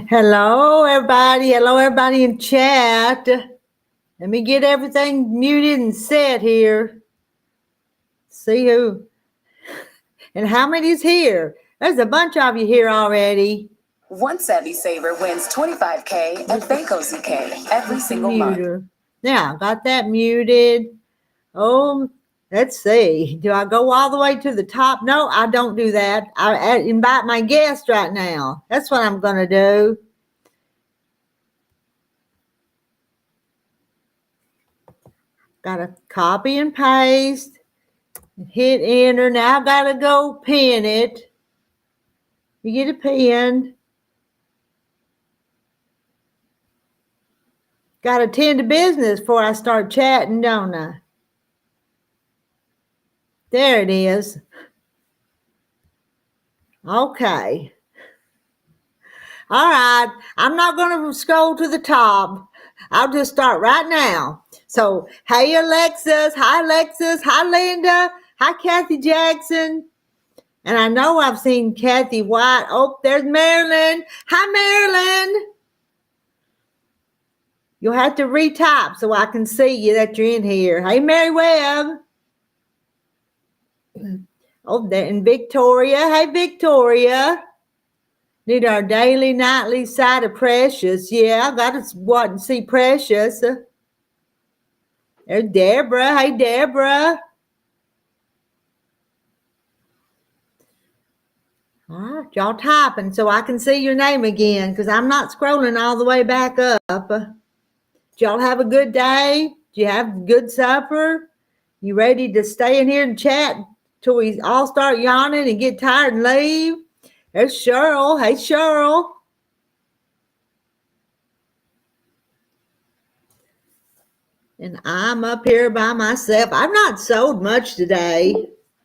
Hello, everybody. Hello, everybody in chat. Let me get everything muted and set here. See who and how many's here. There's a bunch of you here already. One savvy saver wins $25K at Banco ZK every single month. Now, got that muted. Oh, let's see. Do I go all the way to the top? No, I don't do that. I invite my guest right now. That's what I'm going to do. Got to copy and paste. Hit enter. Now I got to go pin it. You get it pinned. Got to tend to business before I start chatting, don't I? There it is. Okay. All right. I'm not going to scroll to the top. I'll just start right now. So, hey, Alexis. Hi, Alexis. Hi, Linda. Hi, Kathy Jackson. And I know I've seen Kathy White. Oh, there's Marilyn. Hi, Marilyn. You'll have to retype so I can see you that you're in here. Hey, Mary Webb. Oh, there, and Victoria. Hey, Victoria. Need our daily, nightly side of Precious. Yeah, I got to watch and see Precious. There's Deborah. Hey, Deborah. All right, y'all typing so I can see your name again because I'm not scrolling all the way back up. Did y'all have a good day? Did you have a good supper? You ready to stay in here and chat till we all start yawning and get tired and leave? There's Cheryl. Hey, Cheryl. And I'm up here by myself. I've not sold much today.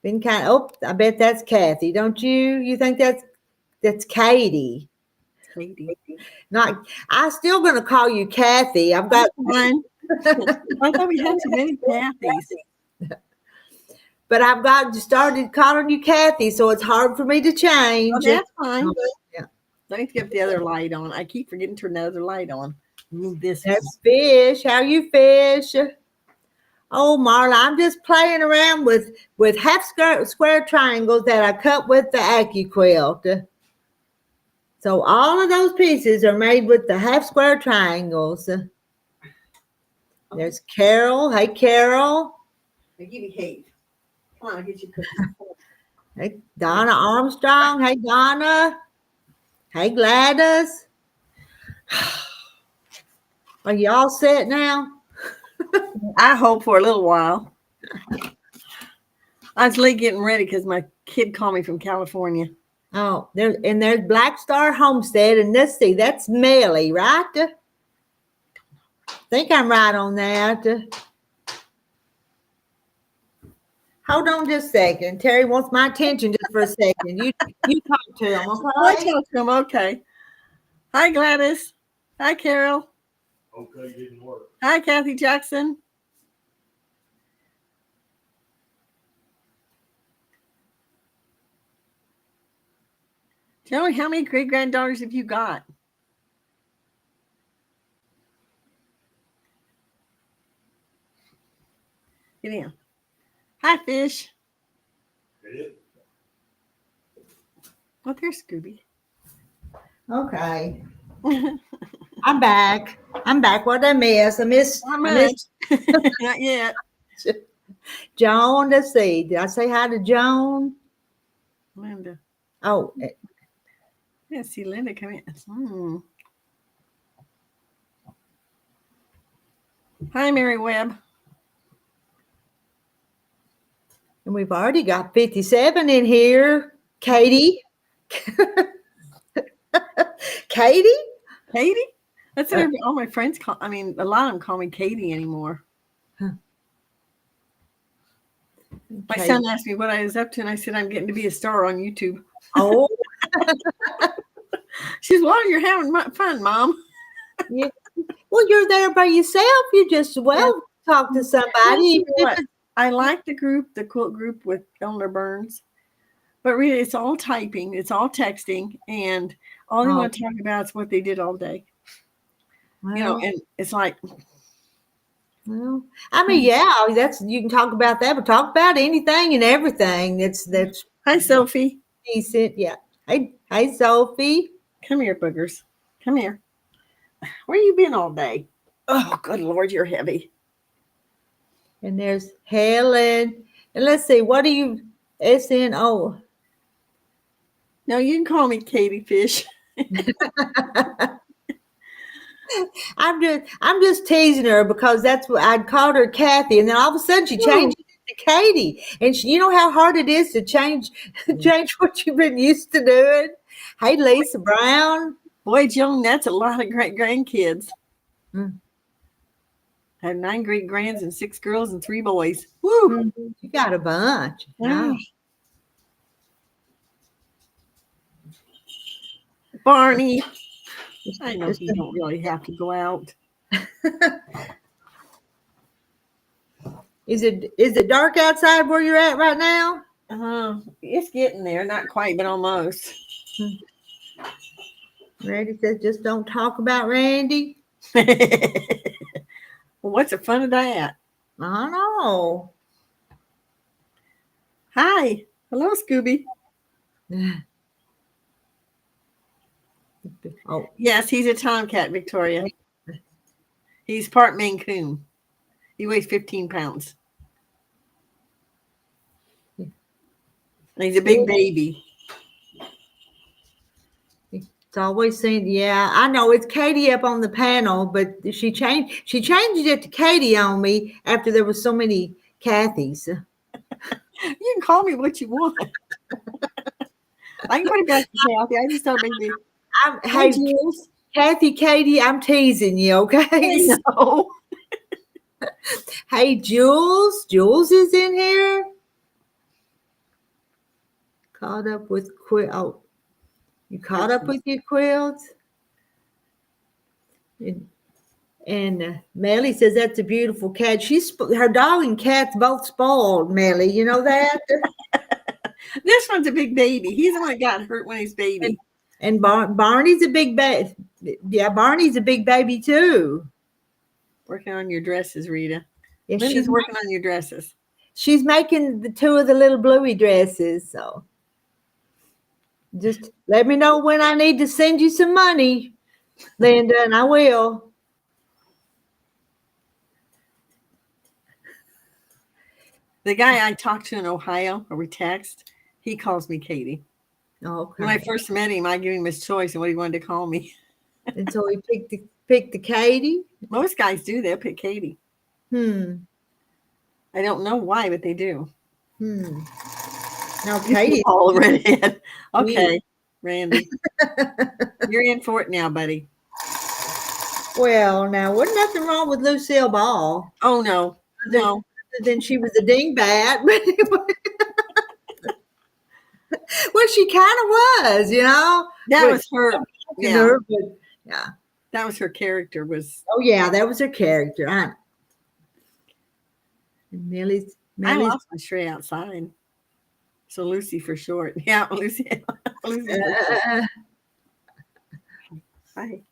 Been kind of, oh, I bet that's Kathy. Don't you? You think that's Katie? Katie. Not. I'm still going to call you Kathy. I've got one. I thought we had so many Kathys. But I've got started calling you Kathy, so it's hard for me to change. Oh, that's fine. Yeah. I need to get the other light on. I keep forgetting to turn the other light on. Move this. That's Fish. How you, Fish? Oh, Marla, I'm just playing around with half square triangles that I cut with the AccuQuilt. So all of those pieces are made with the half square triangles. There's Carol. Hey, Carol. I give you hate. Come on, I'll get you cookies. Hey, Donna Armstrong. Hey, Donna. Hey, Gladys. Are you all set now? I hope for a little while. I was late getting ready because my kid called me from California. Oh, there's Black Star Homestead, and let's see, that's Melly, right? I think I'm right on that. Hold on just a second. Terry wants my attention just for a second. You talk to him, okay? I talk to him, okay. Hi, Gladys. Hi, Carol. Okay, didn't work. Hi, Kathy Jackson. Tell me, how many great-granddaughters have you got? Get in. Hi, Fish. Oh, there's Scooby. Okay. I'm back. What I miss? I missed. Not yet. Joan, let's see. Did I say hi to Joan? Linda. Oh. Yeah, see Linda come in. Hi, Mary Webb. And we've already got 57 in here. Katie. Katie? That's what all my friends call. I mean, a lot of them call me Katie anymore. Huh. My son asked me what I was up to, and I said I'm getting to be a star on YouTube. Oh. She says, "Well, you're having fun, Mom." Yeah. Well, you're there by yourself. You just talk to somebody. I like the quilt group with Eleanor Burns, but really, it's all typing, it's all texting, and All they Oh. want to talk about is what they did all day. Well, And it's like, well, I mean, yeah, you can talk about that, but talk about anything and everything. That's hi, Sophie. decent. Yeah. Hey, Sophie. Come here, boogers. Come here. Where you been all day? Oh, good Lord, you're heavy. And there's Helen. And let's see, what do you SNO? No, you can call me Katie Fish. I'm just teasing her because that's what I'd called her Kathy, and then all of a sudden she changed it to Katie. And you know how hard it is to change what you've been used to doing. Hey, Lisa Brown. Boy, Joan, that's a lot of great grandkids. Mm. I have 9 great grands and 6 girls and 3 boys. Woo! You got a bunch. Wow. Barney. I know you don't really have to go out. Is it dark outside where you're at right now? It's getting there. Not quite, but almost. Randy says, just don't talk about Randy. Well, what's the fun of that? I know. Hi. Hello, Scooby. Oh, Yes, he's a tomcat, Victoria. He's part Maine Coon. He weighs 15 pounds. And he's a big baby. it's always saying, yeah, I know it's Katie up on the panel, but she changed it to Katie on me after there were so many Kathys. You can call me what you want. I can put it back to Kathy. I just don't maybe. Hey, Jules. Kathy, Katie, I'm teasing you, okay? No. Hey, Jules. Jules is in here. Caught up with quilt. Oh, you caught up with your quilts? And Melly says that's a beautiful cat. Her dog and cat's both spoiled, Melly. You know that? This one's a big baby. He's the one that got hurt when he's baby. And Barney's a big baby. Yeah, Barney's a big baby too. Working on your dresses, Rita. Yeah, Linda's working on your dresses. She's making the 2 of the little bluey dresses. So just let me know when I need to send you some money, Linda, and I will. The guy I talked to in Ohio, or we text, he calls me Katie. Okay. When I first met him, I gave him his choice and what he wanted to call me. And so he picked the Katie. Most guys do. They'll pick Katie. I don't know why, but they do. Now, Katie. All redhead. Okay, Randy. You're in for it now, buddy. Well, now, wasn't nothing wrong with Lucille Ball. Oh, no. No. Other than she was a dingbat. Well, she kind of was, you know. That was her. Yeah. Yeah. That was her character. Oh, yeah, that was her character. And I lost my tray outside. So Lucy for short. Yeah, Lucy. Hi.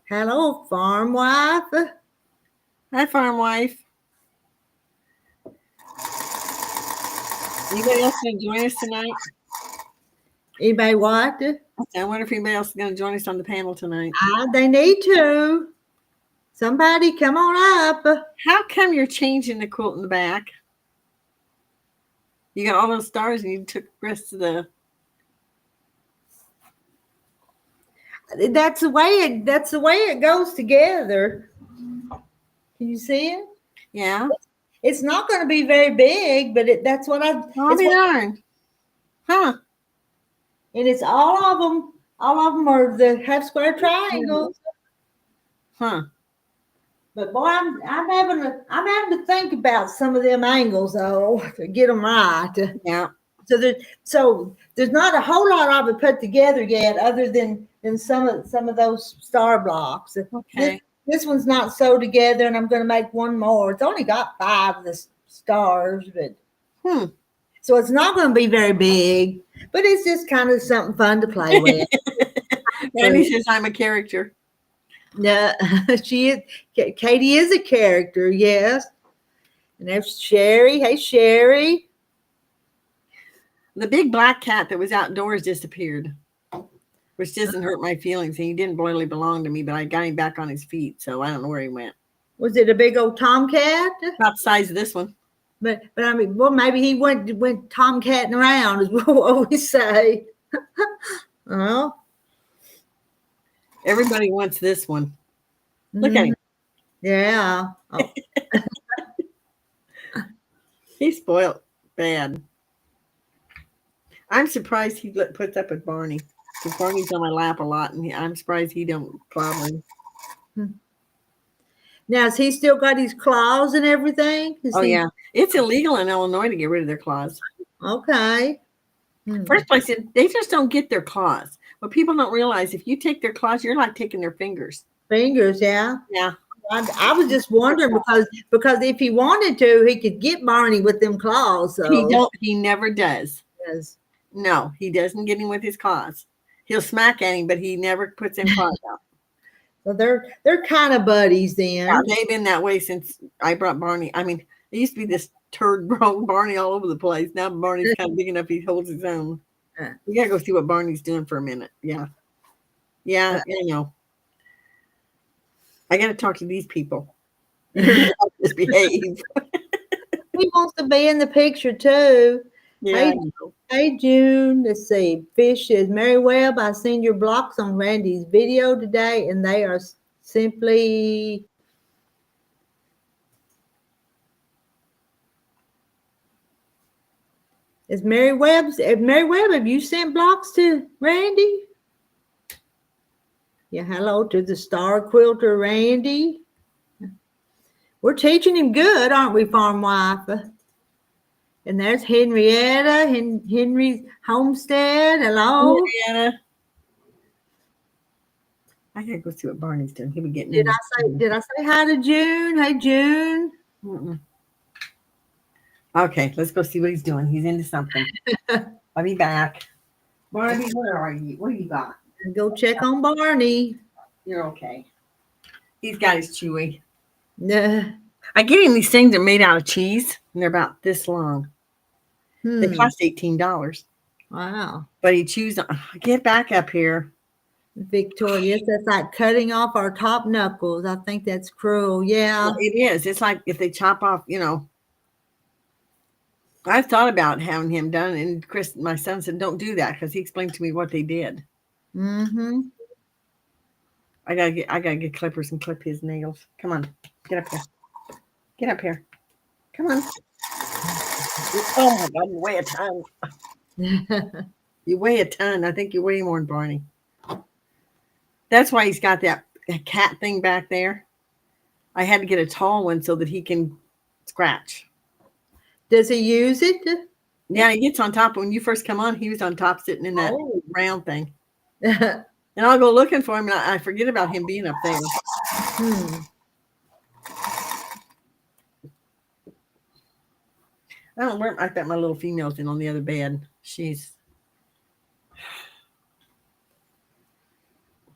Hello, farm wife. Hi, farm wife. Anybody else going to join us tonight? Anybody what? I wonder if anybody else is going to join us on the panel tonight. They need to. Somebody come on up. How come you're changing the quilt in the back? You got all those stars and you took the rest of the... That's the way it goes together. Can you see it? Yeah. It's not going to be very big, but that's what I'll be darned. Huh. And it's all of them are the half square triangles. Huh. But boy, I'm having to think about some of them angles though to get them right. Yeah. So there's not a whole lot of it put together yet, other than some of those star blocks. Okay. This one's not sewed together, and I'm going to make one more. It's only got 5 of the stars, but so it's not going to be very big. But it's just kind of something fun to play with. Randy says I'm a character. No, she is. Katie is a character, yes. And there's Sherry. Hey, Sherry. The big black cat that was outdoors disappeared, which doesn't hurt my feelings. He didn't really belong to me, but I got him back on his feet, so I don't know where he went. Was it a big old tomcat? About the size of this one. But I mean, well, maybe he went tomcatting around, is what we say. Well, everybody wants this one. Look at him. Yeah. Oh. He's spoiled bad. I'm surprised he puts up with Barney. Because Barney's on my lap a lot, and I'm surprised he don't clobber him. Now, has he still got his claws and everything? Yeah. It's illegal in Illinois to get rid of their claws. Okay. First place, they just don't get their claws. But people don't realize if you take their claws, you're like taking their fingers. Fingers, yeah. Yeah. I was just wondering because if he wanted to, he could get Barney with them claws. So. He never does. Yes. No, he doesn't get him with his claws. He'll smack at him, but he never puts him claws out. So they're kind of buddies then. Yeah, they've been that way since I brought Barney. I mean, it used to be this turd Barney all over the place. Now Barney's kind of big enough he holds his own. We gotta go see what Barney's doing for a minute. Yeah. Yeah, I know. I gotta talk to these people. Misbehave. He wants to be in the picture too. Yeah. Hey June, let's see. Fish says, Mary Webb, I seen your blocks on Randy's video today, and they are simply Mary Webb, have you sent blocks to Randy? Yeah, hello to the star quilter Randy. We're teaching him good, aren't we, farm wife? And there's Henrietta, Henry's Homestead. Hello. Henrietta. I gotta go see what Barney's doing. He'll be getting. Did I say hi to June? Hey June. Okay, let's go see what he's doing. He's into something. I'll be back. Barney, where are you? What do you got? Go check on Barney. You're okay. He's got his chewy. Nah. I get him these things that are made out of cheese, and they're about this long. They cost $18. Wow. But he chews on. Get back up here. Victoria, that's like cutting off our top knuckles. I think that's cruel. Yeah. Well, it is. It's like if they chop off, I thought about having him done, and Chris, my son, said, don't do that, because he explained to me what they did. Mm-hmm. I gotta get clippers and clip his nails. Come on. Get up here. Get up here. Come on. Oh my God, you weigh a ton. You weigh a ton. I think you weigh more than Barney. That's why he's got that cat thing back there. I had to get a tall one so that he can scratch. Does he use it? Yeah, he gets on top. When you first come on, he was on top sitting in that round thing. And I'll go looking for him, and I forget about him being up there. I don't know where I got my little females in on the other bed.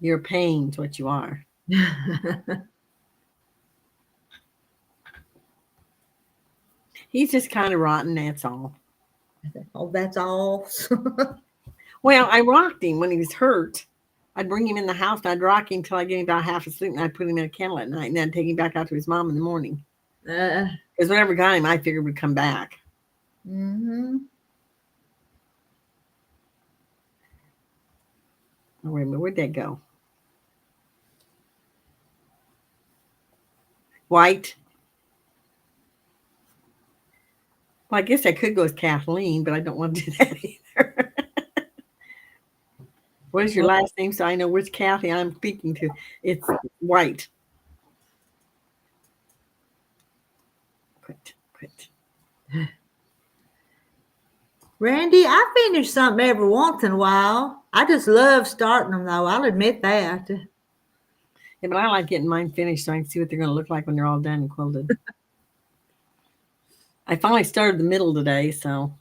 You're a pain, is what you are. He's just kind of rotten, that's all. Oh, that's all. Well, I rocked him when he was hurt. I'd bring him in the house, and I'd rock him till I get him about half asleep, and I'd put him in a kennel at night, and then I'd take him back out to his mom in the morning. Because whatever got him, I figured would come back. Mm-hmm. Oh, wait a minute, where'd that go? White. Well, I guess I could go with Kathleen, but I don't want to do that either. What is your last name so I know which Kathy I'm speaking to? It's White. Quit. Randy, I finish something every once in a while. I just love starting them, though. I'll admit that. Yeah, but I like getting mine finished so I can see what they're going to look like when they're all done and quilted. I finally started the middle today, so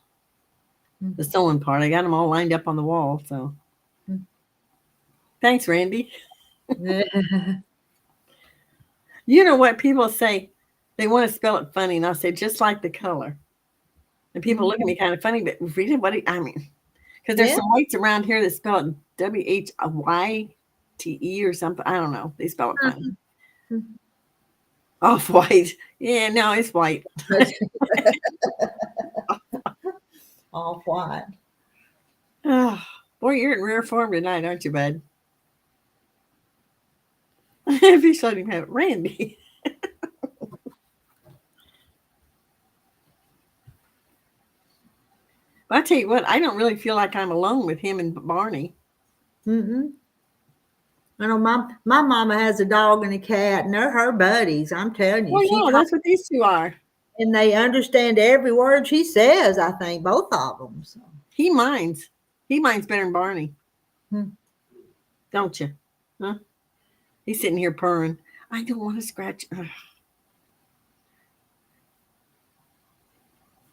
the sewing part. I got them all lined up on the wall, so. Thanks, Randy. You know what people say? They want to spell it funny, and I'll say just like the color. And people look at me kind of funny, but Rita, what do you, I mean? Because there's Yeah. some whites around here that spell it WHYTE or something. I don't know. They spell it funny. Off white. Yeah, no, it's white. Off white. Oh, boy, you're in rare form tonight, aren't you, bud? If you let him have it, Randy. I tell you what, I don't really feel like I'm alone with him and Barney. Mm-hmm. I know my mama has a dog and a cat, and they're her buddies. I'm telling you, Oh, yeah, that's what these two are. and they understand every word she says. I think both of them. So. He minds. He minds better than Barney. Don't you? Huh? He's sitting here purring. I don't want to scratch. I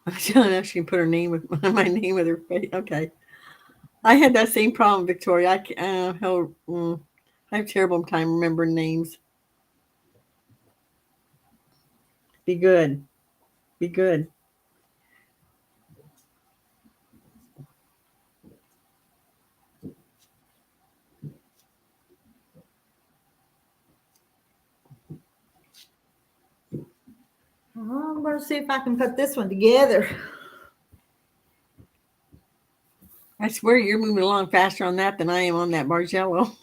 don't know if she can put her name with my name with her face. Okay. I had that same problem, Victoria. I have a terrible time remembering names. Be good. Be good. I'm going to see if I can put this one together. I swear you're moving along faster on that than I am on that Bargello.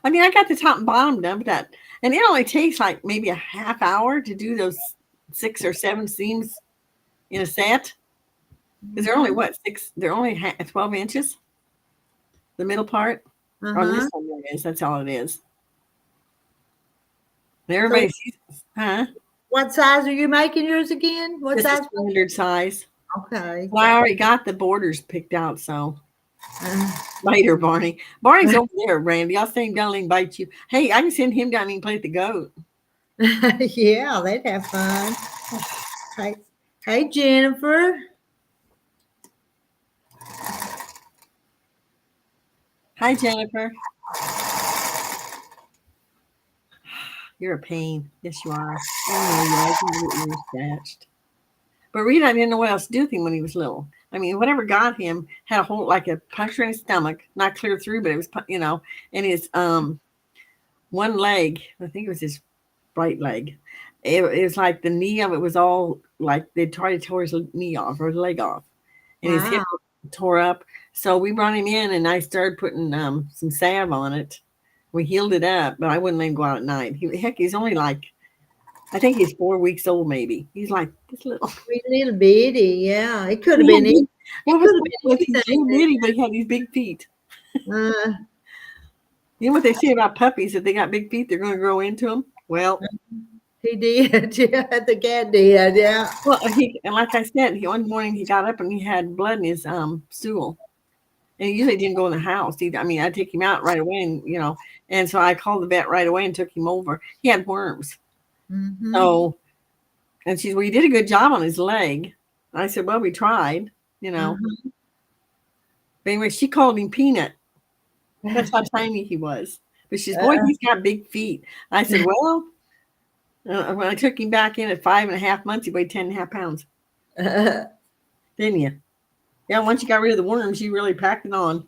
I mean, I got the top and bottom done, but and it only takes like maybe a half hour to do those 6 or 7 seams in a set. Because they're only what, 6? They're only 12 inches. The middle part. On this one, there it is. That's all it is. And everybody sees, huh? What size are you making yours again? What Just size? a standard size. Okay. Well, I already got the borders picked out, so later, Barney. Barney's over there, Randy. I'll send him down and invite you. Hey, I can send him down and play with the goat. Yeah, they'd have fun. Hey, Jennifer. Hi, Jennifer. You're a pain. Yes, you are. I know you are. You were scratched. But Rita, I didn't know what else to do with him when he was little. I mean, whatever got him had a whole, like a puncture in his stomach, not clear through, but it was, and his one leg, I think it was his right leg. It was like the knee of it was all like they tried to tear his knee off or his leg off, and his hip tore up. So we brought him in, and I started putting some salve on it. We healed it up, but I wouldn't let him go out at night. He's only like, I think he's 4 weeks old, maybe. He's like this little bitty. Yeah, it could have been. What was with his little bitty, but he had these big feet. You know what they say about puppies? If they got big feet, they're going to grow into them. Well, he did. Yeah, the cat did. Yeah. Well, and like I said, one morning he got up and he had blood in his stool, and he usually didn't go in the house. I mean, I'd take him out right away, and so I called the vet right away and took him over. He had worms. Mm-hmm. So, and she said, well, you did a good job on his leg. And I said, well, we tried, But anyway, she called him Peanut. That's how tiny he was. But she's, boy, he's got big feet. I said, well, when I took him back in at 5.5 months, he weighed 10.5 pounds. Didn't you? Yeah, once you got rid of the worms, you really packed it on.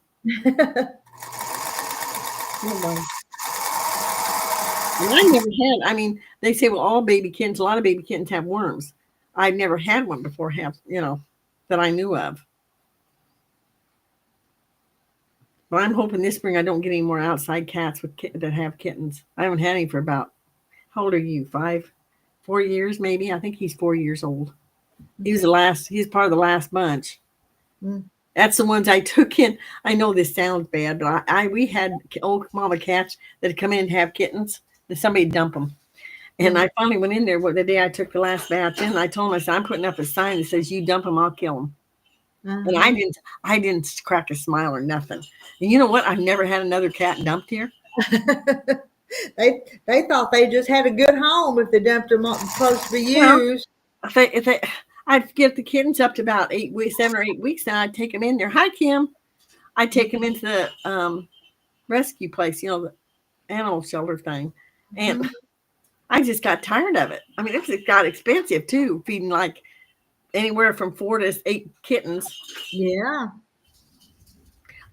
And I never had, I mean, they say, well, all baby kittens, a lot of baby kittens have worms. I've never had one before, that I knew of. But I'm hoping this spring I don't get any more outside cats that have kittens. I haven't had any for about, how old are you? 4 years maybe? I think he's 4 years old. He's part of the last bunch. That's the ones I took in. I know this sounds bad, but we had old mama cats that come in and have kittens, and somebody dump them. And I finally went in there the day I took the last batch in. I told them, I said, I'm putting up a sign that says, you dump them, I'll kill them. And I didn't crack a smile or nothing. And you know what? I've never had another cat dumped here. They thought they just had a good home if they dumped them supposed to be used. Well, I'd get the kittens up to about 7 or 8 weeks, and I'd take them in there. Hi, Kim. I'd take them into the rescue place, the animal shelter thing. And I just got tired of it. I mean, it got expensive too, feeding like anywhere from 4 to 8 kittens. Yeah.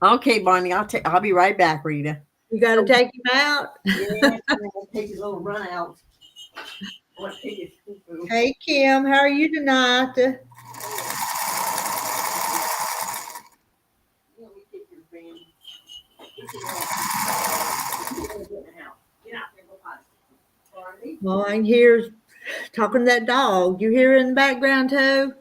Okay, Bonnie, I'll be right back, Rita. You got to take him out. Yeah, I'm gonna take his little run out. Hey, Kim, how are you tonight? Well, I hear talking to that dog. You hear her in the background too?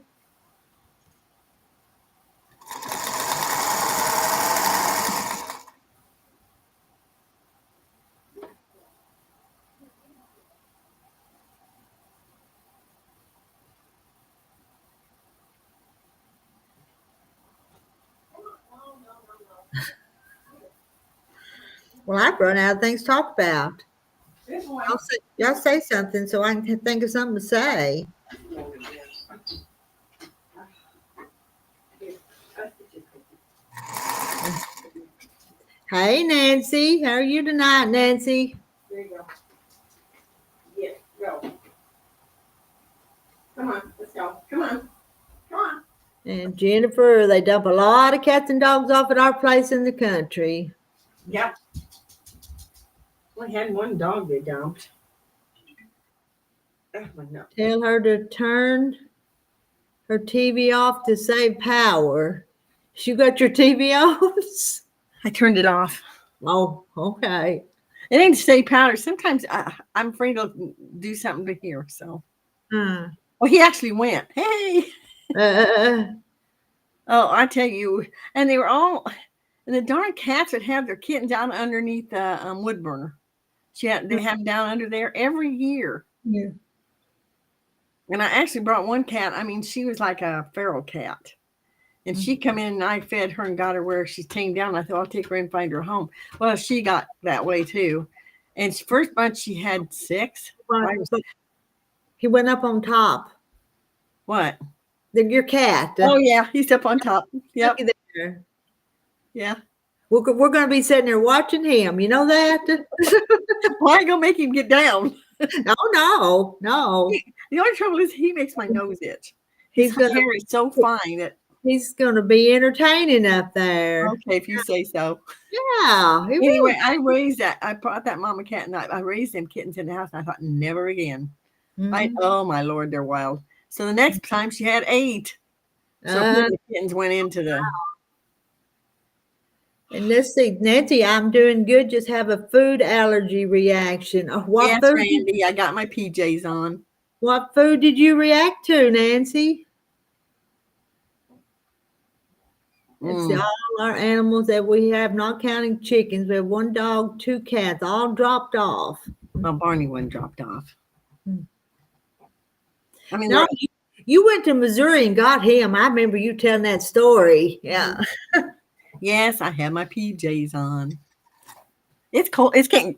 Well, I've run out of things to talk about. Y'all say something so I can think of something to say. Hey, Nancy. How are you tonight, Nancy? There you go. Yeah, go. Come on, let's go. Come on. Come on. And Jennifer, they dump a lot of cats and dogs off at our place in the country. Yep. We had one dog they dumped. Oh, my God. Tell her to turn her TV off to save power. You got your TV on? I turned it off. Oh, okay. It ain't to save powder. Sometimes I'm afraid to do something to hear. So, well, he actually went. Hey. Oh, I tell you, and they were all, and the darn cats would have their kittens out underneath the wood burner. They have them down under there every year. Yeah. And I actually brought one cat. I mean, she was like a feral cat. And she come in and I fed her and got her where she's tamed down. I thought I'll take her and find her home. Well, she got that way too. And first month she had 6. He went up on top. What? Your cat. Oh yeah, he's up on top. Yep. There. Yeah. We're going to be sitting there watching him. You know that? Why gonna make him get down? No. The only trouble is he makes my nose itch. His hair is so fine that he's going to be entertaining up there. Okay, if you say so. Yeah. Anyway, I raised that. I brought that mama cat and I raised them kittens in the house. And I thought, never again. Oh my Lord, they're wild. So the next time she had 8. So the kittens went into the. And let's see, Nancy, I'm doing good. Just have a food allergy reaction. Yes, Randy, I got my PJs on. What food did you react to, Nancy? Let's see, all our animals that we have, not counting chickens. We have 1 dog, 2 cats, all dropped off. Well, Barney wasn't dropped off. I mean, no, you went to Missouri and got him. I remember you telling that story. Yeah. Yes, I have my PJs on. It's cold. It's getting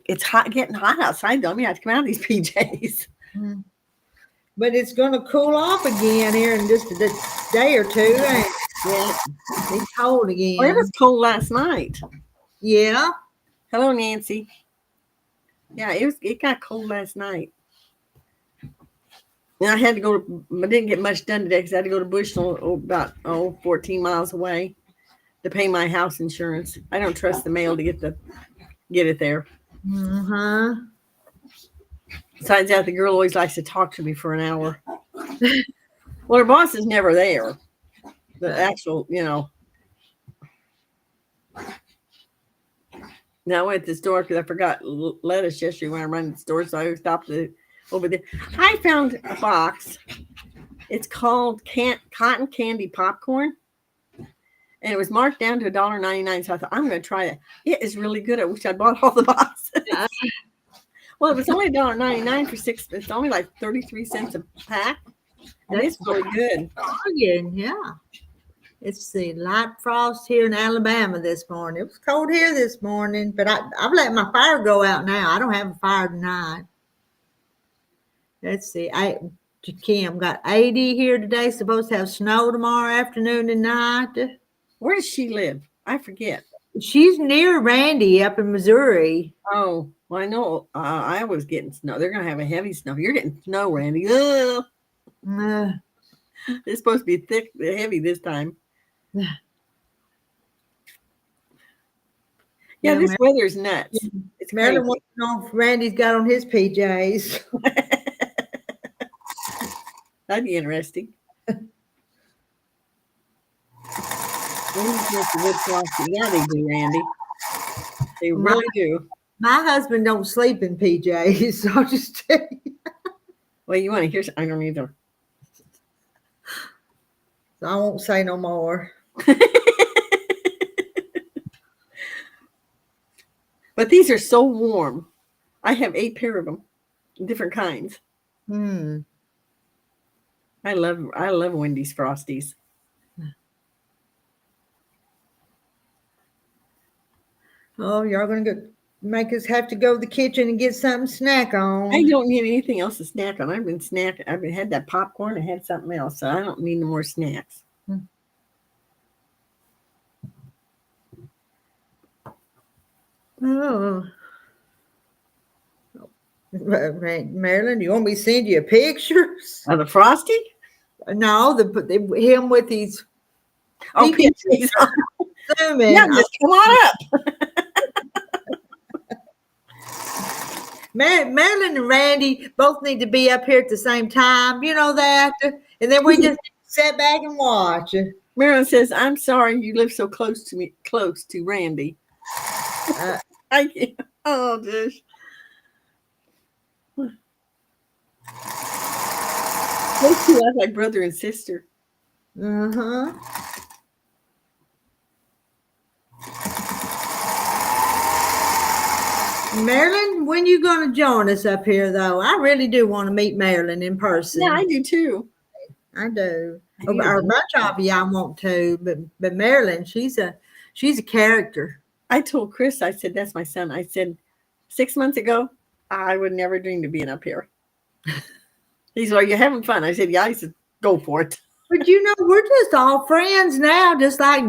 hot outside though. I mean, I have to come out of these PJs. But it's going to cool off again here in just a day or two. And it's cold again. Well, it was cold last night. Yeah. Hello, Nancy. Yeah, it got cold last night. And I had to go. I didn't get much done today because I had to go to Bushnell about 14 miles away to pay my house insurance. I don't trust the mail to get it there. Besides that, the girl always likes to talk to me for an hour. Well, her boss is never there. The actual, Now I went to the store because I forgot lettuce yesterday when I ran to the store, so I stopped over there. I found a box. It's called Cotton Candy Popcorn. And it was marked down to $1.99. So I thought, I'm going to try it. It is really good. I wish I'd bought all the boxes. Well, it was only $1.99 for 6. It's only like 33 cents a pack. And it's really good. Yeah. It's the light frost here in Alabama this morning. It was cold here this morning, but I've let my fire go out now. I don't have a fire tonight. Let's see. Kim got 80 here today. Supposed to have snow tomorrow afternoon and night. Where does she live? I forget. She's near Randy up in Missouri. Oh, well, I know Iowa's getting snow. They're going to have a heavy snow. You're getting snow, Randy. Ugh. Uh, It's supposed to be thick, heavy this time. Yeah, this weather's nuts. It's Marilyn crazy. wants to know if Randy's got on his PJs. That'd be interesting. Yeah, they do, Randy. They really do. My husband don't sleep in PJs, so I'll just tell you. Well, you want to hear? I don't either. So I won't say no more. But these are so warm. I have 8 pair of them, different kinds. Hmm. I love Wendy's Frosties. Oh, y'all gonna go make us have to go to the kitchen and get something to snack on. I don't need anything else to snack on. I've been had that popcorn. I had something else, so I don't need no more snacks. Oh. Marilyn, you want me to send you pictures? The Frosty? No, him with these. Oh, PJs. Zooming. Yeah, just come on up. Marilyn and Randy both need to be up here at the same time. You know that? And then we just sit back and watch. Marilyn says, "I'm sorry you live so close to Randy." I can't. Oh, gosh. Those two are like brother and sister. Uh-huh. Marilyn, when you going to join us up here, though? I really do want to meet Marilyn in person. Yeah, I do too. I do. Or much of you I want to, but Marilyn, she's a character. I told Chris, I said, that's my son. I said, 6 months ago, I would never dream of being up here. He's like, "You're having fun." I said, "Yeah." I said, "Go for it." But we're just all friends now, just like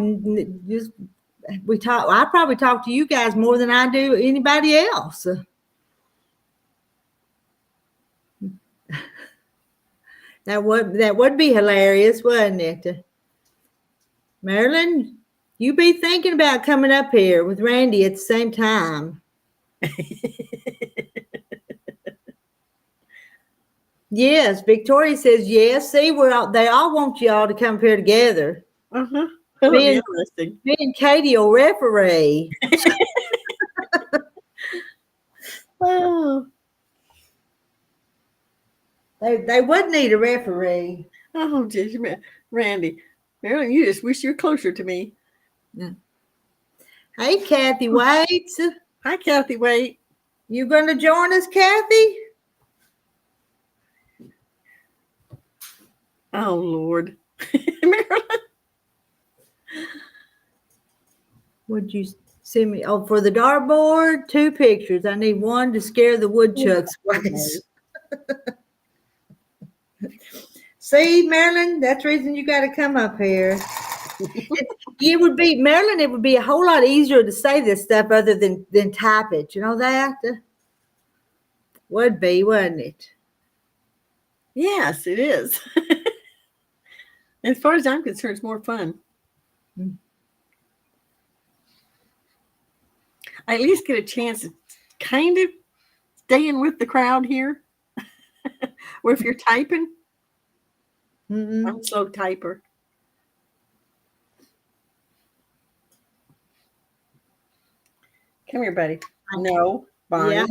we talk. I probably talk to you guys more than I do anybody else. That would be hilarious, wouldn't it? Marilyn, you be thinking about coming up here with Randy at the same time. Yes, Victoria says yes. See, they all want y'all to come here together. Uh-huh. That'll be interesting. Me and Katie will referee. Oh. They would need a referee. Oh, geez, Randy. Marilyn, you just wish you were closer to me. Yeah. Hey, Kathy Waits. Hi, Kathy Wait. You going to join us, Kathy? Oh, Lord. Marilyn. Would you send me? Oh, for the dartboard, 2 pictures. I need one to scare the woodchucks away. See, Marilyn, that's the reason you got to come up here. It would be, Marilyn, it would be a whole lot easier to say this stuff other than type it. You know that? Would be, wouldn't it? Yes, it is. As far as I'm concerned, it's more fun. I at least get a chance of kind of staying with the crowd here. Or if you're typing, I'm a slow typer. Come here, buddy. No, Bonnie. Yeah.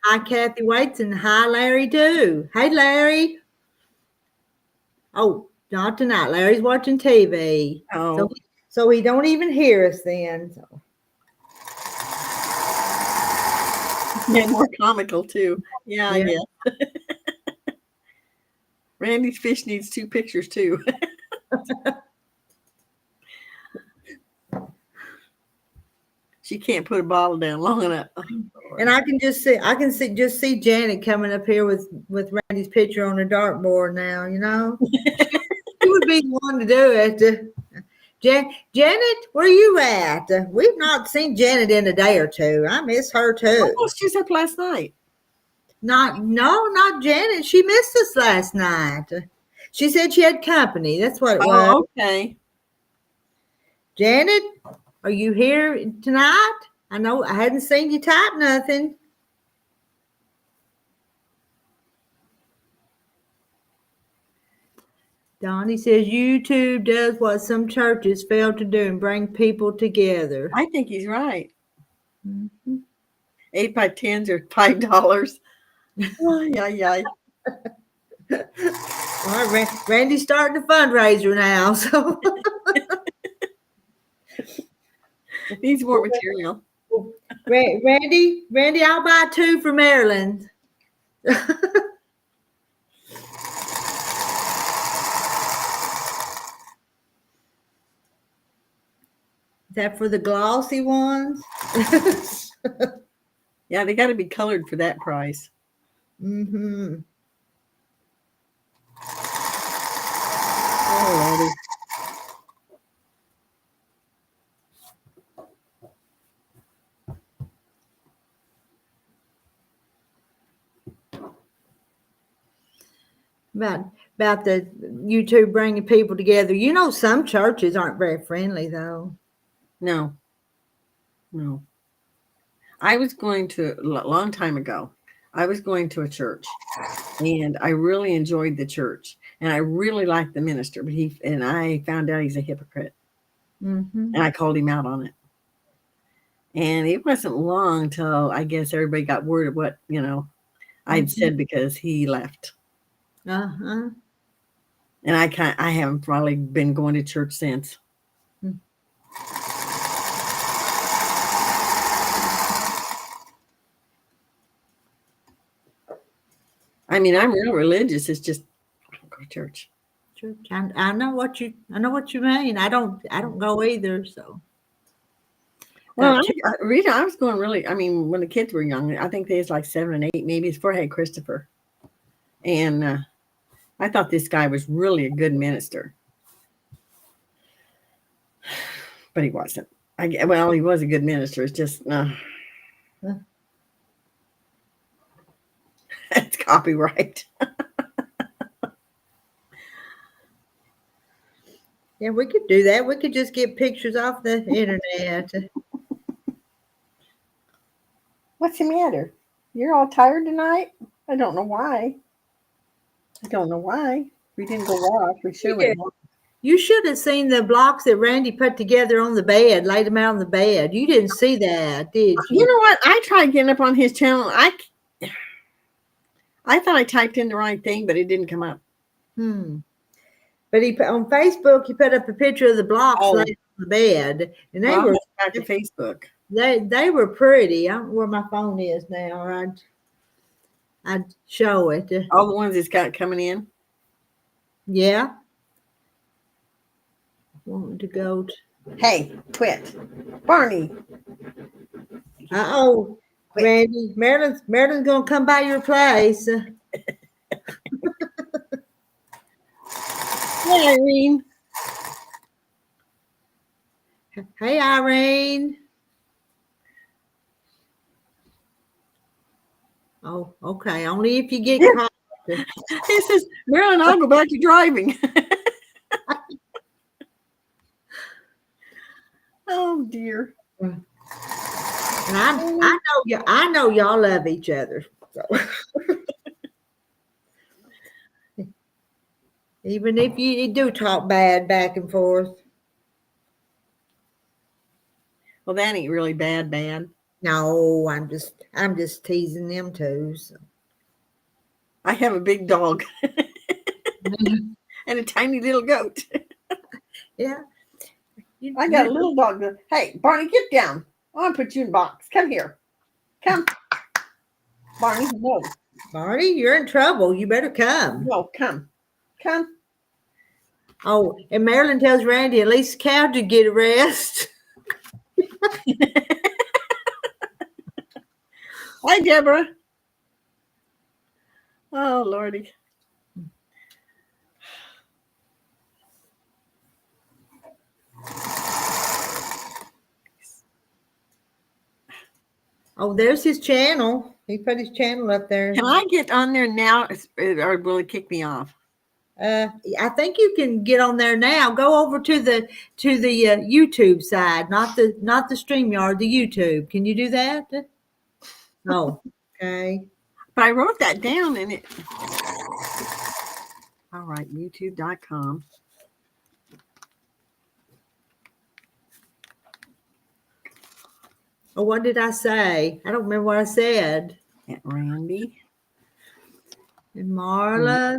Hi, Kathy Waits, and hi, Larry, too. Hey, Larry. Oh, not tonight. Larry's watching TV. Oh. So he don't even hear us then. So. Yeah, more comical, too. Yeah. I guess. Randy's fish needs 2 pictures, too. She can't put a bottle down long enough. And I can just see Janet coming up here with Randy's picture on the dartboard now, you know. She would be the one to do it. Janet, where you at? We've not seen Janet in a day or two. I miss her too. Oh, she was up last night. Not Janet. She missed us last night. She said she had company. That's what it was. Oh, okay. Janet, are you here tonight? I know I hadn't seen you type nothing. Donnie says YouTube does what some churches fail to do and bring people together. I think he's right. Mm-hmm. 8 by 10s are $5. Oh, yeah. All right, Randy's starting a fundraiser now, so Needs more material. Randy, I'll buy 2 for Maryland. Is that for the glossy ones? Yeah, they got to be colored for that price. Mm-hmm. Oh, Lordy. About the YouTube bringing people together. You know, some churches aren't very friendly, though. No. I was going to, a long time ago, I was going to a church, and I really enjoyed the church, and I really liked the minister, but I found out he's a hypocrite, Mm-hmm. and I called him out on it. And it wasn't long till I guess everybody got word of what, I'd said, because he left. Uh-huh. And I haven't probably been going to church since. I mean, I'm real religious. It's just I don't go to church. Church. I know what you mean. I don't go either. So. Well, Rita, I was going really. I mean, when the kids were young, I think they was like 7 and 8, maybe. Before I had Christopher, and I thought this guy was really a good minister, but he wasn't. Well, he was a good minister. It's just it's copyright. Yeah, we could do that. We could just get pictures off the internet. What's the matter? You're all tired tonight? I don't know why. We didn't go walk. We should have. You should have seen the blocks that Randy put together on the bed, laid them out on the bed. You didn't see that, did you? You know what? I tried getting up on his channel. I thought I typed in the right thing, but it didn't come up. But on Facebook, he put up a picture of the blocks laid on the bed, and they were back to Facebook. They were pretty. I don't know where my phone is now, or I'd show it. All the ones it's got coming in. Yeah. Want to go to. Hey, quit. Barney. Uh-oh. Randy, Marilyn's gonna come by your place. Hey, Irene. Hey, Irene. Oh, okay. Only if you get caught. He says, Marilyn, I'll go back to driving. Oh dear. And I know y'all love each other. So. Even if you do talk bad back and forth. Well, that ain't really bad. No, I'm just teasing them too. So. I have a big dog and a tiny little goat. Yeah. I got a little dog. Hey, Barney, get down. I want to put you in a box. Come here. Come. Barney, no. Barney, you're in trouble. You better come. No, come. Oh, and Marilyn tells Randy at least cow to get a rest. Hi, Deborah. Oh, Lordy. Oh, there's his channel. He put his channel up there. Can I get on there now, or will it kick me off? I think you can get on there now. Go over to the YouTube side, not the StreamYard, the YouTube. Can you do that? Oh, okay. But I wrote that down and it. All right, youtube.com. Oh, what did I say? I don't remember what I said. At Randy. And Marla,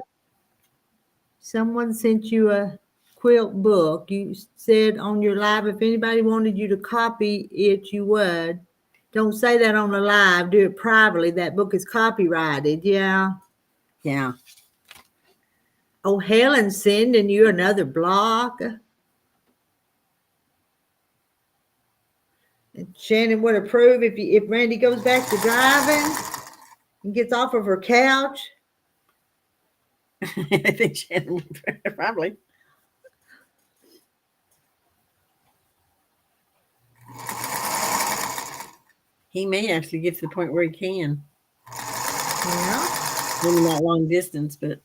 someone sent you a quilt book. You said on your live, if anybody wanted you to copy it, you would. Don't say that on the live. Do it privately. That book is copyrighted. Yeah. Yeah. Oh, Helen's sending you another block. And Shannon would approve if Randy goes back to driving and gets off of her couch. I think Shannon probably. He may actually get to the point where he can. Yeah. Maybe not long distance, but.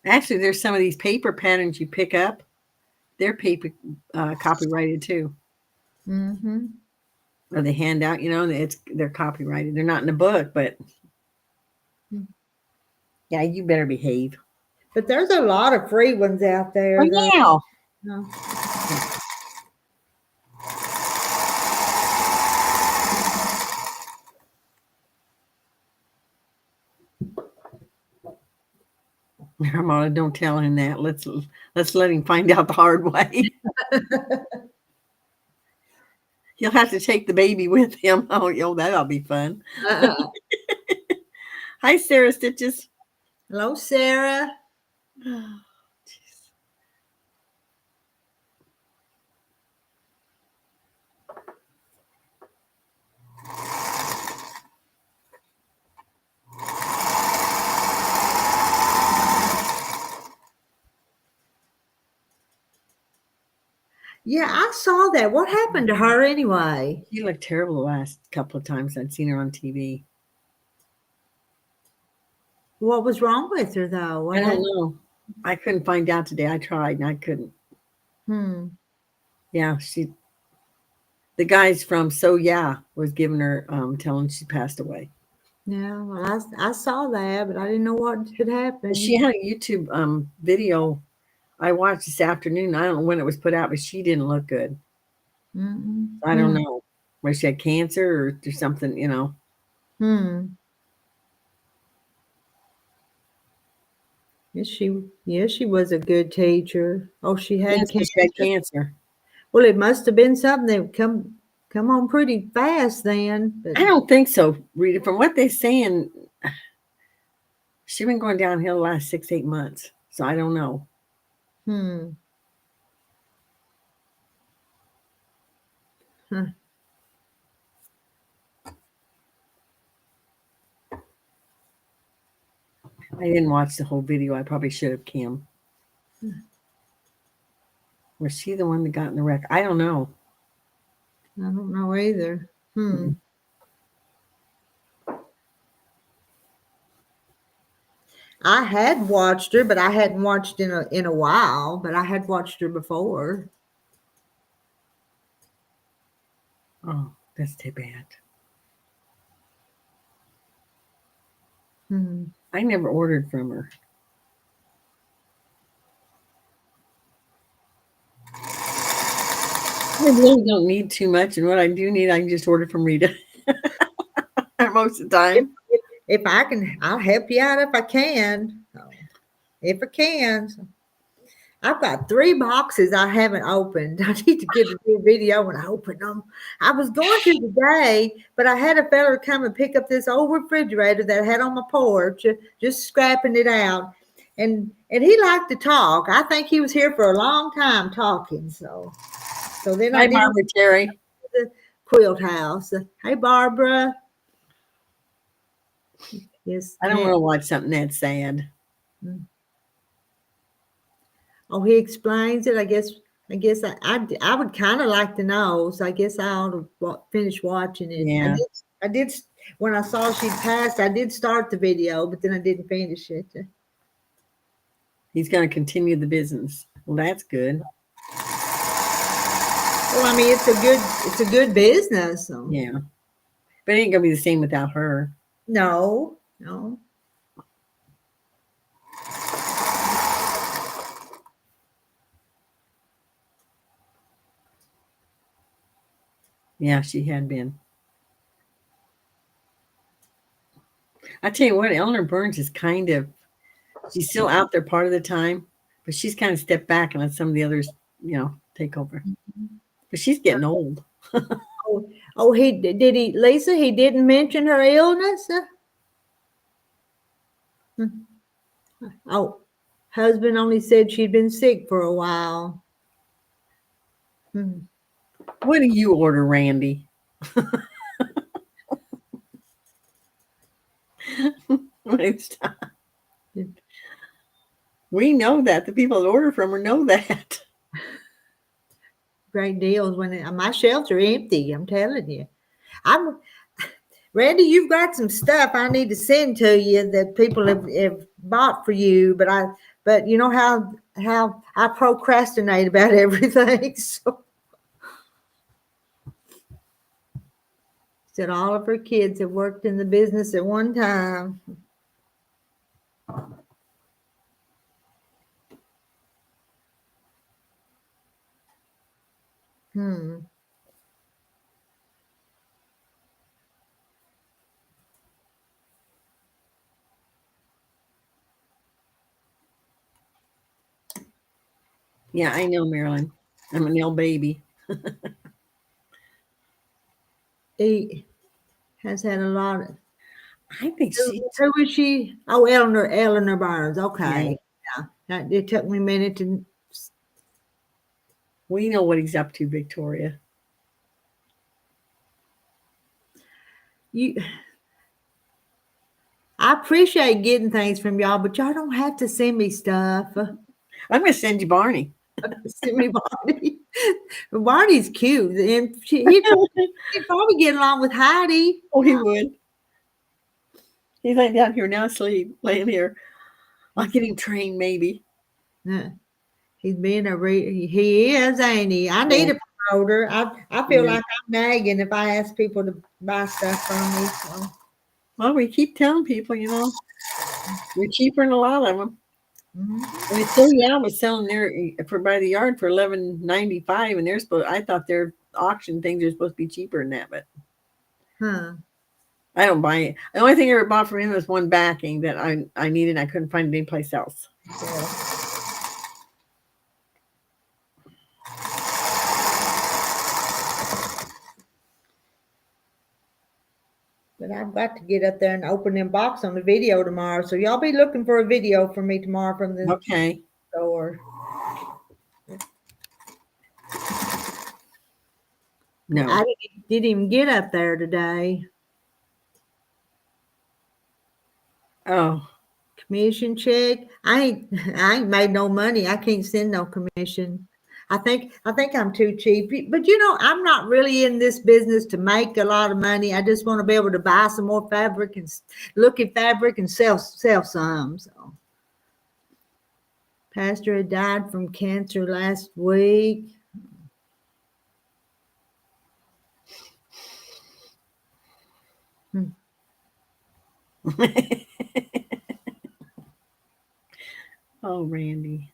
Actually, there's some of these paper patterns you pick up. They're paper copyrighted too. Mm-hmm. Or they hand out, they're copyrighted. They're not in the book, but yeah, you better behave. But there's a lot of free ones out there. Oh, yeah. No. Ramona, don't tell him that. Let's let him find out the hard way. He'll have to take the baby with him. Oh, that'll be fun. Hi, Sarah Stitches. Hello, Sarah. Oh, Yeah, I saw that. What happened to her anyway? she looked terrible the last couple of times I'd seen her on TV. What was wrong with her, though? I don't know. I couldn't find out today. I tried and I couldn't. Yeah, the guys from So Yeah was giving her, telling she passed away. Yeah, well, I saw that, but I didn't know what had happened. She had a YouTube video I watched this afternoon. I don't know when it was put out, but she didn't look good. Mm-mm. I don't know. Whether she had cancer or something, Yes, she was a good teacher. Oh, she had Yes, cancer. she had cancer. Well, it must have been something that come on pretty fast then. But I don't think so, Rita. From what they're saying, she's been going downhill the last 6-8 months. So I don't know. Huh. I didn't watch the whole video. I probably should have, Kim. Was she the one that got in the wreck? I don't know. I don't know either. I had watched her, but I hadn't watched in a while. But I had watched her before. Oh, that's too bad. I never ordered from her. I really don't need too much, and what I do need, I can just order from Rita most of the time. If I can, I'll help you out if I can. If I can. I've got 3 boxes I haven't opened. I need to get a new video when I open them. I was going to today, but I had a fella come and pick up this old refrigerator that I had on my porch, just scrapping it out. And he liked to talk. I think he was here for a long time talking. So then Hi, Barbara Terry. The quilt house. Hey, Barbara. Yes. I don't want to watch something that sad. Oh, he explains it. I guess I would kind of like to know. So I guess I ought to finish watching it. Yeah. I did when I saw she'd passed. I did start the video, but then I didn't finish it. He's going to continue the business. Well, that's good. Well, I mean, it's a good business. So. Yeah. But it ain't going to be the same without her. No. Yeah, she had been. I tell you what, Eleanor Burns is she's still out there part of the time, but she's kind of stepped back and let some of the others, take over. But she's getting old. Lisa, he didn't mention her illness? Oh, husband only said she'd been sick for a while. What do you order, Randy? We know that. The people that order from her know that. Great deals when my shelves are empty, I'm telling you. Randy, you've got some stuff I need to send to you that people have bought for you, but you know how I procrastinate about everything. So said all of her kids have worked in the business at one time. Yeah, I know, Marilyn. I'm a nail baby. He has had a lot of. I think Who is she? Oh, Eleanor Burns. Okay. Yeah. It took me a minute to. We know what he's up to, Victoria. I appreciate getting things from y'all, but y'all don't have to send me stuff. I'm going to send you Barney. Send me Barney. Barney's cute, and he'd probably get along with Heidi. Oh, he would. He's laying down here now, laying here. I'll get him trained, maybe. He's being he is, ain't he? I need a promoter. I feel like I'm nagging if I ask people to buy stuff from me. So. Well, we keep telling people, we're cheaper than a lot of them. Mm-hmm. I mean, So Yeah was selling there by the yard for $11.95, and I thought their auction things are supposed to be cheaper than that, but I don't buy it. The only thing I ever bought from him was one backing that I needed. I couldn't find it anyplace else. Yeah. But I've got to get up there and open them box on the video tomorrow. So y'all be looking for a video from me tomorrow from the store. No. I didn't even get up there today. Oh. Commission check. I ain't made no money. I can't send no commission. I think I'm too cheap. But I'm not really in this business to make a lot of money. I just want to be able to buy some more fabric and look at fabric and sell some. So Pastor had died from cancer last week. Oh, Randy.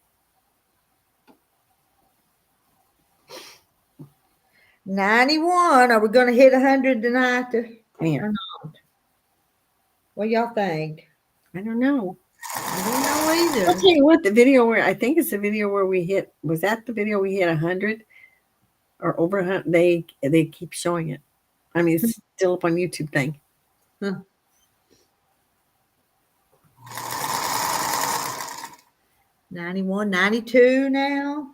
91. Are we going to hit 100 tonight? Yeah. Or not? What y'all think? I don't know. I don't know either. I'll tell you what, the video where I think it's the video where was that the video we hit 100 or over 100? They keep showing it. I mean, it's still up on YouTube thing. 91, 92 now.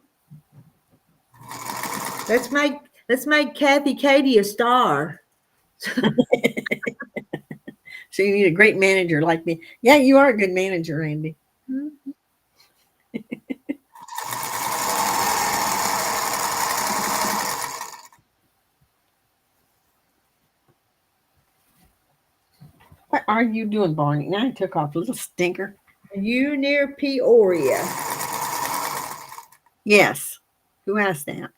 Let's make Kathy Katie a star. So you need a great manager like me. Yeah, you are a good manager, Randy. What are you doing, Barney? Now I took off, little stinker. Are you near Peoria? Yes. Who asked that?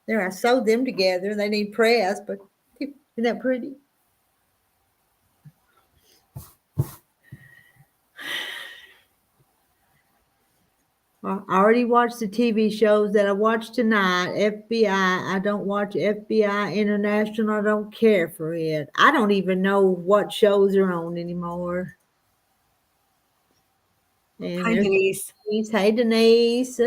There, I sewed them together. They need press, but isn't that pretty? I already watched the TV shows that I watched tonight. FBI. I don't watch FBI International. I don't care for it. I don't even know what shows are on anymore. And Hi, there's Denise. Denise. Hey, Denise.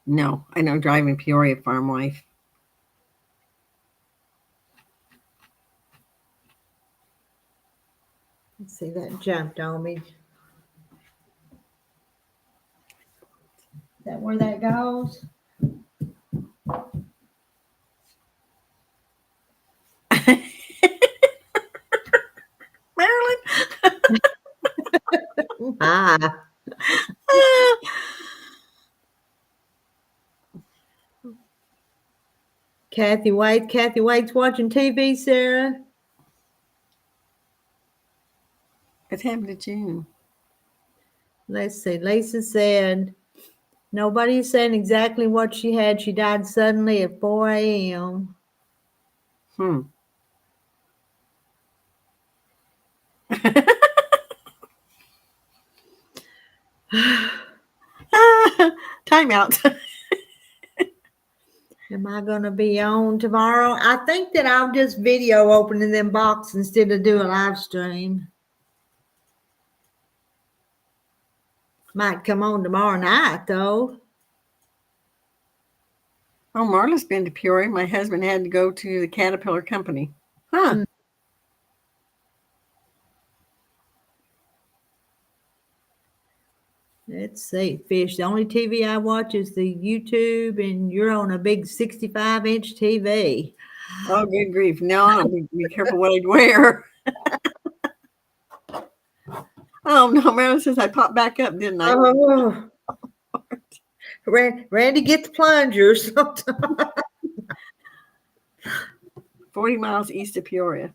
No, I know driving Peoria farm wife. Let's see, that jumped on me. Is that where that goes? Marilyn. Ah. Kathy White. Kathy White's watching TV, Sarah. It's happened to June. Let's see. Lisa said, nobody's saying exactly what she had. She died suddenly at 4 a.m. Time out. Am I going to be on tomorrow? I think that I'll just video opening them boxes instead of do a live stream. Might come on tomorrow night, though. Oh, Marla's been to Peoria. My husband had to go to the Caterpillar Company. Huh. Let's see, Fish. The only TV I watch is the YouTube, and you're on a big 65-inch TV. Oh, good grief. No, I'll be careful what I'd wear. Oh, no, Marilyn says I popped back up, didn't I? Oh, Randy, get the plungers. 40 miles east of Peoria.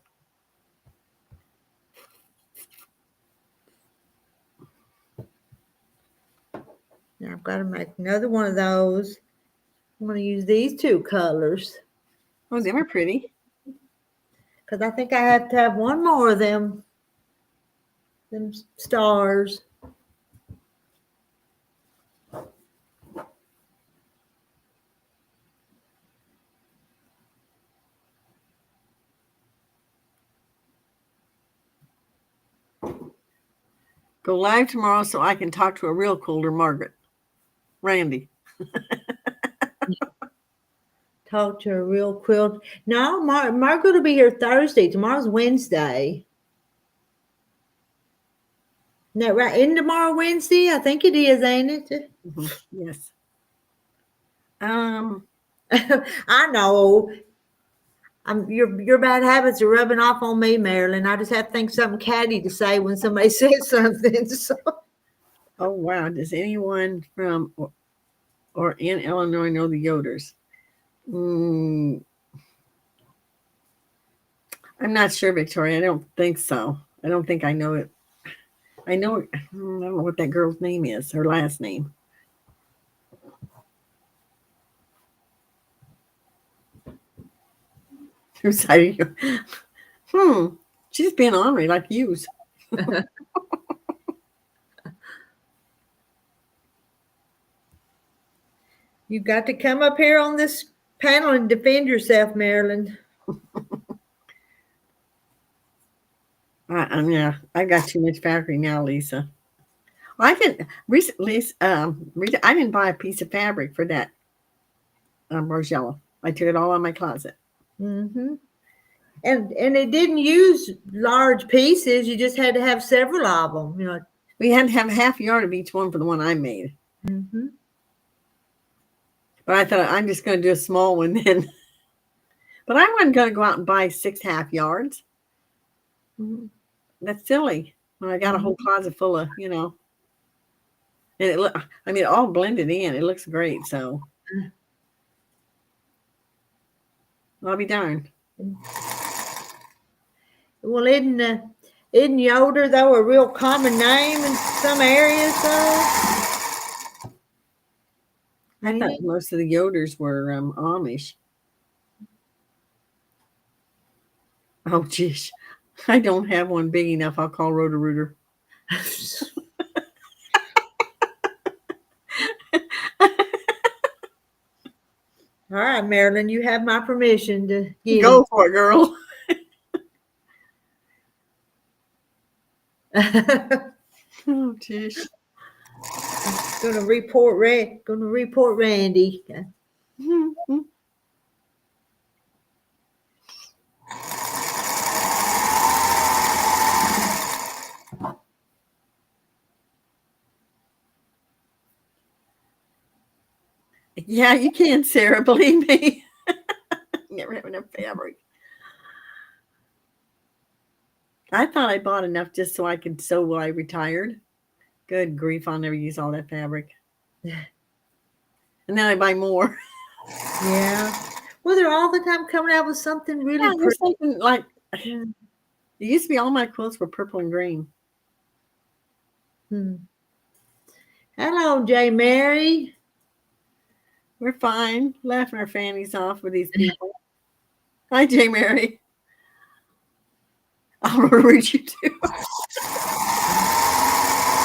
Now I've got to make another one of those. I'm going to use these two colors Oh, them are pretty. because I think I have to have one more of them stars. Go live tomorrow so I can talk to a real quilter, Margaret. Randy. Talk to a real quilt. No, Margaret will be here Thursday. Tomorrow's Wednesday. Isn't that right? Isn't tomorrow Wednesday? I think it is, ain't it? Mm-hmm. Yes. I know. Your bad habits are rubbing off on me, Marilyn. I just have to think something catty to say when somebody says something. So. Oh, wow. Does anyone from or in Illinois know the Yoders? I'm not sure, Victoria. I don't think so. I don't think I know it. I don't know what that girl's name is, her last name. Whose side are you? She's being ornery like yous. You got to come up here on this panel and defend yourself, Marilyn. Yeah, I got too much fabric now, Lisa. Well, I can recently, Rita, I didn't buy a piece of fabric for that rose yellow. I took it all out of my closet. Mm-hmm. And it didn't use large pieces. You just had to have several of them. You know, We had to have half a yard of each one for the one I made. Mm-hmm. But I thought I'm just going to do a small one then. But I wasn't going to go out and buy 6 half yards. Mm-hmm. That's silly. When I got a whole closet full of, and it all blended in. It looks great. So I'll be darned. Well, isn't Yoder though a real common name in some areas though? I thought most of the Yoders were Amish. Oh, geez. I don't have one big enough. I'll call Roto-Rooter. All right, Marilyn, you have my permission to get Go for it, girl. him. Oh, geez. Gonna report Randy. Yeah, you can, Sarah. Believe me. Never have enough fabric. I thought I bought enough just so I could sew while I retired. Good grief, I'll never use all that fabric. And then I buy more. Yeah. Well, they're all the time coming out with something really Yeah, pretty. something like it used to be all my quilts were purple and green. Hello, J. Mary. We're fine. Laughing our fannies off with these people. Hi, J. Mary. I'll read you too.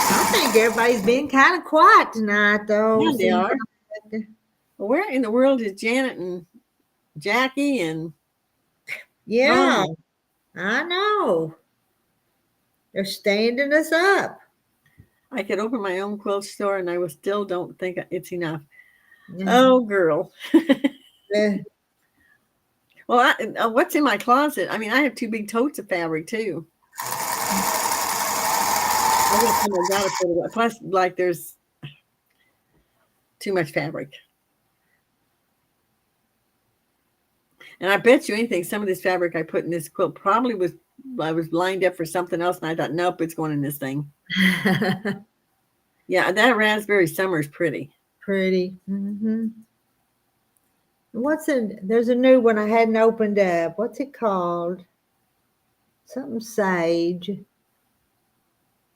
I think everybody's been kind of quiet tonight, though. Yeah, they are. Well, where in the world is Janet and Jackie and Yeah, Ron? I know. They're standing us up. I could open my own quilt store and I still don't think it's enough. Oh, girl. Well, what's in my closet? I mean, I have 2 big totes of fabric too. I guess I gotta put it away. Plus, like, there's too much fabric. And I bet you anything, some of this fabric I put in this quilt probably I was lined up for something else, and I thought, nope, it's going in this thing. Yeah, that raspberry summer is pretty. Pretty. There's a new one I hadn't opened up. What's it called? Something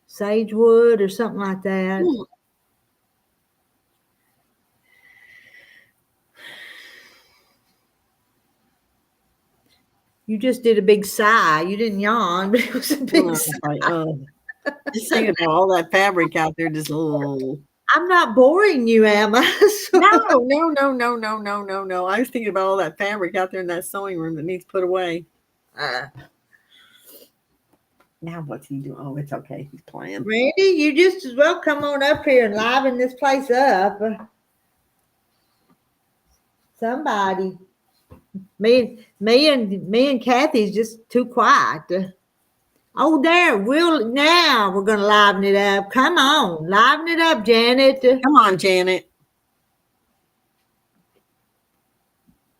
sagewood or something like that. You just did a big sigh. You didn't yawn, but it was a big sigh. Just thinking about all that fabric out there, just I'm not boring you, am I? No. I was thinking about all that fabric out there in that sewing room that needs put away. Now what's he doing? Oh, it's okay. He's playing. Randy, you just as well come on up here and liven this place up. Somebody. Me and Kathy's just too quiet. Oh, there. Now we're gonna liven it up. Come on, liven it up, Janet. Come on, Janet.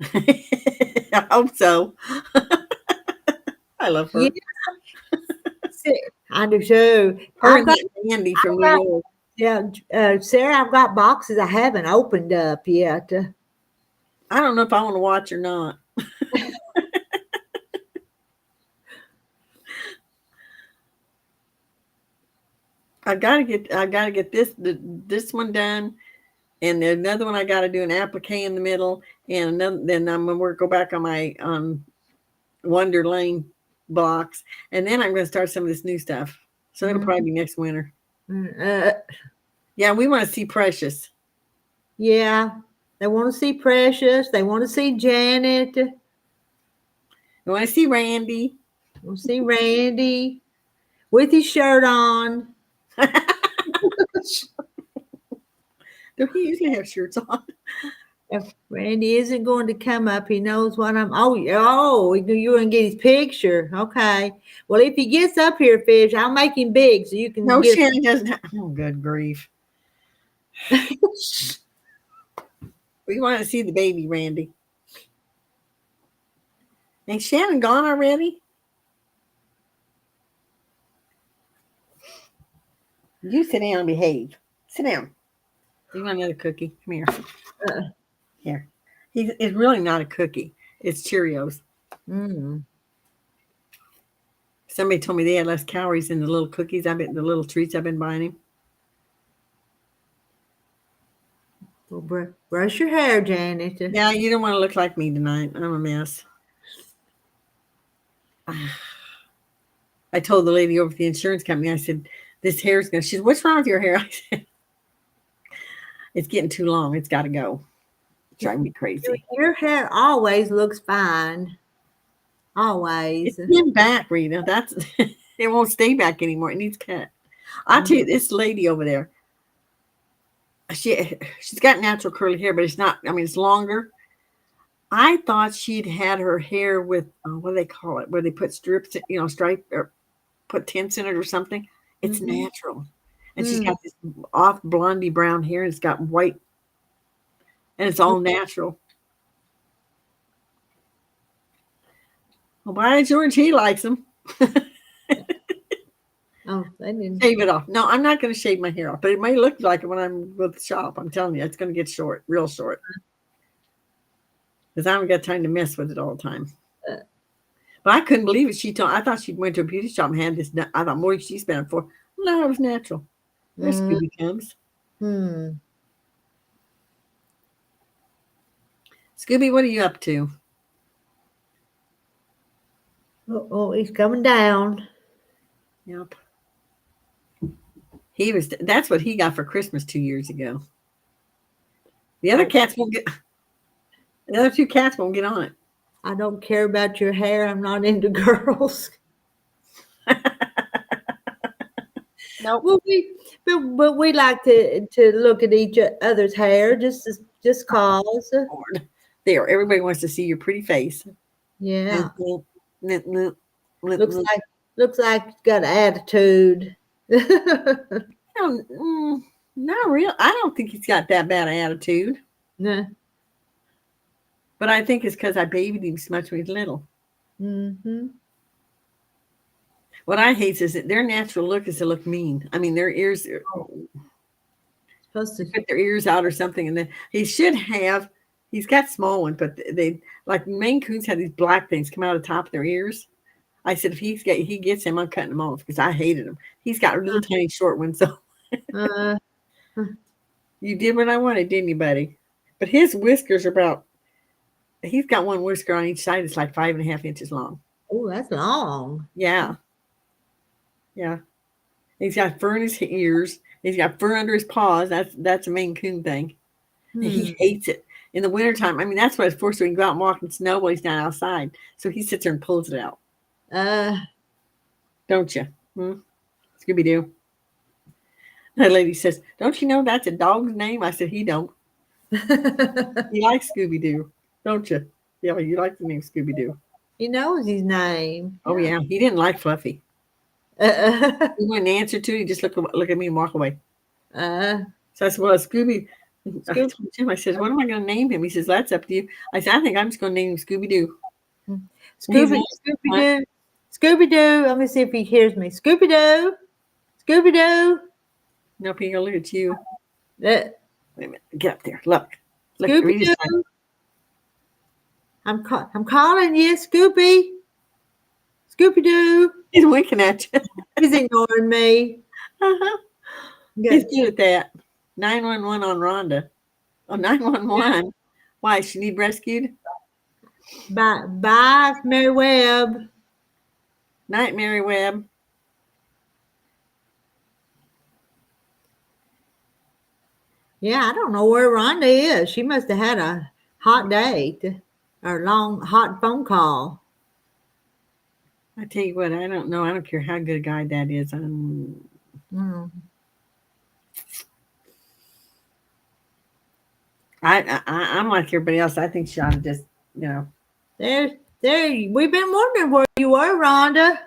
I hope so. I love her. Yeah. I do too. Her and that Andy from New York. Yeah, Sarah, I've got boxes I haven't opened up yet. I don't know if I want to watch or not. I gotta get this one done, and another one I gotta do an applique in the middle, and then I'm gonna go back on my Wonder Lane box, and then I'm gonna start some of this new stuff. So it'll probably be next winter. Yeah, we want to see Precious. Yeah, they want to see Precious. They want to see Janet. They want to see Randy. Want to see Randy with his shirt on. Do he usually have shirts on? If Randy isn't going to come up, he knows what I'm. Oh, you're going to get his picture. Okay. Well, if he gets up here, Fish, I'll make him big so you can. No, Shannon doesn't. Oh, good grief. We want to see the baby, Randy. Ain't Shannon gone already? You sit down and behave. Sit down. You want another cookie? Come here. Here. It's really not a cookie. It's Cheerios. Mm. Somebody told me they had less calories in the little cookies. The little treats I've been buying him. Well, brush your hair, Janet. Yeah, you don't want to look like me tonight. I'm a mess. I told the lady over at the insurance company, I said, this hair's going to, she said, what's wrong with your hair? I said, it's getting too long. It's got to go. It's driving me crazy. Your hair always looks fine. Always. It's been back, Rita. It won't stay back anymore. It needs cut. I'll tell you, this lady over there, she's got natural curly hair, but it's not, I mean, it's longer. I thought she'd had her hair with, what do they call it, where they put strips, stripe, or put tints in it or something. It's natural. And she's got this off blondie brown hair, and it's got white, and it's all natural. Well, by George, he likes them. Oh, they didn't. Shave it off. No, I'm not going to shave my hair off, but it may look like it when I'm with the shop. I'm telling you, it's going to get short, real short. Because I haven't got time to mess with it all the time. But I couldn't believe it. I thought she went to a beauty shop and had this. I thought, more she spent it for. No, it was natural. There Scooby comes. Scooby, what are you up to? Oh, he's coming down. Yep. That's what he got for Christmas 2 years ago. The other cats won't get. The other two cats won't get on it. I don't care about your hair. I'm not into girls. No, but we like to look at each other's hair just cause. There, everybody wants to see your pretty face. Yeah. Looks Looks like you got attitude. Not real. I don't think he's got that bad an attitude. Nah. But I think it's because I babied him so much when he was little. Mm-hmm. What I hate is that their natural look is to look mean. I mean, their ears are Supposed to put their ears out or something, and then he's got small ones, but they like Maine Coons have these black things come out of the top of their ears. I said if he gets them, I'm cutting them off because I hated him. He's got little tiny short ones, so you did what I wanted, didn't you, buddy? But his whiskers are about. He's got one whisker on each side. It's like 5.5 inches long. Oh, that's long. Yeah. Yeah. He's got fur in his ears. He's got fur under his paws. That's a Maine Coon thing. And he hates it. In the wintertime, I mean, that's what it's for, so he can go out and walk in snow while he's not outside. So he sits there and pulls it out. Don't you? Scooby-Doo. That lady says, don't you know that's a dog's name? I said, he don't. He likes Scooby-Doo. Don't you? Yeah, you like the name Scooby-Doo. He knows his name. Oh, yeah. He didn't like Fluffy. He wouldn't answer to it. He just look at me and walk away. So I said, well, Scooby. I told Jim, I said, what am I going to name him? He says, that's up to you. I said, I think I'm just going to name him Scooby-Doo. Scooby-Doo. Scooby-Doo. Let me see if he hears me. Scooby-Doo. Scooby-Doo. Nope, he going to look at you. Wait a minute. Get up there. Look. Scooby-Doo. I'm calling you, Scooby. Scooby-Doo. He's winking at you. He's ignoring me. He's good at that. 911 on Rhonda. Oh, 911. Why? She need rescued? Bye, Mary Webb. Night, Mary Webb. Yeah, I don't know where Rhonda is. She must have had a hot date or long, hot phone call. I tell you what, I don't know. I don't care how good a guy that is. I'm like everybody else. I think she ought to just, There. We've been wondering where you were, Rhonda.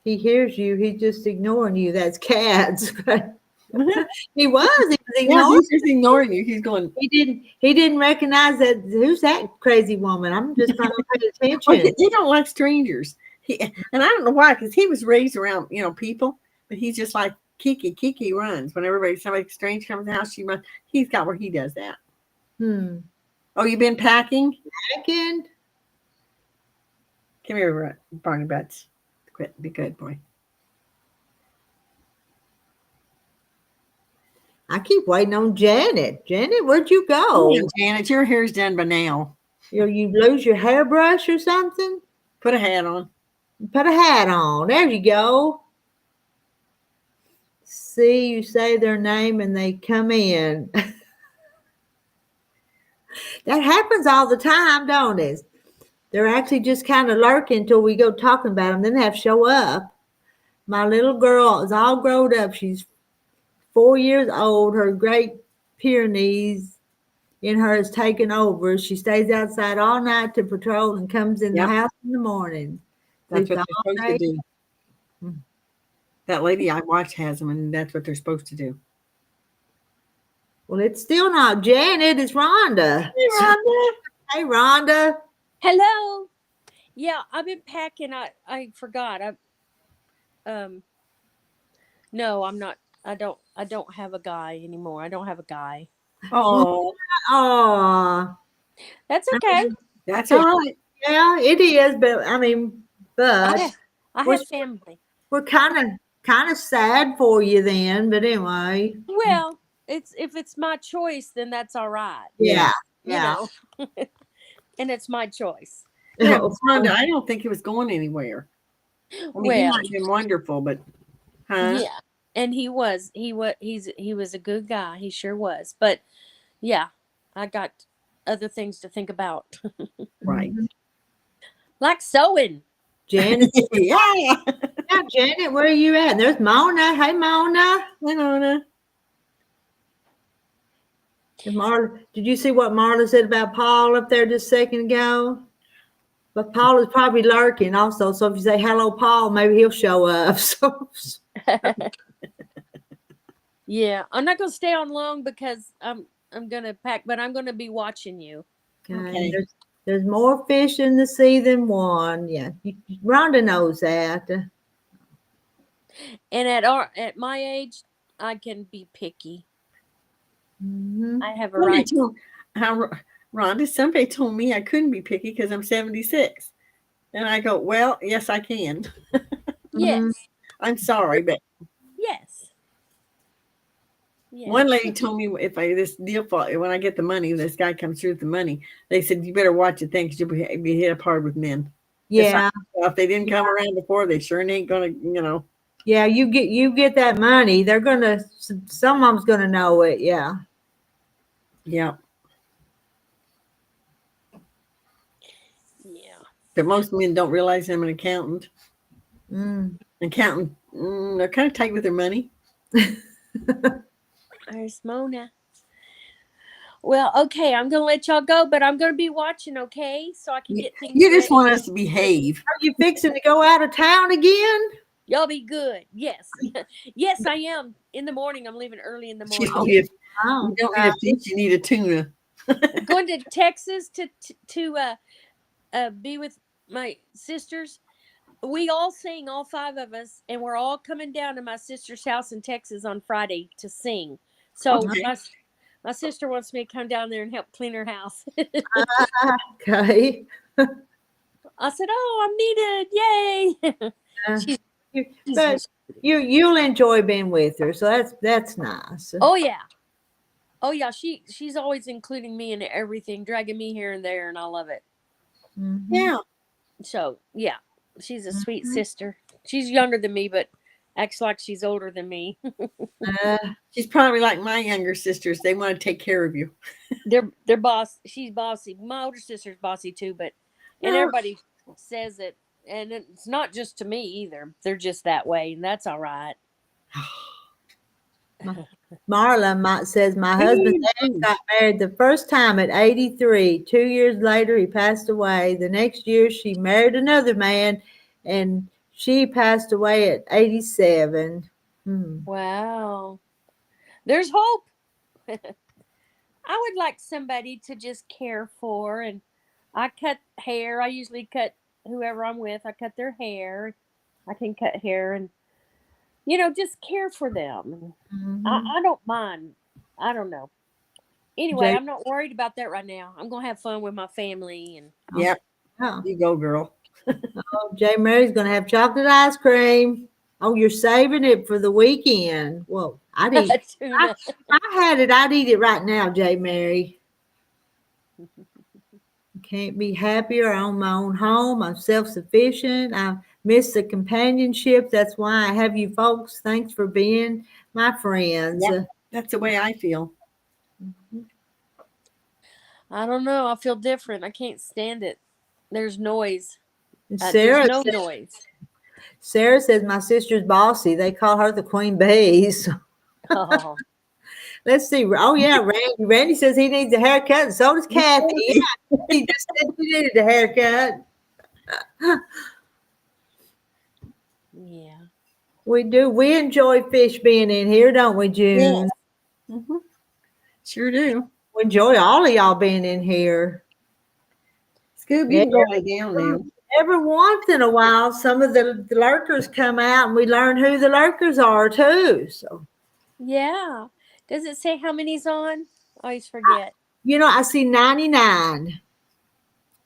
He hears you. He's just ignoring you. That's cats. He was Yeah, ignoring. he's just ignoring you. He's going, He didn't recognize that. Who's that crazy woman? I'm just trying to pay oh, attention. he don't like strangers. And I don't know why, because he was raised around, people, but he's just like Kiki. Kiki runs. When somebody strange comes to the house, she runs. He's got where he does that. Oh, you been packing? Second, Come here, Barney Butts. Quit. Be good, boy. I keep waiting on Janet. Janet, where'd you go? Hey, Janet, your hair's done by now. You lose your hairbrush or something? Put a hat on. Put a hat on. There you go. See, you say their name and they come in. That happens all the time, don't it? They're actually just kind of lurking until we go talking about them. Then they have to show up. My little girl is all grown up. She's 4 years old. Her Great Pyrenees in her is taken over. She stays outside all night to patrol and comes in the house in the morning. That's what they're supposed to do. That lady I watch has them, and that's what they're supposed to do. Well, it's still not Janet. It's Rhonda. Hey, Rhonda. Hey, Rhonda. Hello. Yeah, I've been packing. I forgot. No, I'm not. I don't have a guy anymore. I don't have a guy. Oh. Oh. That's okay. That's all right. Yeah, it is, but I have family. We're kind of sad for you then, but anyway. Well, if it's my choice, then that's all right. Yeah. You know. And it's my choice. Yeah, Rhonda, I don't think he was going anywhere. I mean, he Well, might have been wonderful, but yeah. And he was a good guy. He sure was. But yeah, I got other things to think about. Right. Like sewing. Janet. Yeah, Janet, where are you at? There's Mona. Hey, Mona. Hey, Mona. Did you see what Marla said about Paul up there just a second ago? But Paul is probably lurking also. So if you say hello, Paul, maybe he'll show up. So Yeah, I'm not gonna stay on long because I'm gonna pack, but I'm gonna be watching you. Okay. There's more fish in the sea than one. Yeah, Rhonda knows that. And at my age, I can be picky. Mm-hmm. I have a right. Rhonda, somebody told me I couldn't be picky because I'm 76. And I go, well, yes, I can. Yes. I'm sorry, but Yes. one lady told me when I get the money, this guy comes through with the money. They said, you better watch it then because you'll be hit up hard with men. Yeah. If they didn't come around before, they sure ain't gonna, Yeah, you get that money. They're gonna. Some of them's gonna know it. Yeah. Yeah. Yeah. But most men don't realize I'm an accountant. Accountant, they're kind of tight with their money. There's Mona. Well, okay, I'm gonna let y'all go, but I'm gonna be watching, okay? So I can get things. You just ready. want us to behave. Are you fixing to go out of town again? Y'all be good. Yes. Yes, I am. In the morning. I'm leaving early in the morning. You don't need a fish, you need a tuna. I'm going to Texas to be with my sisters. We all sing, all 5 of us, and we're all coming down to my sister's house in Texas on Friday to sing. So my sister wants me to come down there and help clean her house. Okay. I said, "Oh, I'm needed! Yay!" But you'll enjoy being with her, so that's nice. Oh yeah. She's always including me in everything, dragging me here and there, and I love it. Mm-hmm. Yeah. So yeah, she's a sweet sister. She's younger than me, but acts like she's older than me. She's probably like my younger sisters. They want to take care of you. They're boss. She's bossy. My older sister's bossy too, and everybody says it, and it's not just to me either. They're just that way, and that's all right. Marla says my husband got married the first time at 83. 2 years later, he passed away. The next year, she married another man, and she passed away at 87. Wow. There's hope. I would like somebody to just care for, and I cut hair. I usually cut whoever I'm with. I cut their hair. I can cut hair and just care for them. I don't mind. I don't know. Anyway, Jay, I'm not worried about that right now. I'm gonna have fun with my family and Yep. oh, You go, girl. Jay Mary's going to have chocolate ice cream. Oh, you're saving it for the weekend. Well, I'd eat. tuna. If I had it, I'd eat it right now, Jay Mary. Can't be happier. I own my own home. I'm self-sufficient. I miss the companionship. That's why I have you folks. Thanks for being my friends. Yep. That's the way I feel. I don't know. I feel different. I can't stand it. There's noise. Sarah, There's no noise. Sarah says my sister's bossy. They call her the Queen Bees. Oh, Let's see. Oh yeah, Randy. Randy says he needs a haircut, and so does Kathy. Yeah, he just said he needed a haircut. yeah. We do. We enjoy fish being in here, don't we, June? Yes. Mm-hmm. Sure do. We enjoy all of y'all being in here. Scoob, you can go lay down now. Every once in a while, some of the lurkers come out, and we learn who the lurkers are too. So, Yeah. Does it say how many's on? I always forget. I see 99.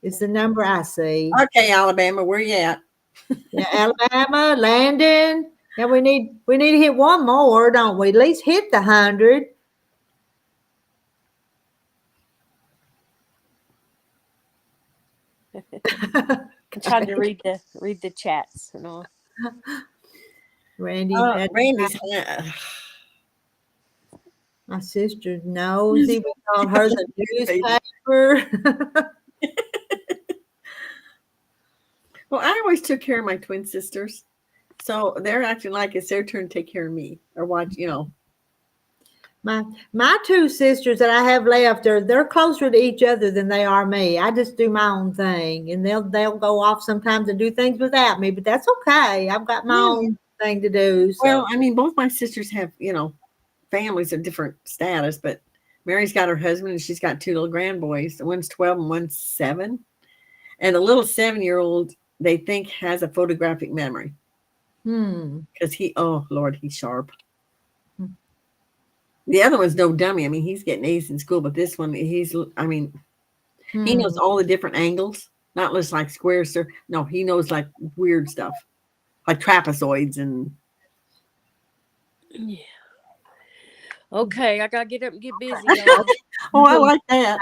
It's the number I see. Okay, Alabama, where you at? Yeah, Alabama, Landon. Yeah, we need to hit one more, don't we? At least hit the 100. I'm trying to read the chats and all. Randy, Randy's. my sister's nosy. We call her the newspaper. Well, I always took care of my twin sisters, so they're acting like it's their turn to take care of me or watch. My two sisters that I have left they're closer to each other than they are me. I just do my own thing, and they'll go off sometimes and do things without me, but that's okay. I've got my own thing to do. So. Well, I mean, both my sisters have families of different status, but Mary's got her husband and she's got two little grandboys. One's 12 and one's 7, and the little 7-year-old they think has a photographic memory because he's sharp. The other one's no dummy. I mean, he's getting A's in school, but this one, he knows all the different angles, not just like squares. No, he knows like weird stuff, like trapezoids and. Yeah. Okay, I gotta get up and get busy. Oh, I like that.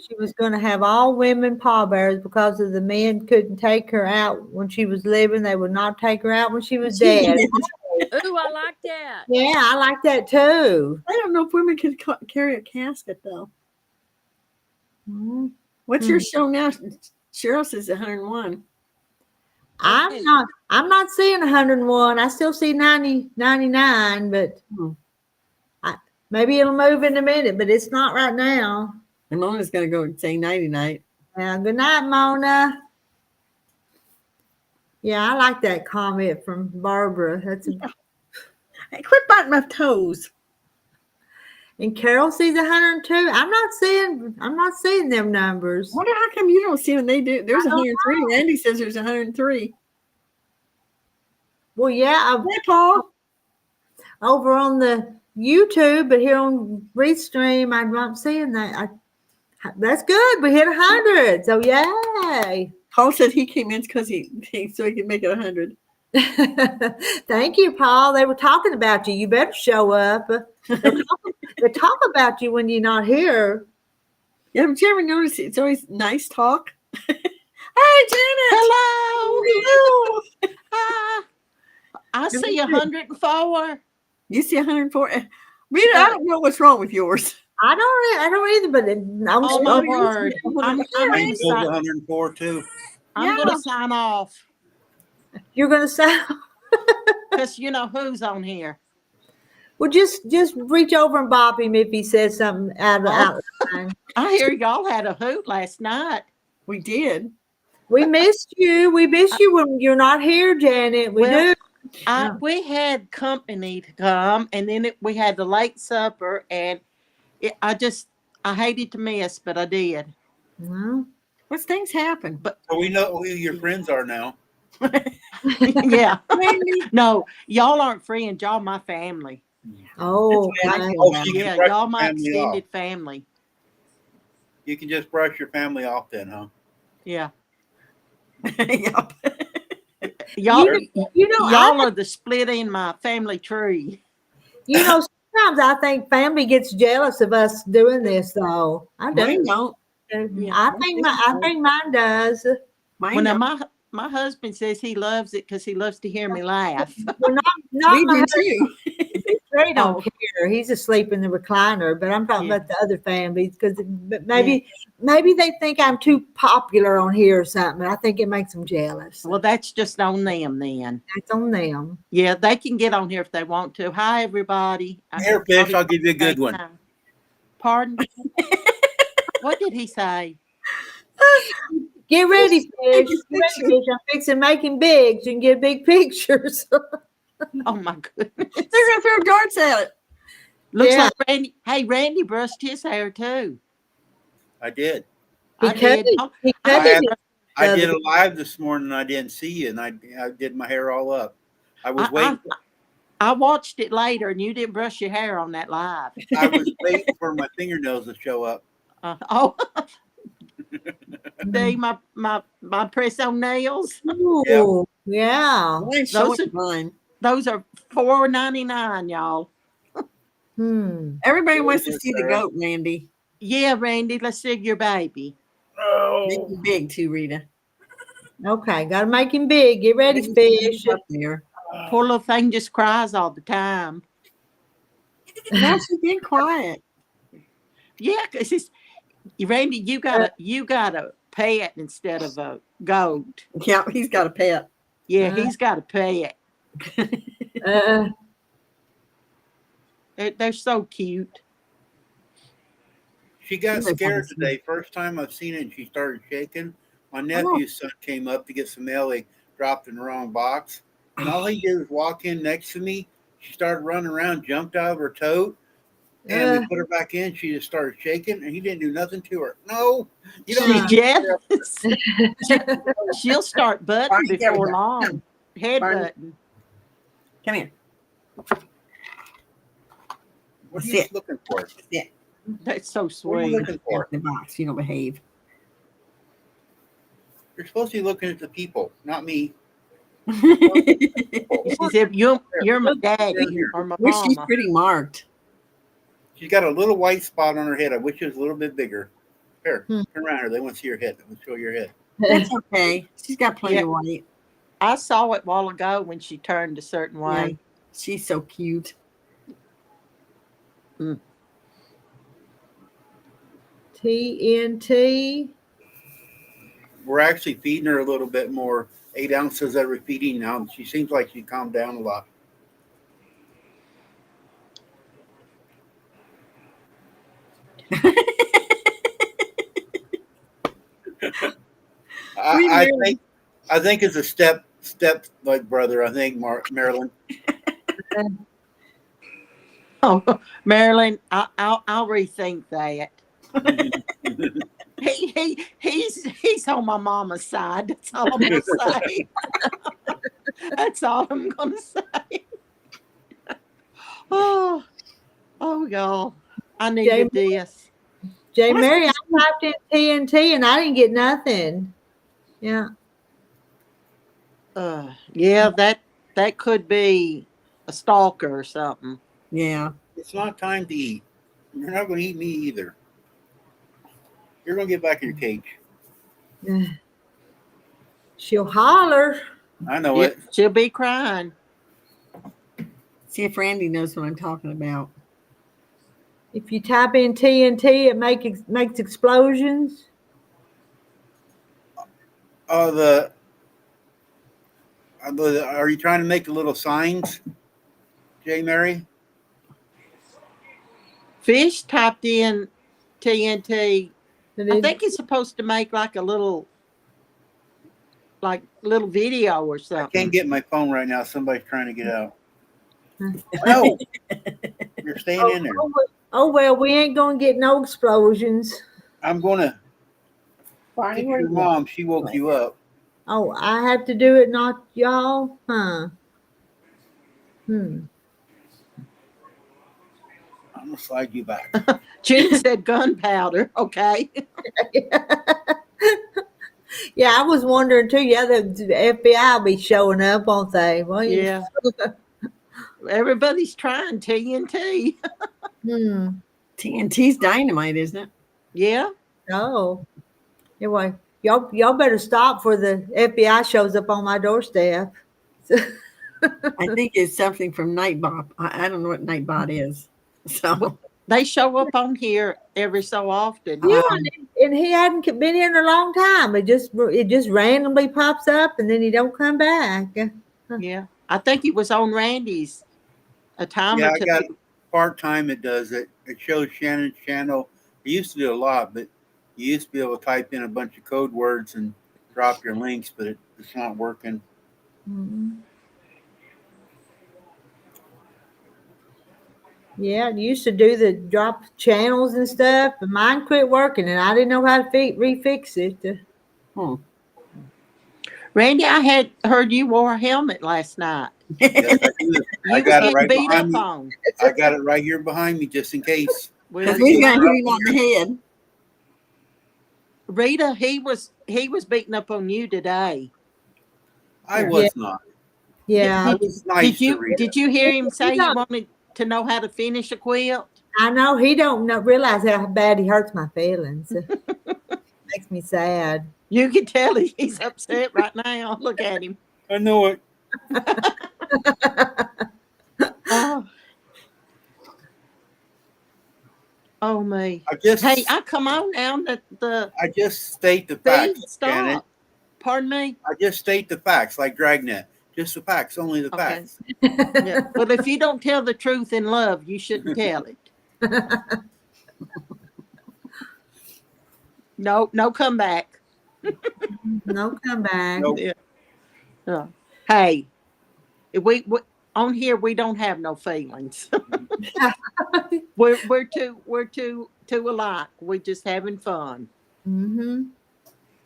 She was going to have all women pallbearers because of the men couldn't take her out when she was living. They would not take her out when she was dead. Ooh, I like that. Yeah, I like that too. I don't know if women could carry a casket though. What's your show now? Cheryl says 101. I'm not seeing 101. I still see 99, but maybe it'll move in a minute, but it's not right now. And Mona's going to go and say 99. Yeah, good night, Mona. Yeah, I like that comment from Barbara. Hey, quit biting my toes. And Carol sees 102. I'm not seeing them numbers. I wonder how come you don't see when they do. There's 103. Randy says there's 103. Well, yeah, Hey, Paul. over on the YouTube, but here on Restream, I'm not seeing that. That's good. We hit 100. So yay. Paul said he came in because so he could make it 100. Thank you, Paul. They were talking about you. You better show up. They talk about you when you're not here. Yeah, but you ever notice it's always nice talk? Hey, Janet. Hello. I see 104. You see 104. Rita, I don't know what's wrong with yours. I don't either, but Oh my word! I'm I gonna pulled sign, 104 too. I'm gonna sign off You're gonna say, because you know who's on here. well, just reach over and bop him if he says something out of line. I hear y'all had a hoot last night. We did. We missed you. We miss you when you're not here, Janet. We Well, do. We had company to come, and then we had the late supper, and I hated to miss, but I did. Well, What things happen? But So we know who your friends are now. yeah, Randy, no, y'all aren't friends. Y'all my family. oh, that's the way I okay. feel Oh, about so you it. Yeah, can brush y'all your my family off. extended family. You can just brush your family off then, huh? Yeah, Yep. y'all, You know, y'all are the split in my family tree. sometimes I think family gets jealous of us doing this, though. I Mine do. don't. Yeah. I think mine does. Mine When don't. my husband says he loves it because he loves to hear me laugh. Well, not We my do too. Ray don't Oh. care. He's asleep in the recliner, but I'm talking Yeah. about the other families because maybe they think I'm too popular on here or something. I think it makes them jealous. Well, that's just on them then. That's on them. Yeah, they can get on here if they want to. Hi, everybody. Here, Fish, I'll give you a good one. Pardon? What did he say? Get ready, Fish. Take Get his ready, picture. Fish. I'm fixing making big so you can get big pictures. Oh my goodness. They're gonna throw darts at it. Looks Yeah. like Randy. Hey, Randy brushed his hair too. I did. I did. Oh, He I cut did. it. I did a live this morning. I didn't see you, and I did my hair all up. I was waiting. I watched it later, and you didn't brush your hair on that live. I was waiting for my fingernails to show up. Oh, see my press on nails. Ooh, yeah. Mine's Those showing mine. Those are $4.99, y'all. Everybody wants to see the goat, Randy. Yeah, Randy, let's see your baby. Make him big too, Rita. Okay, gotta make him big. Get ready, Make him Fish. up there. Poor little thing just cries all the time. Now she's being quiet. Yeah, because Randy, you got a pet instead of a goat. Yeah, he's got a pet. Yeah, he's got a pet. Uh, They're so cute. She got Really scared fun. today. First time I've seen it, and she started shaking. My nephew's son came up to get some mail. They dropped in the wrong box, and all he did was walk in next to me. She started running around, jumped out of her tote, and we put her back in. She just started shaking, and he didn't do nothing to her. No, you don't. She's need jealous. She'll start butting Barney, there we before go. long. Head Barney. button. Come here. What are you Sit. looking for? Sit. That's so What are you sweet. looking for? In the box. You don't behave. You're supposed to be looking at the people, not me. She said, "You're my daddy or my Wish she's mama." pretty marked. She's got a little white spot on her head. I wish it was a little bit bigger. Here, Hmm. turn around here. They want to see your head. They want to show your head. That's okay. She's got plenty Yeah. of white. I saw it a while ago when she turned a certain Yeah. way. She's so cute. TNT. We're actually feeding her a little bit more, 8 ounces every feeding now. She seems like she calmed down a lot. I think it's a step like brother. I think Marilyn. Oh, Marilyn, I'll rethink that. He's on my mama's side. That's all I'm gonna say. That's all I'm gonna say. Oh, y'all. I needed this. J. Mary, I typed in TNT and I didn't get nothing. Yeah. Yeah, that could be a stalker or something. Yeah. It's not time to eat. You're not going to eat me either. You're going to get back in your cage. She'll holler. I know it. She'll be crying. See if Randy knows what I'm talking about. If you type in TNT, it makes explosions. Are you trying to make the little signs, J. Mary? Fish typed in TNT. I It think it's supposed to make like a little like little video or I something. can't get my phone right now. Somebody's trying to get out. No, you're staying in there. Oh, well, we ain't gonna get no explosions. I'm gonna Barney, fix where your you going? mom. She woke you up. Oh, I have to do it, not y'all? Huh. I'm gonna slide you back. Jean said gunpowder. Okay. Yeah, I was wondering too. Yeah, the FBI will be showing up, won't they? Well, Yeah. Everybody's trying TNT. TNT's dynamite, isn't it? Yeah. Oh. Anyway, y'all better stop before the FBI shows up on my doorstep. I think it's something from Nightbot. I don't know what Nightbot is. So They show up on here every so often. Yeah, and he hadn't been here in a long time. It just randomly pops up, and then he don't come back. Yeah. I think it was on Randy's a time Yeah, or I two. got part time. It does it. It shows Shannon's channel. It used to do a lot, but you used to be able to type in a bunch of code words and drop your links, but it's not working. Yeah, it used to do the drop channels and stuff, but mine quit working, and I didn't know how to refix it. Randy, I had heard you wore a helmet last night. Yes, I do. I You got was it right getting beat behind up me. on. I got it right here behind me just in case. Well, because we're gonna hit him on the head. Rita, he was beating up on you today. I was not. Yeah, I was nice to Rita. Did you hear him say he don't- wanted to know how to finish a quilt? I know he don't realize how bad he hurts my feelings. Makes me sad. You can tell he's upset right now. Look at him. I know it. Oh me. I come on now. I just state the facts, Stop. Janet. Pardon me? I just state the facts, like Dragnet. Just the facts, only the Okay. facts. Yeah. Well, if you don't tell the truth in love, you shouldn't tell it. No comeback. No comeback. Nope. Yeah. Hey, we on here we don't have no feelings. we're too alike. We're just having fun.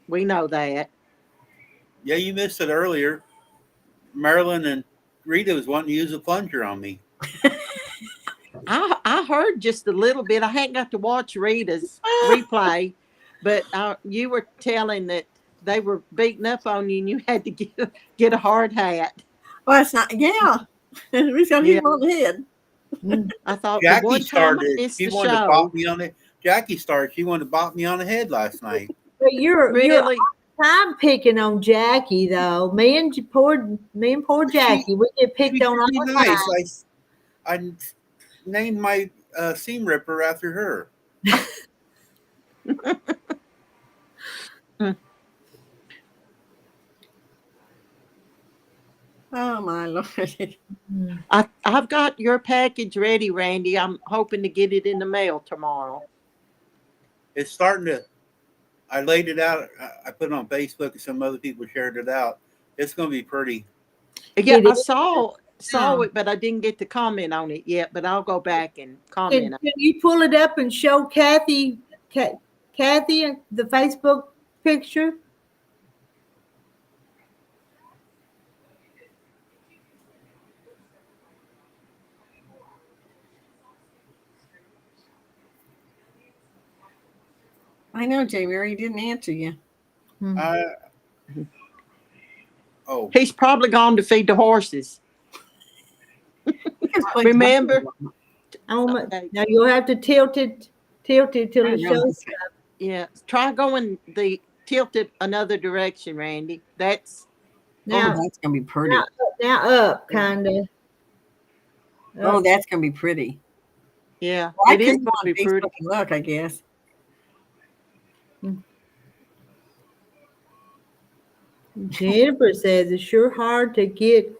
We know that. Yeah, you missed it earlier. Marilyn and Rita was wanting to use a plunger on me. I heard just a little bit. I hadn't got to watch Rita's replay, but you were telling that they were beating up on you and you had to get a hard hat. Well, it's not. Yeah, we got hit him on the head. I thought Jackie the one time I started. missed She the wanted to show. bop me on it. Jackie started. She wanted to bop me on the head last night. But you're Really? I'm picking on Jackie though. Me and poor Jackie, we get picked She's on all pretty the nice. time. I named my seam ripper after her. Oh my Lord! I've got your package ready, Randy. I'm hoping to get it in the mail tomorrow. It's starting to. I laid it out. I put it on Facebook, and some other people shared it out. It's going to be pretty. Yeah, It I is. saw Oh. it, but I didn't get to comment on it yet. But I'll go back and comment. Can you pull it up and show Kathy the Facebook picture? I know, Jamie. He didn't answer you. Oh, He's probably gone to feed the horses. Remember? Now you'll have to tilt it till it shows. Yeah. Try going tilted another direction, Randy. That's Now, that's gonna be pretty. now up, kind of. Oh, that's gonna be pretty. yeah. Well, It is going going to be pretty. Look, I guess. Jennifer says it's sure hard to get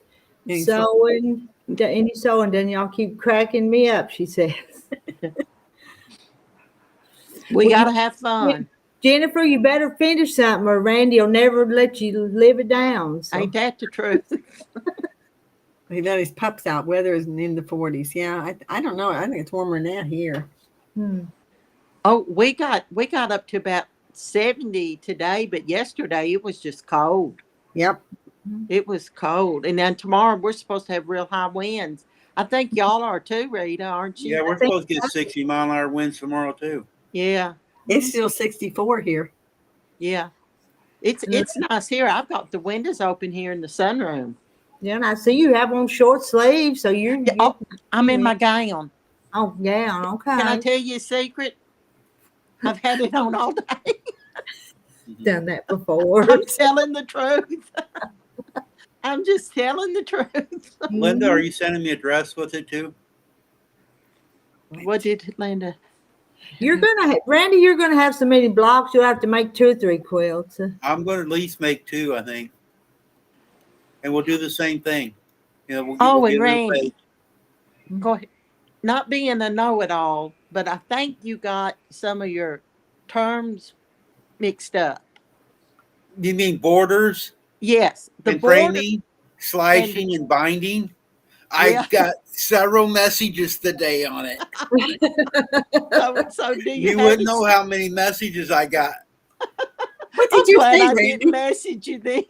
Any sewing, any sewing done. Y'all keep cracking me up, she says. We got to have fun. Jennifer, you better finish something or Randy will never let you live it down. So. Ain't that the truth? He let his pups out. Weather is in the 40s. Yeah, I don't know. I think it's warmer than that here. Oh, we got up to about 70 today, but yesterday it was just cold. Yep. It was cold. And then tomorrow we're supposed to have real high winds. I think y'all are too, Rita, aren't you? Yeah, we're supposed to get 60-mile-an-hour winds tomorrow too. Yeah. It's still 64 here. Yeah. It's nice here. I've got the windows open here in the sunroom. Yeah, and I see you have on short sleeves, so you're Oh, I'm in my gown. oh yeah, okay. Can I tell you a secret? I've had it on all day. Done that before. I'm telling the truth. I'm just telling the truth. Linda, are you sending me a dress with it too? What did Linda? Randy, you're gonna have so many blocks you'll have to make 2 or 3 quilts. I'm going to at least make 2, I think, and we'll do the same thing. You know, Oh, we'll and get a new Randy, page. go ahead. Not being a know-it-all, but I think you got some of your terms mixed up. You mean borders Yes, the and border. framing, slashing, and binding? Yeah. I got several messages today on it. So do You have wouldn't it? know how many messages I got. What I'm did you glad say, I Randy? didn't message you then,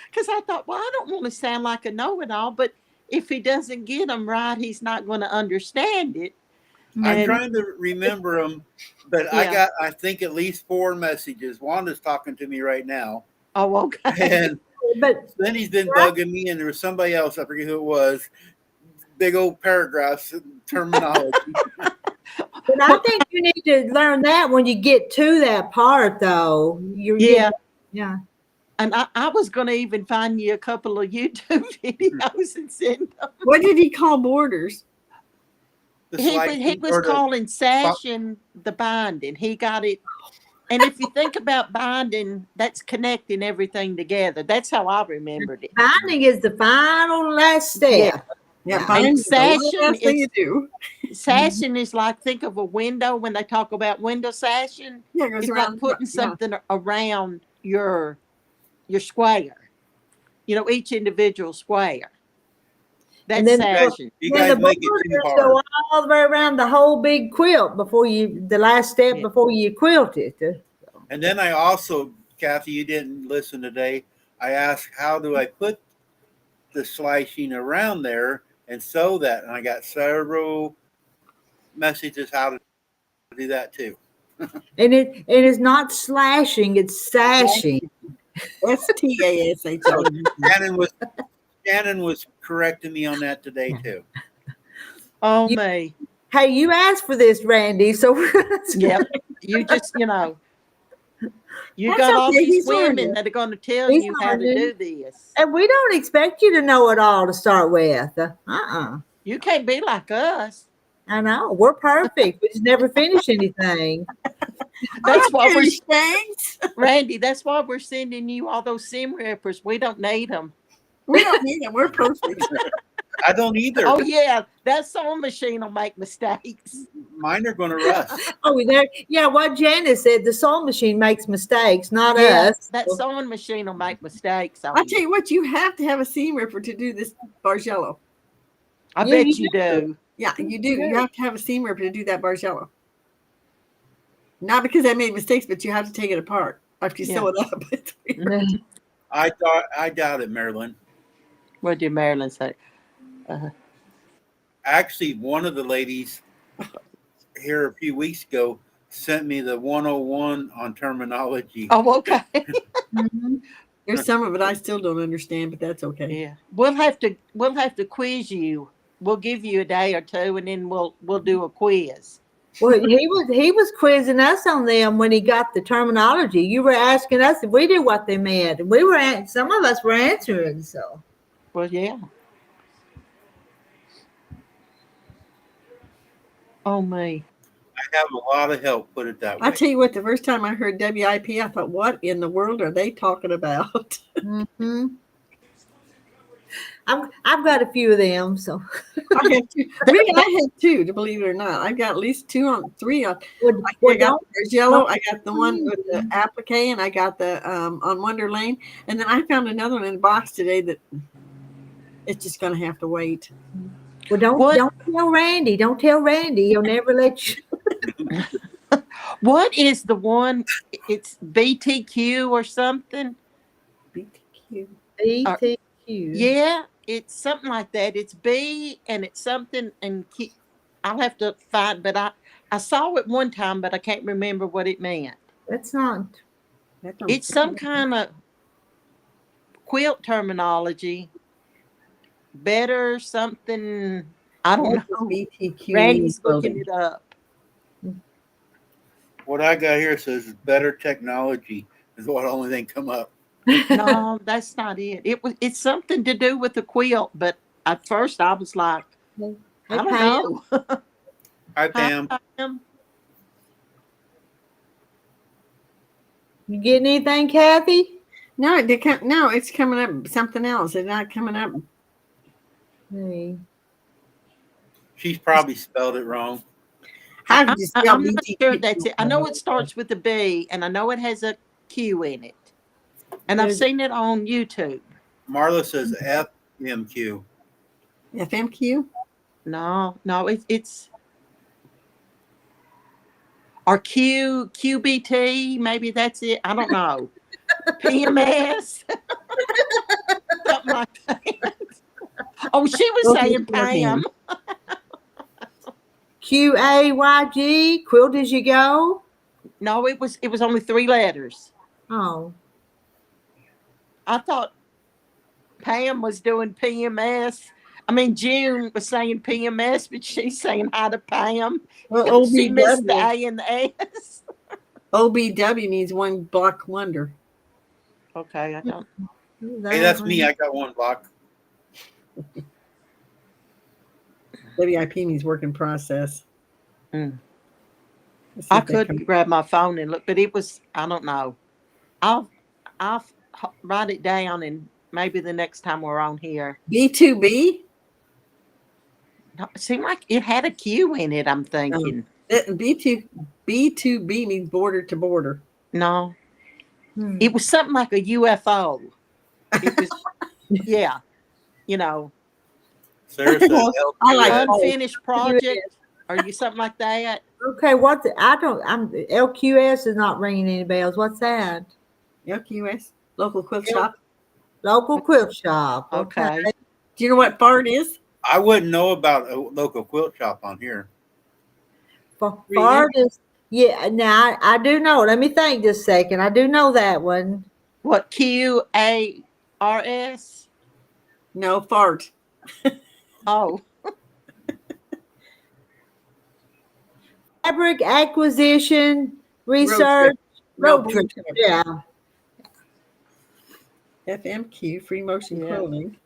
because I thought, well, I don't want to sound like a know-it-all, but if he doesn't get them right, he's not going to understand it. I'm And- trying to remember them, but Yeah. I think, at least 4 messages. Wanda's talking to me right now. Oh, okay. And But then he's been bugging me, and there was somebody else, I forget who it was, big old paragraphs and terminology. but I think you need to learn that when you get to that part, though. Yeah. Yeah. And I was going to even find you a couple of YouTube videos and send them. What did he call borders? The He slashing was or the- calling sashing the binding. He got it. And if you think about binding, that's connecting everything together. That's how I remembered it. Binding is the final last step. Yeah. Yeah, Yeah. fine. And It's the one sashing last thing is- you do. Sashing is like, think of a window when they talk about window sashing. Yeah, it goes It's around. like putting yeah. something around your square. You know, each individual square. That's And then sashing. You Then guys the make it too borders hard. go all the way around the whole big quilt the last step Yeah. before you quilt it. And then I also, Kathy, you didn't listen today. I asked, how do I put the slashing around there and sew that? And I got several messages how to do that too. And it is not slashing, it's sashing. STASHING. Shannon was correcting me on that today too. Oh, You- me. Hey, you asked for this, Randy, so Yep. You just, you That's got all okay, these he's women learning. that are going to tell He's you how to learning. do this. And we don't expect you to know it all to start with. You can't be like us. I know. We're perfect. We just never finish anything. That's why we're, Thanks. Randy, that's why we're sending you all those sim rippers. We don't need them. We don't need it. We're perfect. I don't either. Oh, yeah. That sewing machine will make mistakes. Mine are going to rust. Oh, yeah, what Janice said, the sewing machine makes mistakes, not Yeah, us. that sewing machine will make mistakes. I tell you what, you have to have a seam ripper to do this Bargello. I Yeah, bet you you do. Yeah, you do. You have to have a seam ripper to do that Bargello. Not because I made mistakes, but you have to take it apart after you sew it up. I doubt it, Marilyn. What did Marilyn say? Actually, one of the ladies here a few weeks ago sent me the 101 on terminology. Oh, okay. There's some of it I still don't understand, but that's okay. Yeah. We'll have to quiz you. We'll give you a day or two and then we'll do a quiz. Well, he was quizzing us on them when he got the terminology. You were asking us if we knew what they meant. And we were some of us were answering. So Well, yeah. Oh, me. I have a lot of help, put it that way. I tell you what, the first time I heard WIP, I thought, what in the world are they talking about? I've got a few of them, so I have two. Rita, I have two, to believe it or not. I got at least three on. well, I got there's yellow. I got the one don't- with the applique, and I got the on Wonder Lane. And then I found another one in the box today that it's just gonna have to wait. well, don't What? don't tell Randy. Don't tell Randy. He'll never let you. What is the one? It's BTQ or something. BTQ. BTQ. Yeah, it's something like that. It's B and it's something and Q. I'll have to find, but I saw it one time, but I can't remember what it meant. That's not. It's some kind of quilt terminology. Better something. I don't know. BTQ. Randy's looking it up. What I got here says better technology is what only thing come up. No, that's not it. It's something to do with the quilt, but at first I was like, Hey, I don't Pam. know. Hi, Pam. Hi, Pam. You getting anything, Kathy? No, no, it's coming up something else. It's not coming up. Hey. She's probably spelled it wrong. How did you spell I'm not BTQ? sure that's it. I know it starts with a B, and I know it has a Q in it. And I've seen it on YouTube. Marla says FMQ. FMQ? No, it's or QBT. Maybe that's it. I don't know. PMS. Something like that. Oh, she was saying Pam. QAYG, quilt as you go. No, it was only 3 letters. Oh, I thought Pam was doing PMS. I mean, June was saying PMS, but she's saying hi to Pam. Well, She missed the OBW. A and the S. OBW means one block wonder. Okay, I don't. Hey, that's me. I got one block. WIP means work in process. Mm. Let's see I if that could comes- grab my phone and look, but it was, I don't know. I'll write it down and maybe the next time we're on here. B2B? No, it seemed like it had a Q in it, I'm thinking. B2B means border to border. No, it was something like a UFO. It was, yeah, you know, Sarah says I like LQS. unfinished project. Are you something like that? Okay, what's it? I'm LQS is not ringing any bells. What's that? LQS, local quilt shop. Local quilt shop. Okay. Do you know what fart is? I wouldn't know about a local quilt shop on here. Fart is, yeah. Now I do know. Let me think just a second. I do know that one. What, QARS? No, fart. Oh, Fabric acquisition research road trip. Yeah. FMQ, free motion Yeah. quilting.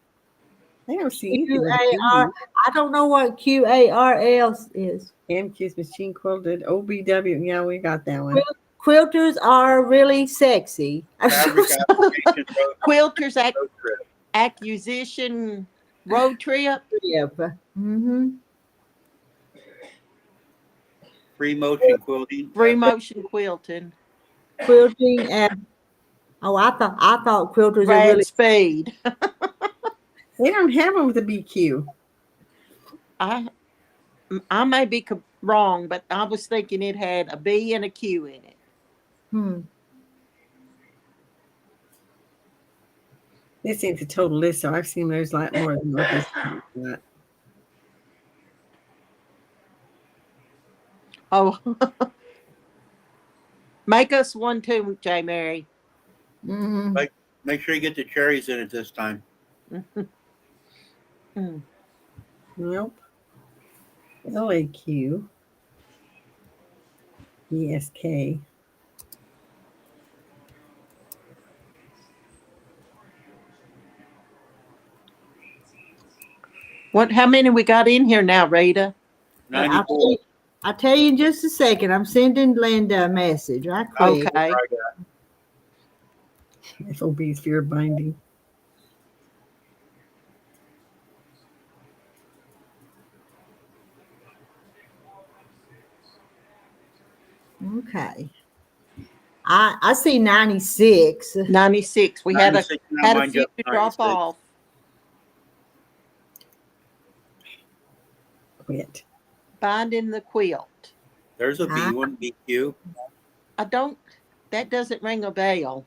I don't see anything. QAR. I don't know what QARL is. MQ's machine quilted. OBW. Yeah, we got that one. Quilters are really sexy. Fabric application quilters road trip. acquisition road trip. Yep. Mm-hmm. Free motion quilting. Free motion quilting. Quilting and I thought quilters are Brad really Speed. They don't have them with a BQ. I may be wrong, but I was thinking it had a B and a Q in it. This ain't the total list, so I've seen those a lot more than what this is. Oh, make us one too, J. Mary. Mm-hmm. Make sure you get the cherries in it this time. Nope. LAQ. ESK. What? How many we got in here now, Rita? 94. I'll tell you in just a second. I'm sending Linda a message right quick. Okay. FOB is fear binding. Okay. I see 96. 96. We had 96, now a mine few just to drop 96. off. Quit. Binding the quilt. There's a B one, BQ. That doesn't ring a bell.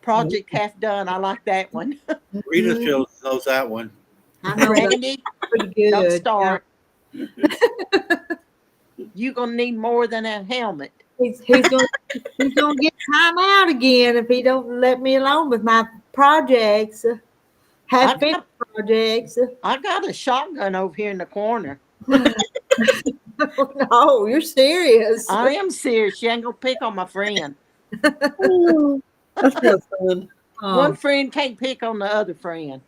Project half done. I like that one. Rita Mhm. knows that one. I know that's Randy, pretty don't good. start. You're gonna need more than a helmet. He's gonna get time out again if he don't let me alone with my projects, half finished projects. I got a shotgun over here in the corner. No, you're serious. I am serious. You ain't gonna pick on my friend. Oh, that's no fun. One friend can't pick on the other friend.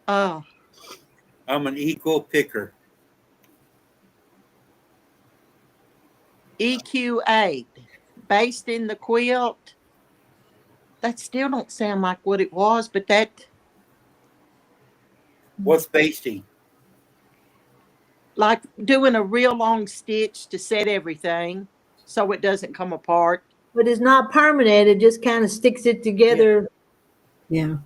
Oh, I'm an equal picker. EQ8, based in the quilt. That still don't sound like what it was, but that What's basting? like doing a real long stitch to set everything so it doesn't come apart. But it's not permanent. It just kind of sticks it together. Yeah.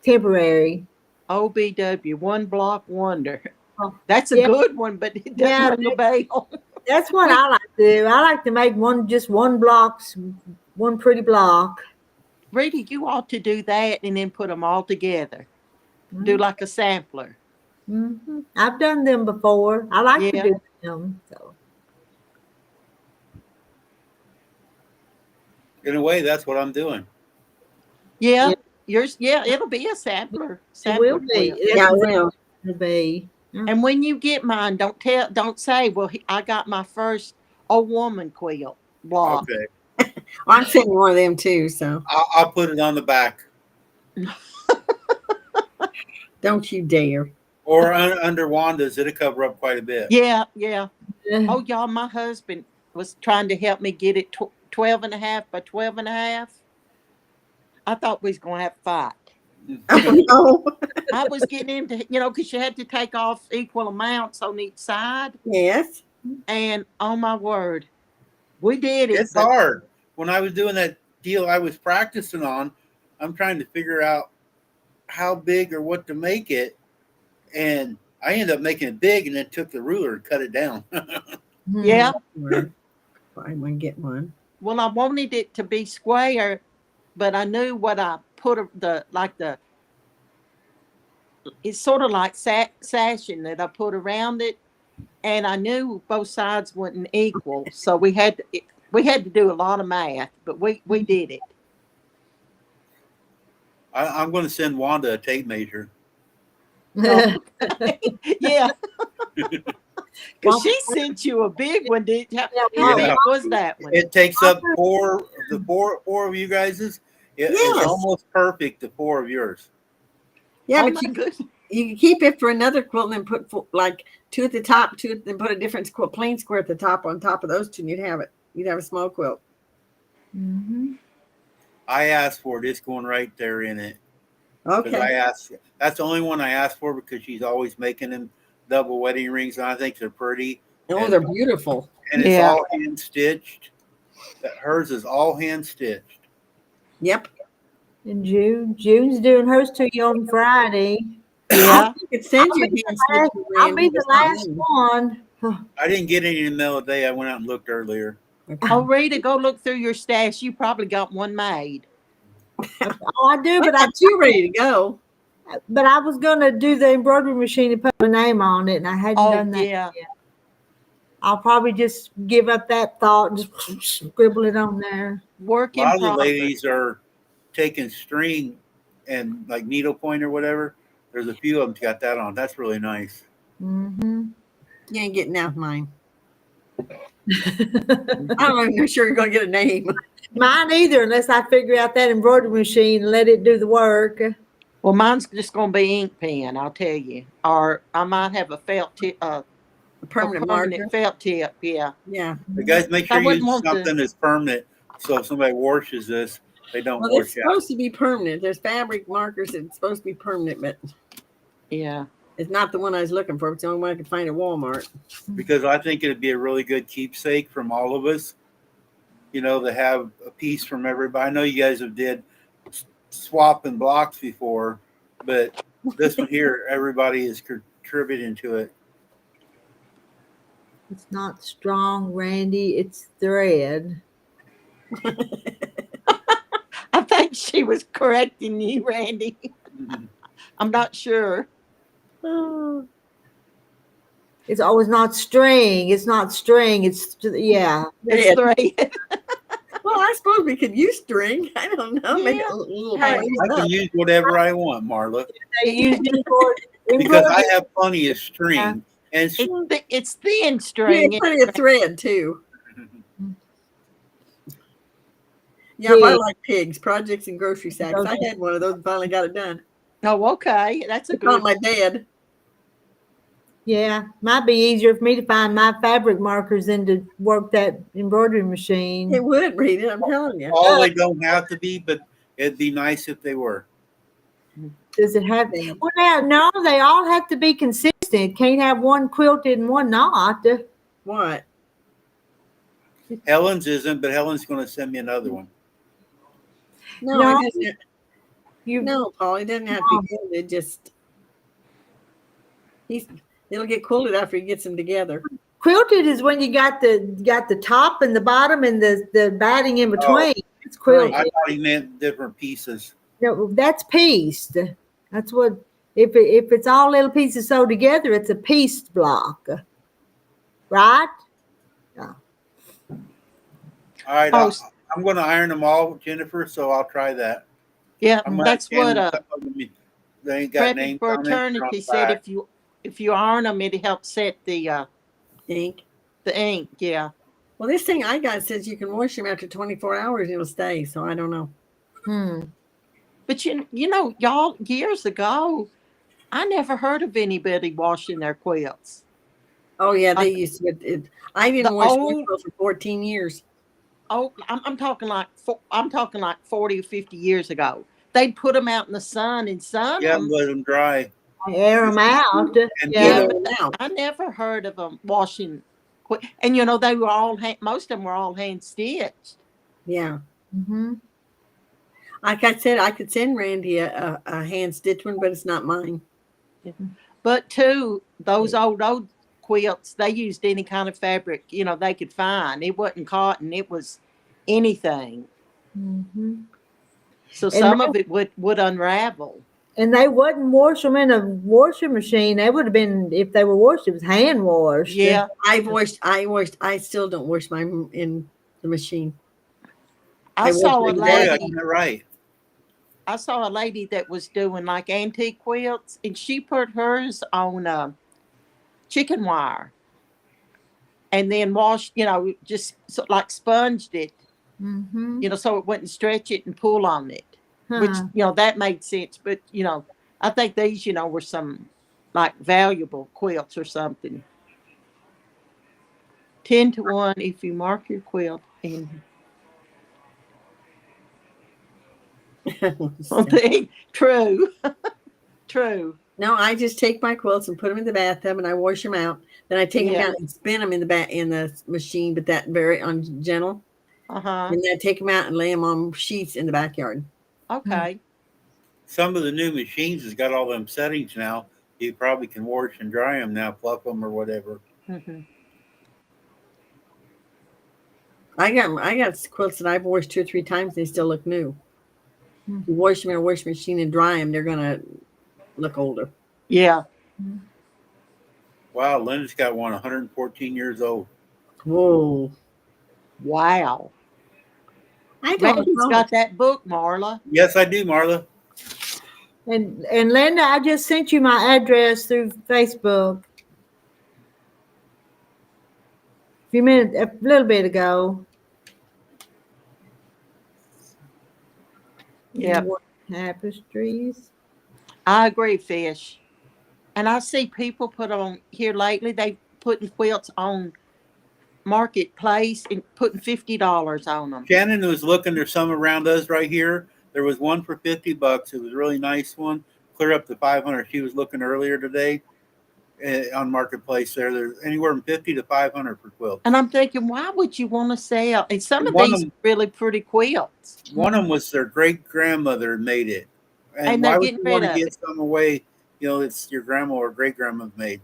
Temporary. OBW, one block wonder. Oh, That's a yeah. good one, but it doesn't ring a bell. That's what I like to do. I like to make just one blocks, one pretty block. Rita, you ought to do that and then put them all together. Do like a sampler. Mm-hmm. I've done them before. I like to Yeah. do them. So. In a way, that's what I'm doing. Yeah, Yeah. yours. Yeah, it'll be a sampler. It will be. quilt. Yeah, I will. It'll be. And when you get mine, don't say, well, I got my first old woman quilt block. Okay. Well, I'm sending one of them too, so I'll put it on the back don't you dare. or under Wanda's. It'll cover up quite a bit. Yeah, yeah. Yeah. Oh, y'all, my husband was trying to help me get it 12 and a half by 12 and a half. I thought we was going to have to fight. Oh, no. I was getting into, because you had to take off equal amounts on each side. Yes. And oh my word, we did it. It's hard. When I was doing that deal I was practicing on, I'm trying to figure out how big or what to make it. And I ended up making it big and then took the ruler and cut it down. Yeah. I want to get one. Well, I wanted it to be square, but I knew what I put it's sort of like sashing that I put around it, and I knew both sides wasn't equal, so we had to do a lot of math, but we did it. I'm going to send Wanda a tape measure. Yeah, because she sent you a big one. How big was that one? It takes up four of you guys's. It's Yes. almost perfect. The four of yours. Yeah, Oh but my goodness. you can keep it for another quilt and then put like two at the top, then put a different plain square at the top on top of those two, and you'd have it. You'd have a small quilt. Mm-hmm. I asked for it. It's going right there in it. Okay. I asked. That's the only one I asked for because she's always making them double wedding rings, and I think they're pretty. Oh, they're beautiful. And it's Yeah. all hand stitched. Hers is all hand stitched. Yep. And June's doing hers to you on Friday. Yeah. You could send you hand stitched. I'll be the last one. I didn't get any in the middle of the day. I went out and looked earlier. Oh, Rita, go look through your stash. You probably got one made. Oh, I do, But but I'm too ready to go. I was gonna do the embroidery machine and put my name on it, and I hadn't Oh, done that yeah. yet. I'll probably just give up that thought and just scribble it on there. Work A in lot of the progress. ladies are taking string and like needlepoint or whatever. There's a few of them got that on. That's really nice. Mm-hmm. You ain't getting out mine. I'm not even sure you're going to get a name. Mine either, unless I figure out that embroidery machine and let it do the work. Well, mine's just going to be ink pen, I'll tell you. Or I might have a felt tip, A permanent marker. felt tip. Yeah. Yeah. But guys, make sure I you wouldn't use want to- something that's permanent. So if somebody washes this, they don't Well, it's wash out. supposed to be permanent. There's fabric markers that's supposed to be permanent, but Yeah. It's not the one I was looking for. It's the only one I could find at Walmart. because I think it'd be a really good keepsake from all of us. You know, to have a piece from everybody. I know you guys have did swapping blocks before, but this one here, everybody is contributing to it. It's not strong, Randy. It's thread. I think she was correcting you, Randy. I'm not sure. Oh, It's always not string. It's not string. It's yeah. It's thread. well, I suppose we could use string. I don't know. Make it a little Hey, raised I can up. use whatever I want, Marla, They use because I have plenty of string. And It's thin We string. have plenty of thread too. Yeah, but I like pigs, projects and grocery sacks. I had one of those and finally got it done. Oh, okay. That's a It's on good my bed. Yeah, might be easier for me to find my fabric markers than to work that embroidery machine. It would, Rita. I'm telling you. all they don't have to be, but it'd be nice if they were. Does it have? Well, now, no, they all have to be consistent. Can't have one quilted and one not. What? Helen's isn't, but Helen's going to send me another one. No, No. it doesn't. You No, Paul. It doesn't have to be quilted. Just it'll get quilted after he gets them together. quilted is when you got the top and the bottom and the batting in between. It's quilted. I thought he meant different pieces. No, that's pieced. That's what if it's all little pieces sewed together, it's a pieced block, right? All right, Oh. I'm going to iron them all, Jennifer, so I'll try that. Yeah, I'm gonna that's what send some of them. They ain't got Prepping names for on it. They're on Eternity the said back. if you iron them, it helps set the Ink. ink. Yeah. Well, this thing I got says you can wash them after 24 hours. It'll stay. So I don't know. But you know, y'all, years ago, I never heard of anybody washing their quilts. Oh yeah, they used to. I didn't The wash my old- quilt for 14 years. Oh, I'm talking like 40 or 50 years ago. They'd put them out in the sun and sun Yeah, them. let them dry. Air them out. And Yeah. Get them out. I never heard of them washing. And you know, they were all most of them were all hand stitched. Yeah. Mm-hmm. Like I said, I could send Randy a hand stitch one, but it's not mine. But too, those old quilts, they used any kind of fabric, you know, they could find. It wasn't cotton, it was anything. Mm-hmm. So some of it would unravel. And they wouldn't wash them in a washing machine. They would have been, if they were washed, it was hand washed. Yeah. I still don't wash mine in the machine. I saw a Boy, lady. I got it right. I saw a lady that was doing like antique quilts, and she put hers on chicken wire, and then washed, you know, just like sponged it, Mm-hmm. you know, so it wouldn't stretch it and pull on it. Which, Huh. you know, that made sense. But you know, I think these, you know, were some like valuable quilts or something. 10-1 if you mark your quilt and true. True. No, I just take my quilts and put them in the bathtub and I wash them out. Then I take them out and spin them in the machine, but that very on gentle. Uh-huh. And then I take them out and lay them on sheets in the backyard. Okay. Some of the new machines has got all them settings now. You probably can wash and dry them now, fluff them or whatever. Mm-hmm. I got quilts that I've washed 2 or 3 times. They still look new. You wash them in a washing machine and dry them, they're gonna look older. Yeah. Wow, Linda's got one 114 years old. Whoa! Wow. I don't Randy's know. got that book, Marla. Yes, I do, Marla. And Linda, I just sent you my address through Facebook. A little bit ago. Yeah. Tapestries. I agree, Fish. And I see people put on here lately, they putting quilts on Marketplace and putting $50 on them. Shannon was looking. There's some around us right here. There was one for $50. It was a really nice one. clear up to 500. She was looking earlier today on Marketplace. There's anywhere from 50 to 500 for quilts. And I'm thinking, why would you want to sell? And some of One these of are really pretty quilts. One of them was their great grandmother made it, and they're why would getting you rid want to of give it. some away? It's your grandma or great grandma made.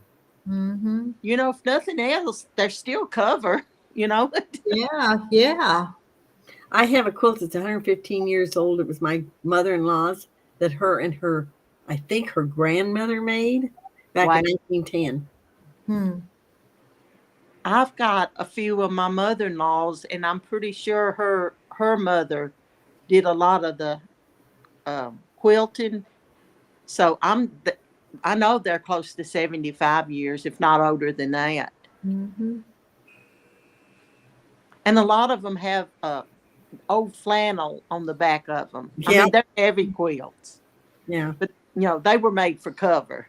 Mm-hmm. If nothing else, they're still cover. Yeah. I have a quilt that's 115 years old. It was my mother-in-law's that I think her grandmother made back Wow. in 1910. I've got a few of my mother-in-laws, and I'm pretty sure her mother did a lot of the quilting. So I know they're close to 75 years, if not older than that. Mm-hmm. And a lot of them have old flannel on the back of them. I Yeah. mean, they're heavy quilts, Yeah. but they were made for cover.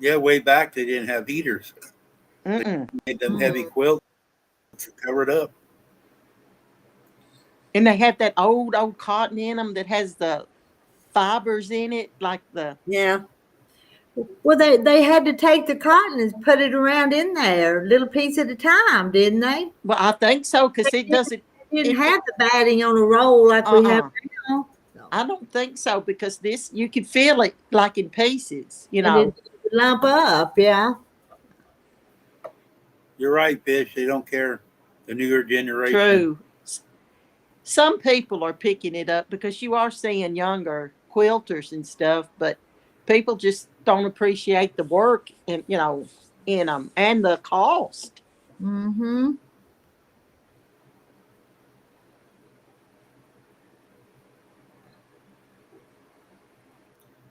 Yeah, way back they didn't have heaters. Mm-mm. They made them heavy quilts to cover it up. And they have that old cotton in them that has the fibers in it, like the Yeah. Well, they had to take the cotton and put it around in there, little piece at a time, didn't they? Well, I think so, because it doesn't. They didn't have the batting on a roll like we have now. I don't think so, because this, you could feel it like in pieces, And it would lump up, yeah. You're right, Fish. They don't care. The newer generation. True. Some people are picking it up because you are seeing younger quilters and stuff, but people just don't appreciate the work in them and the cost. Mm-hmm.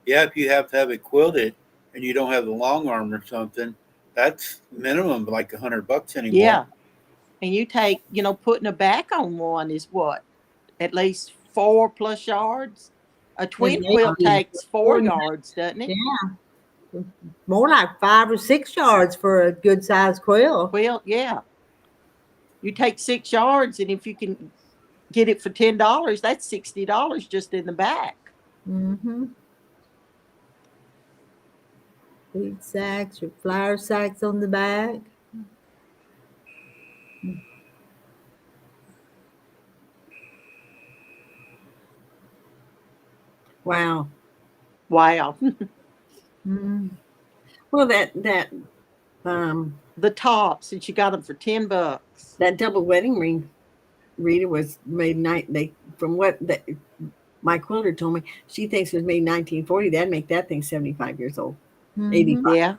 Yeah, if you have to have it quilted and you don't have the long arm or something, that's minimum like $100 anymore. Yeah. And you take, putting a back on one is what? At least 4+ yards? A twin quilt takes 4 yards, doesn't it? Yeah. More like 5 or 6 yards for a good sized quilt. Quilt, yeah. You take 6 yards, and if you can get it for $10, that's $60 just in the back. Mm-hmm. Bead sacks or flower sacks on the back. Wow. Mm. Well, that the tops, and she got them for $10. That double wedding ring, Rita, was made from what my quilter told me, she thinks it was made in 1940. That'd make that thing 75 years old. Mm-hmm. 85. Yeah.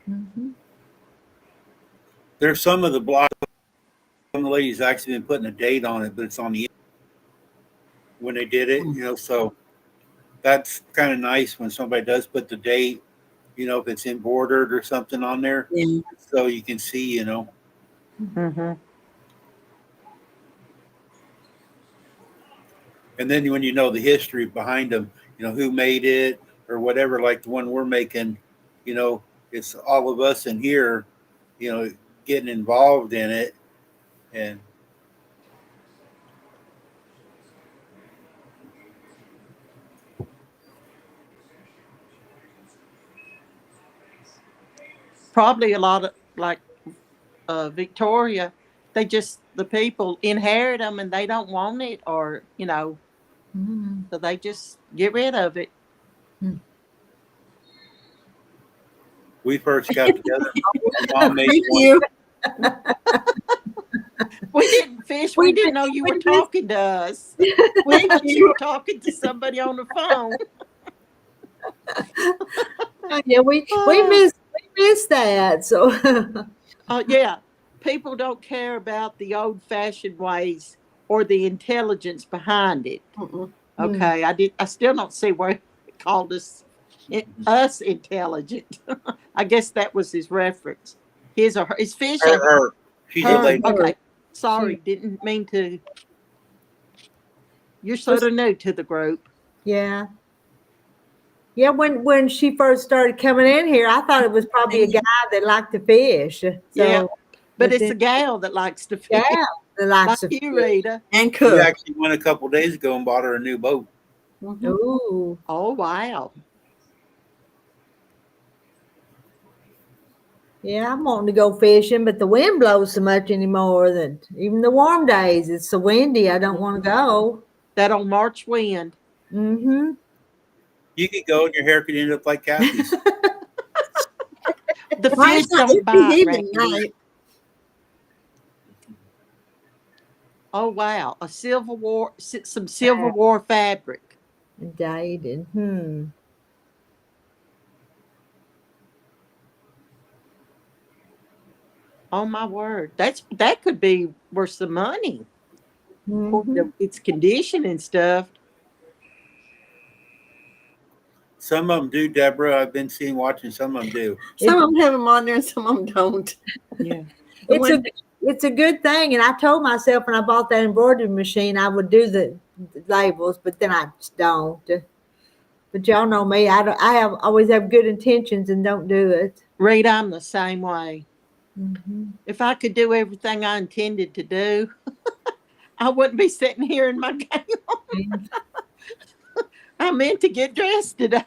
Mm-hmm. There's some of the blocks. Some of the ladies actually been putting a date on it, but it's on the when they did it, so that's kind of nice when somebody does put the date, if it's embroidered or something on there, so you can see, Mm-hmm. And then when you know the history behind them, who made it or whatever, like the one we're making, it's all of us in here, getting involved in it. And probably a lot of, like Victoria, the people inherit them and they don't want it, or so they just get rid of it. We first got together. Mom made you. We didn't Fish. We didn't know you were talking to us. We thought you were talking to somebody on the phone. Yeah, we missed that. So yeah, people don't care about the old-fashioned ways or the intelligence behind it. Okay, I still don't see where he called us intelligent. I guess that was his reference. His or her. Is Fish? her. She's a lady. Okay, sorry, didn't mean to. You're sort of new to the group. yeah. Yeah, when she first started coming in here, I thought it was probably a guy that liked to fish. So, yeah, but it's a gal that likes to fish. Yeah, that likes like to you, fish. Rita. And We cook. actually went a couple days ago and bought her a new boat. Mhm. Ooh. Oh, wow. Yeah, I'm wanting to go fishing, but the wind blows so much anymore that even the warm days, it's so windy. I don't want to go. That old March wind. Mm-hmm. You could go and your hair could end up like Kathy's. The Why, fish don't it's bite, behaving Randy. night. Oh, wow. Some Civil War fabric. Dated. Hmm. Oh, my word. That could be worth some money. Mm-hmm. It's conditioned and stuff. Some of them do, Deborah. I've been watching some of them do. Some of them have them on there and some of them don't. Yeah. The It's one- it's a good thing, and I told myself when I bought that embroidery machine I would do the labels, but then I just don't. But y'all know me. I have always have good intentions and don't do it. Rita, I'm the same way. Mm-hmm. If I could do everything I intended to do, I wouldn't be sitting here in my gown. I meant to get dressed today.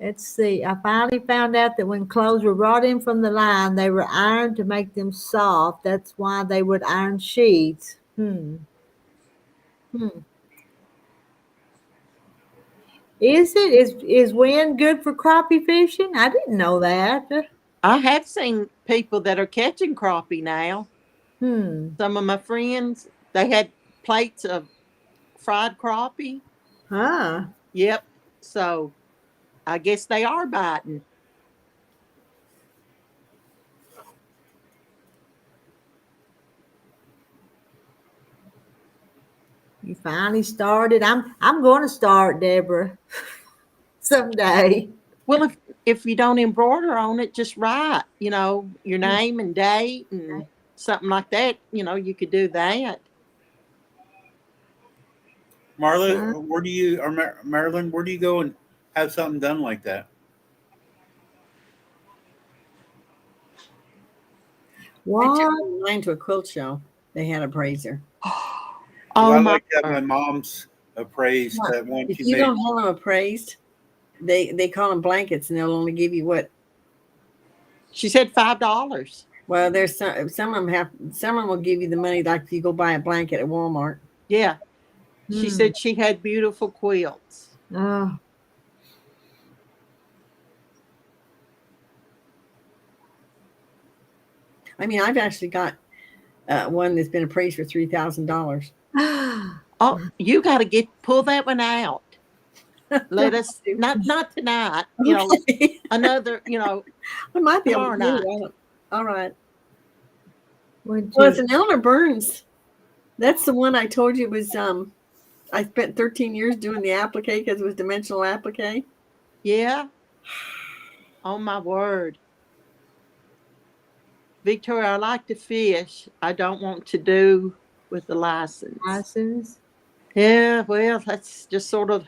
Let's see. I finally found out that when clothes were brought in from the line, they were ironed to make them soft. That's why they would iron sheets. Hmm. Is it? Is wind good for crappie fishing? I didn't know that. I have seen people that are catching crappie now. Hmm. Some of my friends, they had plates of fried crappie. Huh. Yep. So I guess they are biting. You finally started. I'm going to start, Deborah, someday. Well, if you don't embroider on it, just write, your name and date and something like that. You could do that. Marla, where do you, or Marilyn, where do you go and have something done like that? I took What? mine to a quilt show. They had a braiser. Because Oh I my like to have my word. mom's appraised What? that one If she you made. don't have them appraised, they call them blankets, and they'll only give you what? She said $5. Well, there's some of them will give you the money like if you go buy a blanket at Walmart. Yeah. She Hmm. said she had beautiful quilts. Oh, I mean, I've actually got one that's been appraised for $3,000. Oh, you got to pull that one out. Let us not tonight. Okay. Another. I might be able Tomorrow to do night. it. All right. One, Well, it's two. an Elmer Burns. That's the one I told you was. I spent 13 years doing the applique because it was dimensional applique. Yeah. Oh my word. Victoria, I like to fish. I don't want to do with the license. License. Yeah, well, that's just sort of.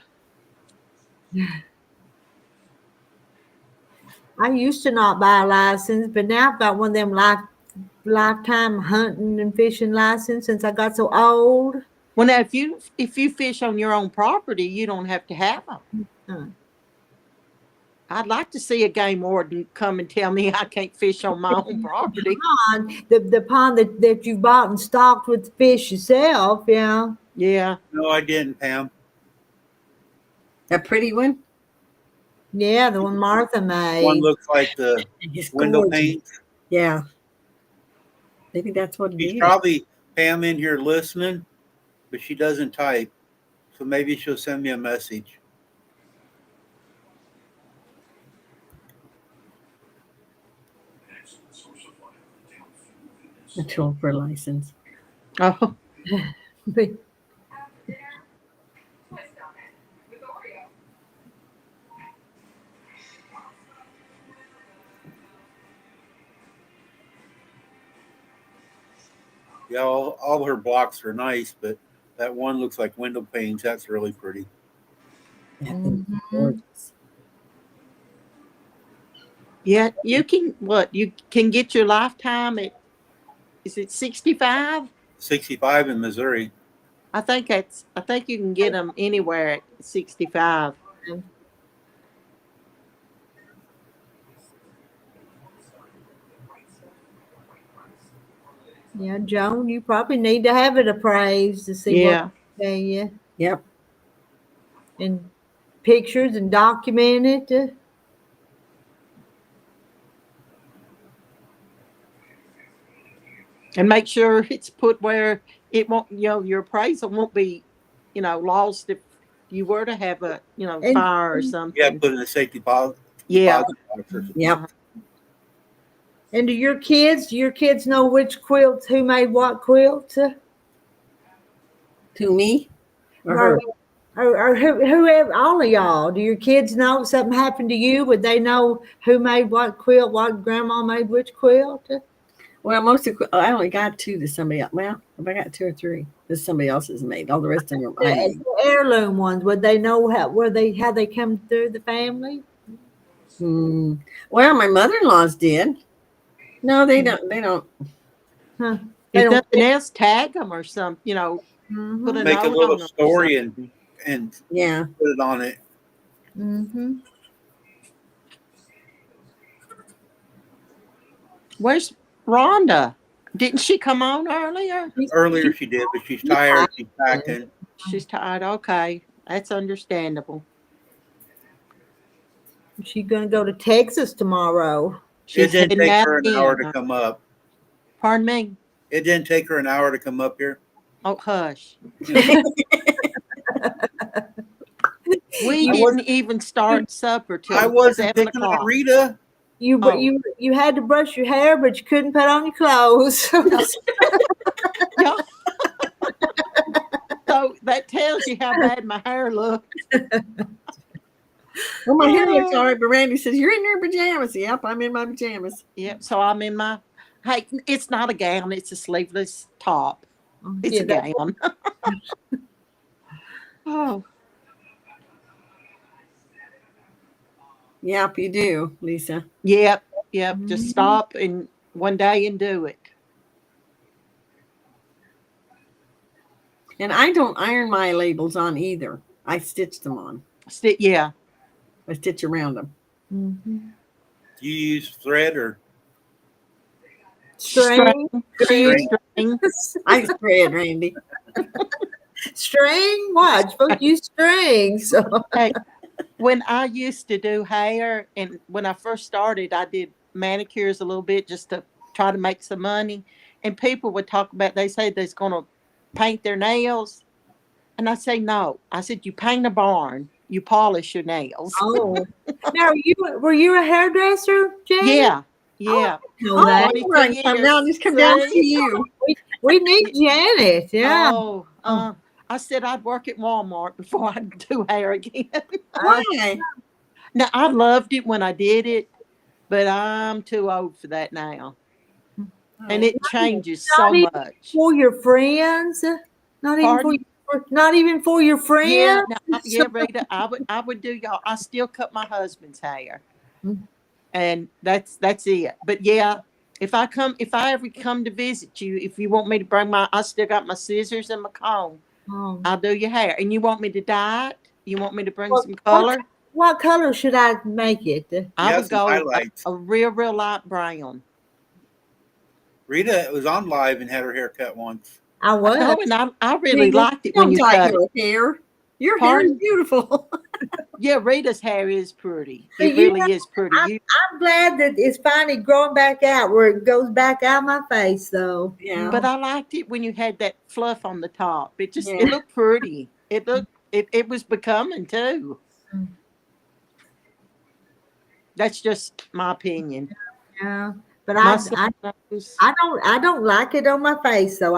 I used to not buy a license, but now I've got one of them lifetime hunting and fishing license since I got so old. Well, now if you fish on your own property, you don't have to have them. Huh. I'd like to see a game warden come and tell me I can't fish on my own property. The pond that you bought and stocked with fish yourself, yeah. Yeah. No, I didn't, Pam. A pretty one. Yeah, the one Martha One made. looks like the It's window gorgeous. panes. Yeah. Maybe that's what it She's is. probably Pam in here listening, but she doesn't type. So maybe she'll send me a message. A tool for a license. Oh, Yeah, all her blocks are nice, but that one looks like window panes. That's really pretty. That thing's Mhm. gorgeous. yeah. You can get your lifetime at, is it 65? 65 in Missouri. I think you can get them anywhere at 65. Yeah, Joan, you probably need to have it appraised to see Yeah. what they tell you, Yep. and pictures and document it. And make sure it's put where it won't, your appraisal won't be, lost if you were to have a, And fire or You have to something. put in a safety deposit Yeah. box or something. Yep. and do your kids know which quilts, who made what quilt? To me or Or, her? or whoever, all of y'all. Do your kids know if something happened to you? Would they know who made what quilt, what grandma made which quilt? Well, I only got two that somebody else. Well, if I got two or three that somebody else has made, all the rest of them I made. The heirloom ones, would they know how they come through the family? Well, my mother-in-laws did. No, they don't. They don't. Huh. They If don't. nothing else, tag them or something, put a Make a note little on them. story and Yeah. put it on it. Mm-hmm. Where's Rhonda? Didn't she come on earlier? Earlier she did, but she's tired. She's packing. She's tired. Okay. That's understandable. She's gonna go to Texas tomorrow. It She's didn't heading take out her an hour again. to come up. Pardon me? It didn't take her an hour to come up here. Oh, hush. Yeah. We I didn't even start supper till I wasn't 7 picking on o'clock. Rita. You had to brush your hair, but you couldn't put on your clothes. Yeah. So that tells you how bad my hair looks. Well, my hair looks all right, but Randy says, "You're in your pajamas." Yep, I'm in my pajamas. Yep. So I'm in my. Hey, it's not a gown. It's a sleeveless top. It's Yeah, a gown. Oh. Yep, you do, Lisa. Yep. Just stop and one day and do it. And I don't iron my labels on either. I stitch them on. Yeah. I stitch around them. Mm-hmm. Do you use thread or String. String. I thread, Randy. String? What? You're supposed to use string. So Hey, when I used to do hair, and when I first started, I did manicures a little bit just to try to make some money. And people would talk about, they say they're going to paint their nails. And I say, no. I said, you paint a barn, you polish your nails. oh. Now were you a hairdresser, Jane? Yeah. Know that. Right, come down, just come down to see you. We need Janet. Yeah. Oh, I said I'd work at Walmart before I'd do hair again. Why? Now, I loved it when I did it, but I'm too old for that now. And it changes so much. For your friends? Not even for your friends? Yeah, Rita, I would do y'all. I still cut my husband's hair. And that's it. But yeah, if I ever come to visit you, if you want me to bring I still got my scissors and my comb. Oh. I'll do your hair. And you want me to dye it? You want me to bring some color? What color should I make it? I would go highlights? a real light brown. Rita was on live and had her hair cut once. I was. Oh, and I really liked it when you cut your hair. Your hair is beautiful. Yeah, Rita's hair is pretty. It really is pretty. I'm glad that it's finally growing back out where it goes back out my face, though. Yeah. But I liked it when you had that fluff on the top. It just it looked pretty. It was becoming too. That's just my opinion. Yeah. But I don't like it on my face, though.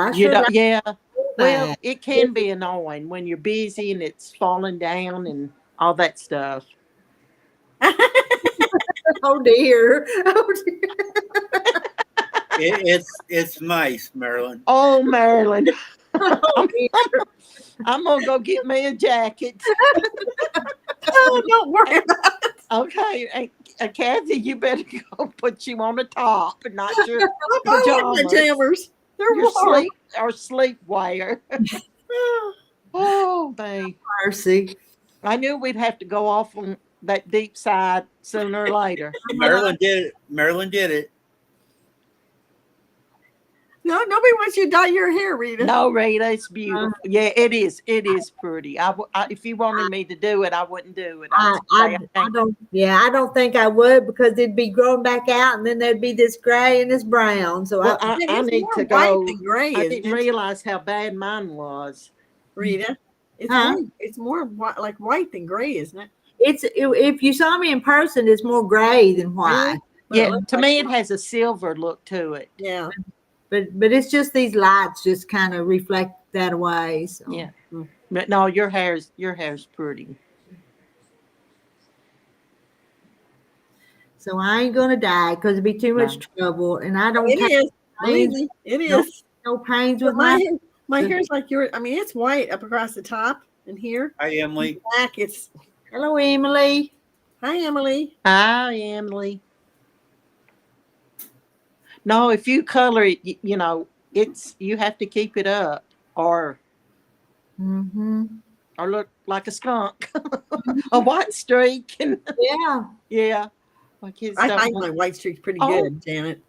Well, it can be annoying when you're busy and it's falling down and all that stuff. Oh dear. It's nice, Marilyn. Oh, Marilyn. I'm gonna go get me a jacket. Oh, don't worry about it. Okay, Kathy, you better go put you on a top and not your pajamas. They're your warm. sleepwear. Oh, babe. Mercy. I knew we'd have to go off on that deep side sooner or later. Marilyn did it. Marilyn did it. No, nobody wants you to dye your hair, Rita. No, Rita, it's beautiful. Yeah, it is. It is pretty. If you wanted me to do it, I wouldn't do it. I don't. Yeah, I don't think I would because it'd be growing back out, and then there'd be this gray and this brown. So Well, I I It's need more to white go. than gray, I isn't didn't it, realize how bad mine was. Rita? It's Huh? it's more like white than gray, isn't it? if you saw me in person, it's more gray than white. Really? But it Yeah, looks to like me, it white. has a silver look to it. Yeah. But it's just these lights just kind of reflect that away. So. Yeah, but no, your hair's pretty. So I ain't gonna die because it'd be too much trouble, and I don't It take is. Believe pains, me, it no, is. no pains But with my. my hair's like yours. I mean, it's white up across the top and here. Hi, Emily. Black. It's Hello, Emily. hi, Emily. Hi, Emily. No, if you color it, you have to keep it up, or Mm-hmm. look like a skunk, a white streak, and Yeah. yeah, my kids I don't like want- my white streaks pretty Oh. good, Janet.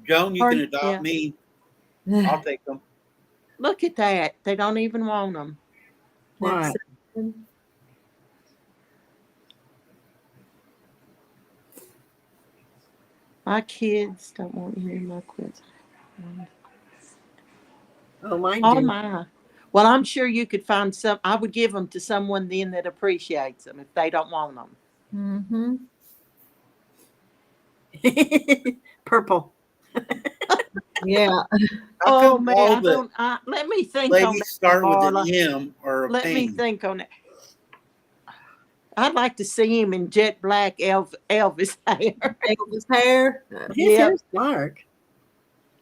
Joan, you can adopt Yeah. me. I'll take them. Look at that. They don't even want them. Why? My kids don't want any of my quilts. Oh, mine Oh do. my. Well, I'm sure you could find some. I would give them to someone then that appreciates them if they don't want them. Mm-hmm. Purple. Yeah. How Oh come man, all the let me think on ladies that. start with Marla. an M or a Let me pain? think on it. I'd like to see him in jet black Elvis hair. Elvis hair. His Yeah. hair's dark.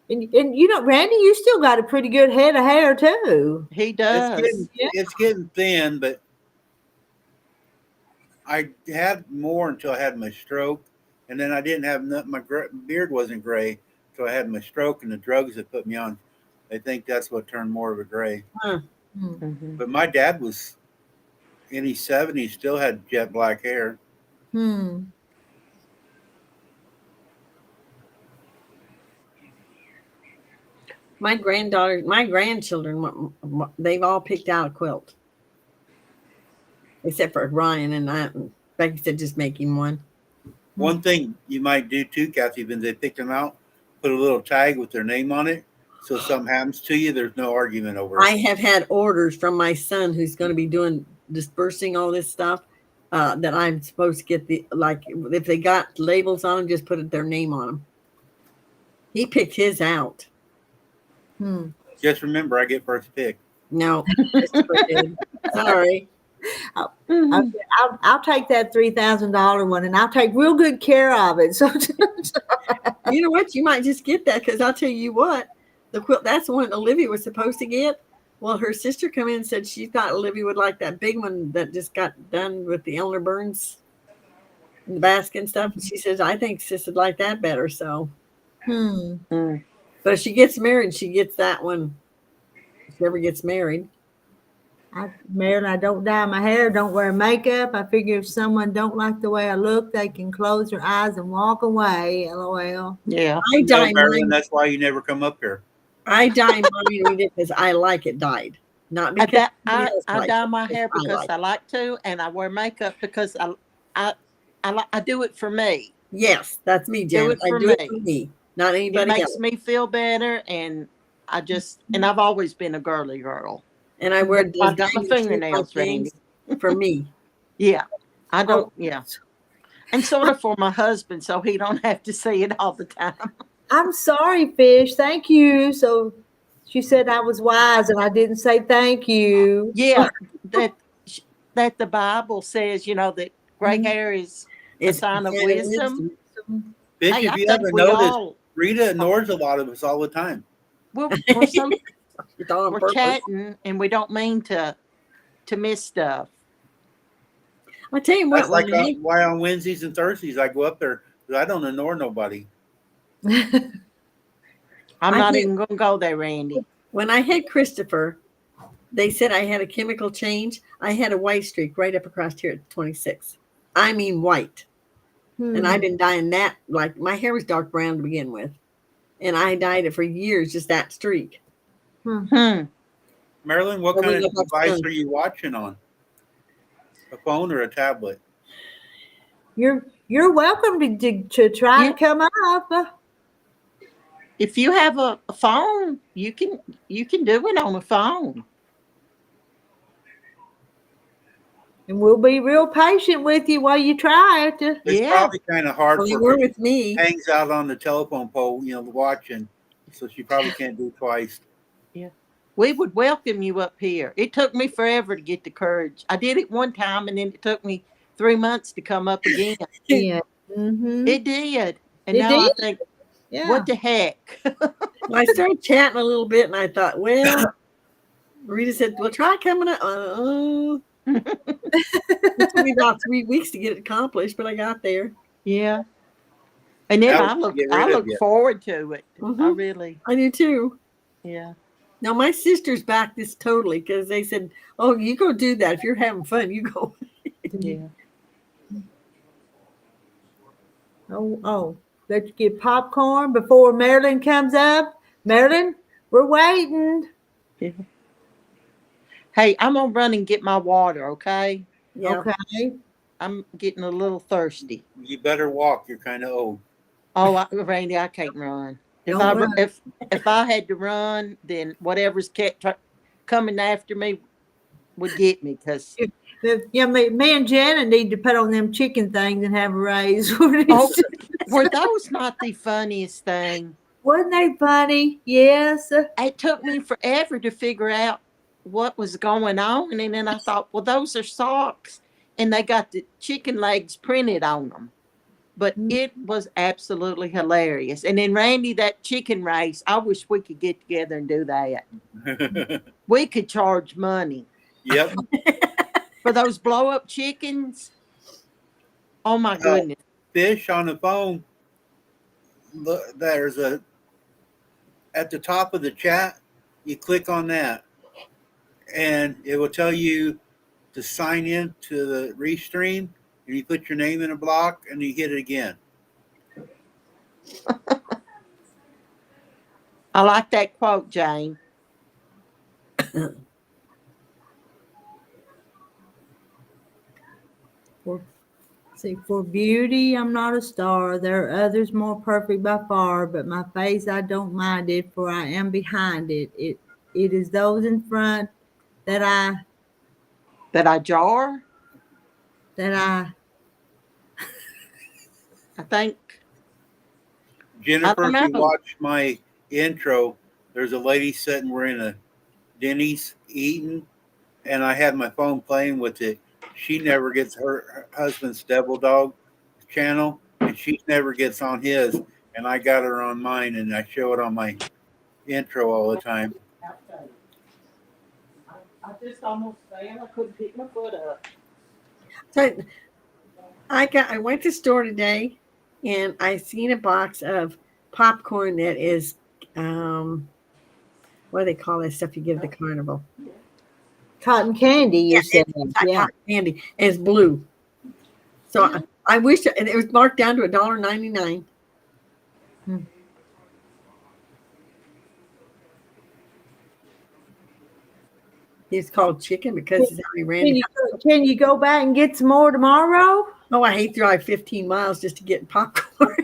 And you know, Randy, you still got a pretty good head of hair too. He It's does. getting thin, but I had more until I had my stroke, and then I didn't have my beard wasn't gray, so I had my stroke and the drugs that put me on. I think that's what turned more of a gray. Mhm. But my dad was in his 70s, still had jet black hair. Hmm. My grandchildren, they've all picked out a quilt. Except for Ryan and I. Becky said just make him one. One thing you might do too, Kathy, when they pick them out, put a little tag with their name on it. So if something happens to you, there's no argument over I it. have had orders from my son who's going to be dispersing all this stuff that I'm supposed to get if they got labels on them, just put their name on them. He picked his out. Just remember, I get first pick. No, Christopher did. Sorry. I'll take that $3,000 one, and I'll take real good care of it. So You know what? You might just get that because I'll tell you what, the quilt, that's the one Olivia was supposed to get. Well, her sister come in and said she thought Olivia would like that big one that just got done with the Elmer Burns and the basket and stuff. And she says, I think Sis would like that better. So, but if she gets married, she gets that one. If she ever gets married. Marilyn, I don't dye my hair, don't wear makeup. I figure if someone don't like the way I look, they can close their eyes and walk away. LOL. Yeah. I No, dye Marilyn, mine. that's why you never come up here. I dye mine because I like it dyed, not because I like dye it, my hair because because I like to, and I wear makeup because I do it for me. Yes, that's me, Janet. I do it for me, not It anybody makes else. me feel better, and I've always been a girly girl. And I wear I got my fingernails things ready. for me. Yeah, I don't. Yeah, and sort of for my husband, so he don't have to see it all the time. I'm sorry, Fish. Thank you. So she said I was wise and I didn't say thank you. Yeah, that the Bible says, that gray hair is a sign of wisdom. Bitch, Hey, if I you think haven't we noticed, all- Rita ignores a lot of us all the time. We're It's all on we're purpose. chatting, and we don't mean to miss stuff. I tell you what, That's like why on Wednesdays and Thursdays I go up there because I don't ignore nobody. I'm I not think- even going to go there, Randy. when I had Christopher, they said I had a chemical change. I had a white streak right up across here at 26. I mean white. And I've been dyeing that, like my hair was dark brown to begin with. And I dyed it for years, just that streak. Marilyn, what But we kind of look like device sun. are you watching on? A phone or a tablet? You're welcome to try Yeah. to come up. If you have a phone, you can do it on a phone. And we'll be real patient with you while you try it. It's Yeah. probably kind of hard Well, for you her. were with me. Hangs out on the telephone pole, watching. So she probably can't do it twice. Yeah. We would welcome you up here. It took me forever to get the courage. I did it one time, and then it took me 3 months to come up again. Yeah. Mm-hmm. It did. And It now I did? think, Yeah. what the heck? Well, I started chatting a little bit, and I thought, well, Rita said, well, try coming up. It took me about 3 weeks to get it accomplished, but I got there. Yeah. And then That would get rid I of look you. forward to it. I Mhm. really, I do too. yeah. Now, my sisters backed this totally because they said, oh, you go do that. If you're having fun, you go. Yeah. Oh, let's get popcorn before Marilyn comes up. Marilyn, we're waiting. Yeah. Hey, I'm gonna run and get my water, okay? Yeah. Okay. I'm getting a little thirsty. You better walk. You're kind of old. Oh, Randy, I can't run. If Don't run. if I had to run, then whatever's kept coming after me would get me. Because Yeah, me and Janet need to put on them chicken things and have a raise. oh, were those not the funniest thing? Wasn't they funny? Yes. It took me forever to figure out what was going on, and then I thought, well, those are socks, and they got the chicken legs printed on them. But it was absolutely hilarious. And then Randy, that chicken race, I wish we could get together and do that. We could charge money Yep. for those blow up chickens. Oh my goodness. Fish on the phone. Look, there's at the top of the chat. You click on that, and it will tell you to sign in to the restream. And you put your name in a block, and you hit it again. I like that quote, Jane. For beauty, I'm not a star. There are others more perfect by far, but my face I don't mind it, for I am behind it. It is those in front that I jar. I think. Jennifer, I if don't you know. watch my intro, there's a lady sitting. We're in a Denny's eating, and I had my phone playing with it. She never gets her husband's Devil Dog channel, and she never gets on his. And I got her on mine, and I show it on my intro all the time. I just almost fell. I couldn't pick my foot up. So I went to the store today, and I seen a box of popcorn that is, what do they call that stuff you give the carnival? cotton candy. You said, It's like yeah. cotton candy, and it's blue. So I wish it was marked down to $1.99. It's called chicken because it's already ran. Can you go back and get some more tomorrow? Oh, I hate to drive 15 miles just to get popcorn.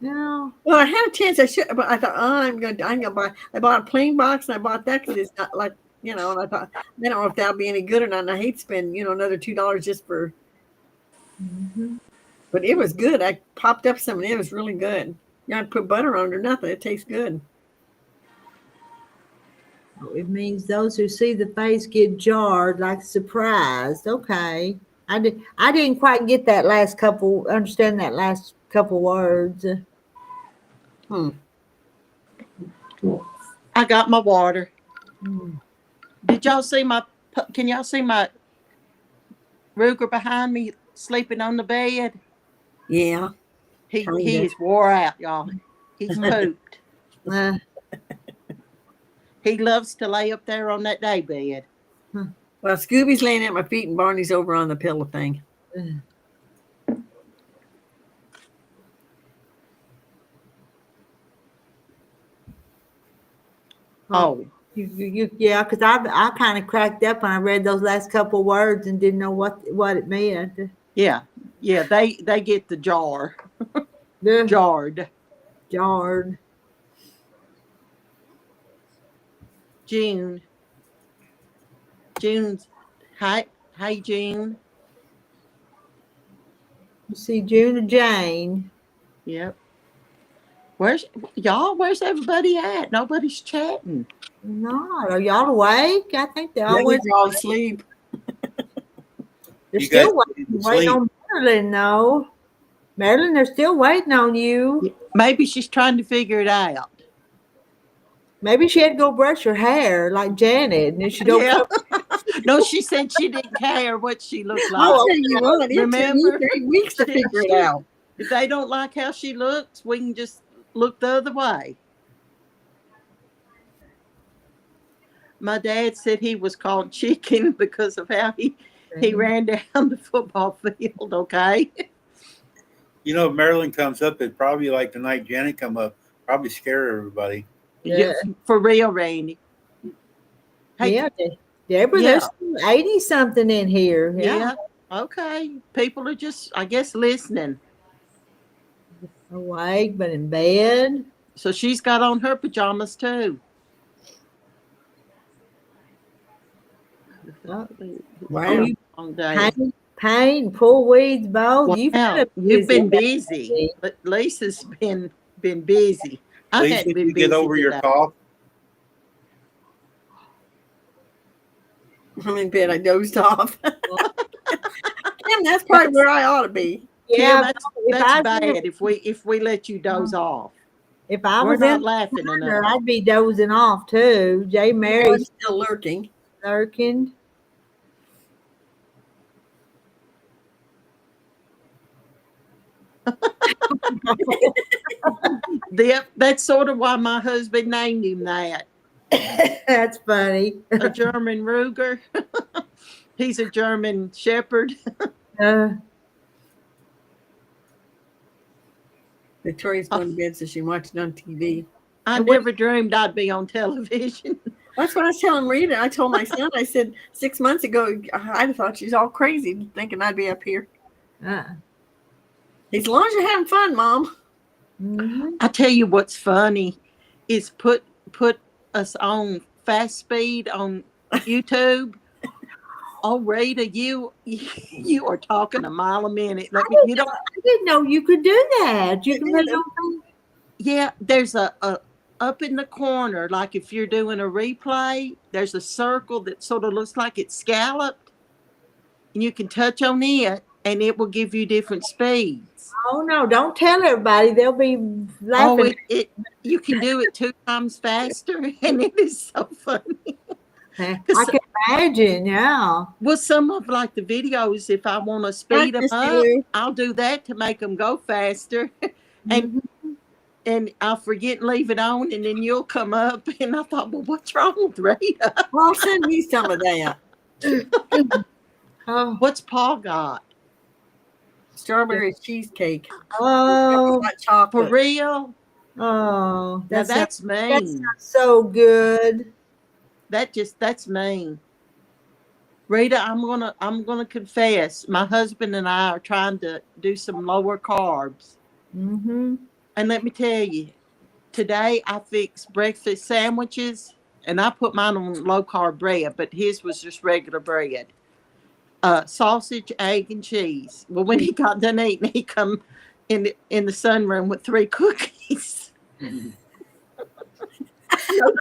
No. Well, I had a chance. I should, but I thought, oh, I'm gonna buy. I bought a plain box, and I bought that because it's not like, and I thought, I don't know if that'll be any good or not. And I hate to spend, another $2 just for. Mm-hmm. But it was good. I popped up some, and it was really good. You don't put butter on it or nothing. It tastes good. It means those who see the face get jarred, like surprised. Okay. I didn't quite get that understand that last couple words. I got my water. Hmm. Did y'all see can y'all see my Ruger behind me sleeping on the bed? Yeah. He is wore out, y'all. He's pooped. He loves to lay up there on that day bed. Well, Scooby's laying at my feet and Barney's over on the pillow thing. Oh, Yeah, because I kind of cracked up when I read those last couple words and didn't know what it meant. yeah. They get the The jarred. jarred. June's hi June. You see June and Jane. Yep. Where's everybody at? Nobody's chatting. No, are y'all awake? I think they all They went. were all asleep. They're You guys still didn't waiting sleep. on Marilyn, though. Marilyn, they're still waiting on you. Maybe she's trying to figure it out. Maybe she had to go brush her hair like Janet, and then she don't Yeah. come. No, she said she didn't care what she looked like. I'll tell you what, it took me Remember? 3 weeks to figure it out. If they don't like how she looks, we can just look the other way. My dad said he was called chicken because of how he ran down the football field, okay? You know, if Marilyn comes up, it's probably like the night Janet come up, probably scare everybody. Yeah, for real, Randy. Hey, Yeah, Deborah, Yeah. there's 80 something in here. yeah, okay. People are just, I guess, listening. Awake, but in bed. So she's got on her pajamas too. Oh, Wow. Long day. paint, pull weeds, both. Wow, you've been busy. busy. But Lisa's been busy. I Lisa, hadn't did been you busy get over your today. cough? I'm in bed. I dozed off. Damn, that's probably where I ought to be. Yeah, Kim, if that's I bad if we let you doze off. if I We're was not in laughing there, enough. I'd be dozing off too. J. I'm Mary's still lurking. lurking. That's sort of why my husband named him that. That's funny. A German Ruger. He's a German Shepherd. Victoria's going to bed so she can watch it on TV. I never dreamed I'd be on television. That's what I was telling Rita. I told my son, I said 6 months ago, I thought she's all crazy thinking I'd be up here. As long as you're having fun, Mom. Mm-hmm. I tell you what's funny is put us on fast speed on YouTube. Oh, Rita, you are talking a mile a minute. I didn't know you could do that. You can put it on. Yeah, there's a up in the corner, like if you're doing a replay, there's a circle that sort of looks like it's scalloped, and you can touch on it, and it will give you different speeds. Oh no! Don't tell everybody; they'll be laughing. Oh, you can do it 2 times faster, and it is so funny. I can imagine. Yeah. Well, some of like the videos, if I want to speed them up, I'll do that to make them go faster, and I'll forget and leave it on, and then you'll come up, and I thought, well, what's wrong with Rita? Well, send me some of that. What's Paul got? Strawberry cheesecake. Oh, chocolate. For real? Oh, that's mean. That's not so good. That's mean. Rita, I'm gonna confess, my husband and I are trying to do some lower carbs. Mm-hmm. And let me tell you, today I fixed breakfast sandwiches, and I put mine on low carb bread, but his was just regular bread. Sausage, egg, and cheese. Well, when he got done eating, he come in the sunroom with 3 cookies. No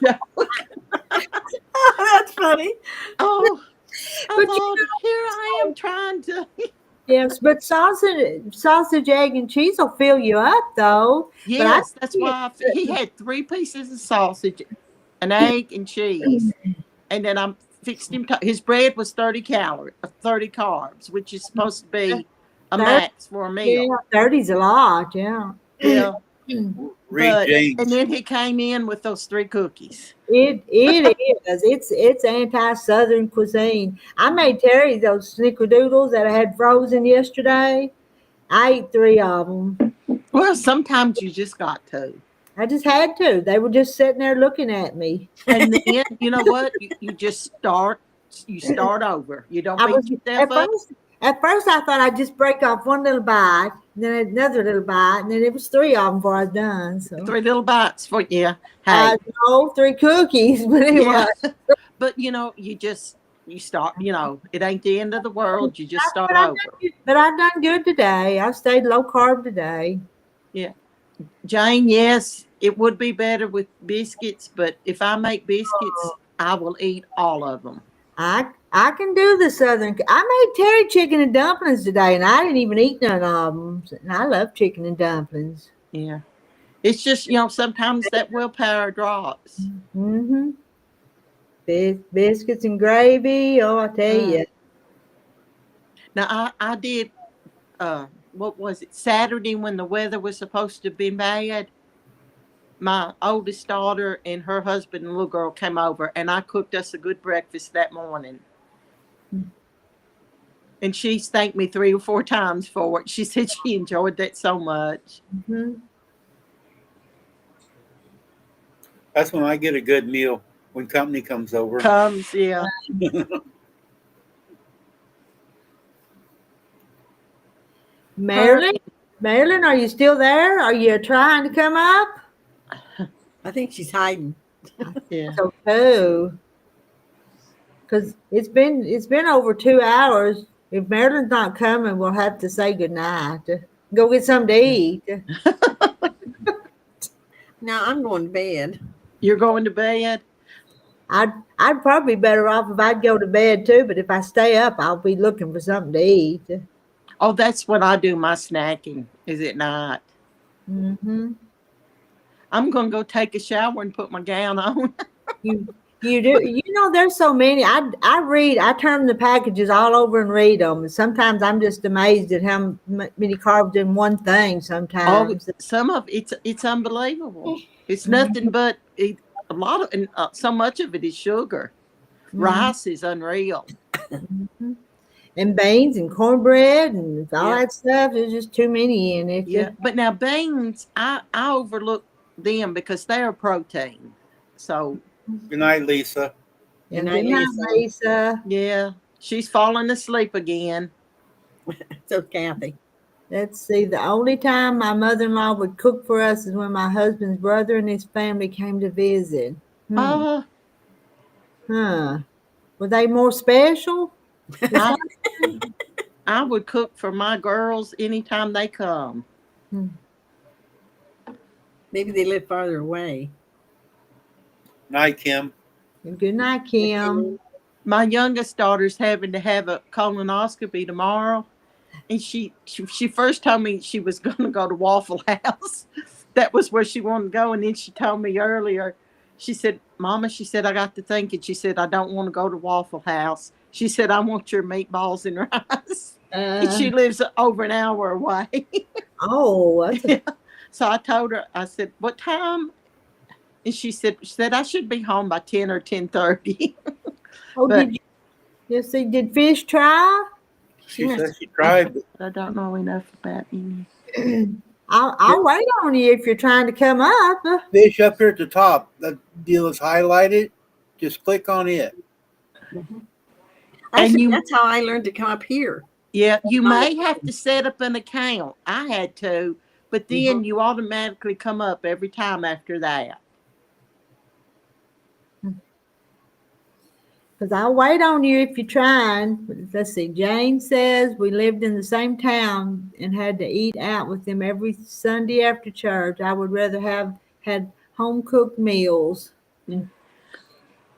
joke. Oh, that's funny. Oh, I thought, here I am trying to. Yes, but sausage, egg, and cheese will fill you up, though. Yes, that's why he had 3 pieces of sausage, an egg, and cheese, and then I fixed him. His bread was 30 carbs, which is supposed to be a max for a meal. Yeah, 30's a lot. Yeah. Yeah. Read And James. then he came in with those 3 cookies. It is. It's anti-Southern cuisine. I made Terry those snickerdoodles that I had frozen yesterday. I ate 3 of them. Well, sometimes you just got to. I just had to. They were just sitting there looking at me. And then you know what? You just start. You start over. You don't I was beat yourself up. at first I thought I'd just break off one little bite, then another little bite, and then it was 3 of them before I was done. So 3 little bites for you. Hey, no, 3 cookies, but anyway. yeah. But you know, you start. You know, it ain't the end of the world. You just start But I've over. but I've done good today. I stayed low carb today. Yeah, Jane. Yes, it would be better with biscuits, but if I make biscuits, I will eat all of them. I can do the Southern. I made Terry chicken and dumplings today, and I didn't even eat none of them. And I love chicken and dumplings. Yeah, it's just sometimes that willpower drops. Mm-hmm. Biscuits and gravy. Oh, I tell you. Now I did. What was it? Saturday when the weather was supposed to be bad. My oldest daughter and her husband and little girl came over, and I cooked us a good breakfast that morning. And she thanked me 3 or 4 times for it. She said she enjoyed that so much. Mm-hmm. That's when I get a good meal, when company comes over. Yeah. Marilyn, are you still there? Are you trying to come up? I think she's hiding. Yeah. So too, because it's been over 2 hours. If Marilyn's not coming, we'll have to say goodnight. Go get something to eat. Now I'm going to bed. You're going to bed? I'd probably be better off if I'd go to bed too, but if I stay up, I'll be looking for something to eat. Oh, that's when I do my snacking, is it not? Mm-hmm. I'm going to go take a shower and put my gown on. You do. There's so many. I turn the packages all over and read them. Sometimes I'm just amazed at how many carbs in one thing sometimes. Some of it's unbelievable. It's nothing but a lot of, and so much of it is sugar. Rice is unreal. Mm-hmm. And beans and cornbread and all that stuff. There's just too many in it. Yeah, but now beans, I overlook them because they are protein. So Good night, Lisa. Good night, Lisa. Yeah, she's falling asleep again. So Kathy. Let's see. The only time my mother-in-law would cook for us is when my husband's brother and his family came to visit. Huh. Were they more special? I would cook for my girls anytime they come. Maybe they live farther away. Night, Kim. Good night, Kim. My youngest daughter's having to have a colonoscopy tomorrow. And she first told me she was going to go to Waffle House. That was where she wanted to go. And then she told me earlier, she said, Mama, she said, I got to thinking. She said, I don't want to go to Waffle House. She said, I want your meatballs and rice. And she lives over an hour away. So I told her, I said, what time? And she said I should be home by 10 or 10:30. Did Fish try? She said she tried. But I don't know enough about you. I'll wait on you if you're trying to come up. Fish up here at the top. That deal is highlighted. Just click on it. Actually, that's how I learned to come up here. Yeah, you may have to set up an account. I had to, but then you automatically come up every time after that. Because I'll wait on you if you're trying. Let's see. Jane says we lived in the same town and had to eat out with them every Sunday after church. I would rather have had home-cooked meals.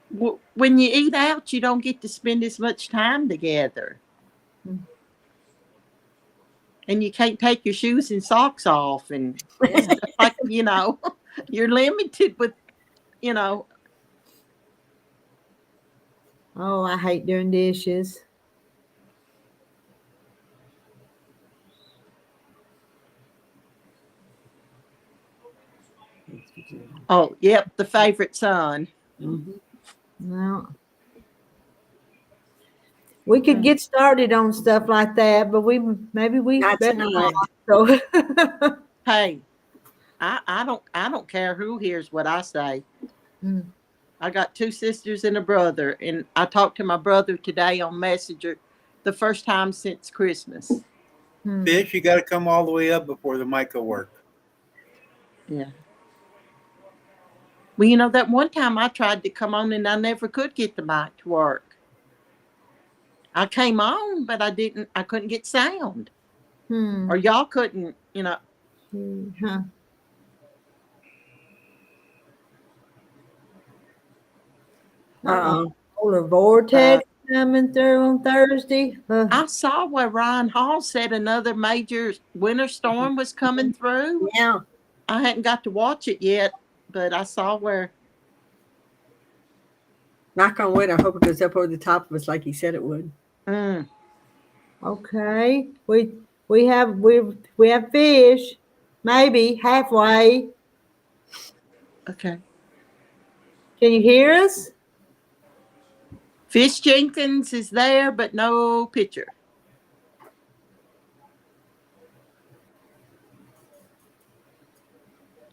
When you eat out, you don't get to spend as much time together. And you can't take your shoes and socks off. And like, you're limited with, Oh, I hate doing dishes. Oh, yep, the favorite son. Mm-hmm. No. We could get started on stuff like that, but maybe we Not better tonight. not. So Hey, I don't care who hears what I say. Mm. I got 2 sisters and a brother, and I talked to my brother today on Messenger the first time since Christmas. Fish, you got to come all the way up before the mic will work. Yeah. Well, you know, that one time I tried to come on and I never could get the mic to work. I came on, but I couldn't get sound. Or y'all couldn't, you know. Huh. Polar vortex coming through on Thursday. I saw where Ryan Hall said another major winter storm was coming through. Yeah. I hadn't got to watch it yet, but I saw where. Knock on wood. I hope it goes up over the top of us like he said it would. Okay, we have fish, maybe halfway. Okay. Can you hear us? Fish Jenkins is there, but no picture.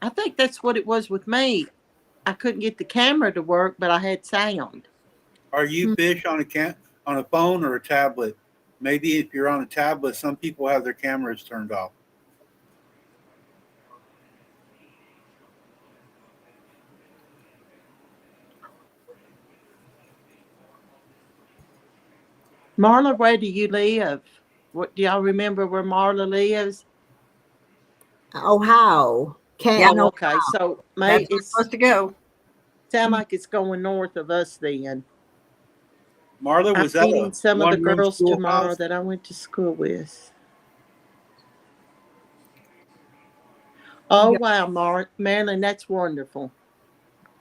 I think that's what it was with me. I couldn't get the camera to work, but I had sound. Are you Fish on a phone or a tablet? Maybe if you're on a tablet, some people have their cameras turned off. Marla, where do you live? What do y'all remember where Marla lives? Ohio. Oh, okay. So maybe That's it's supposed to go. sound like it's going north of us then. Marla, was I'm that meeting a some of the one-room girls tomorrow schoolhouse? that I went to school with. Oh, wow, Marilyn, that's wonderful.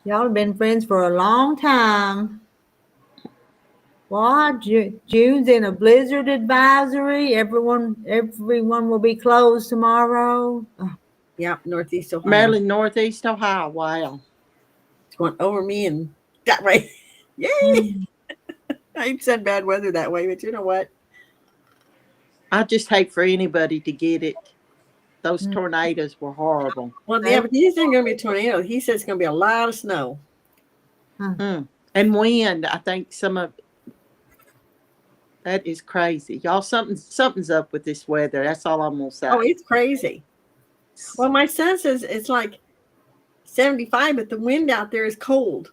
Y'all have been friends for a long time. What? June's in a blizzard advisory. Everyone will be closed tomorrow. Yeah, Northeast Ohio. Maryland, Northeast Ohio. Wow. It's going over me and that way. Yay! I ain't said bad weather that way, but you know what? I just hate for anybody to get it. Those tornadoes were horrible. Well, yeah, but these ain't going to be a tornado. He says it's going to be a lot of snow. And wind. I think some of that is crazy. Y'all, something's up with this weather. That's all I'm gonna say. Oh, it's crazy. Well, my son says it's like 75, but the wind out there is cold.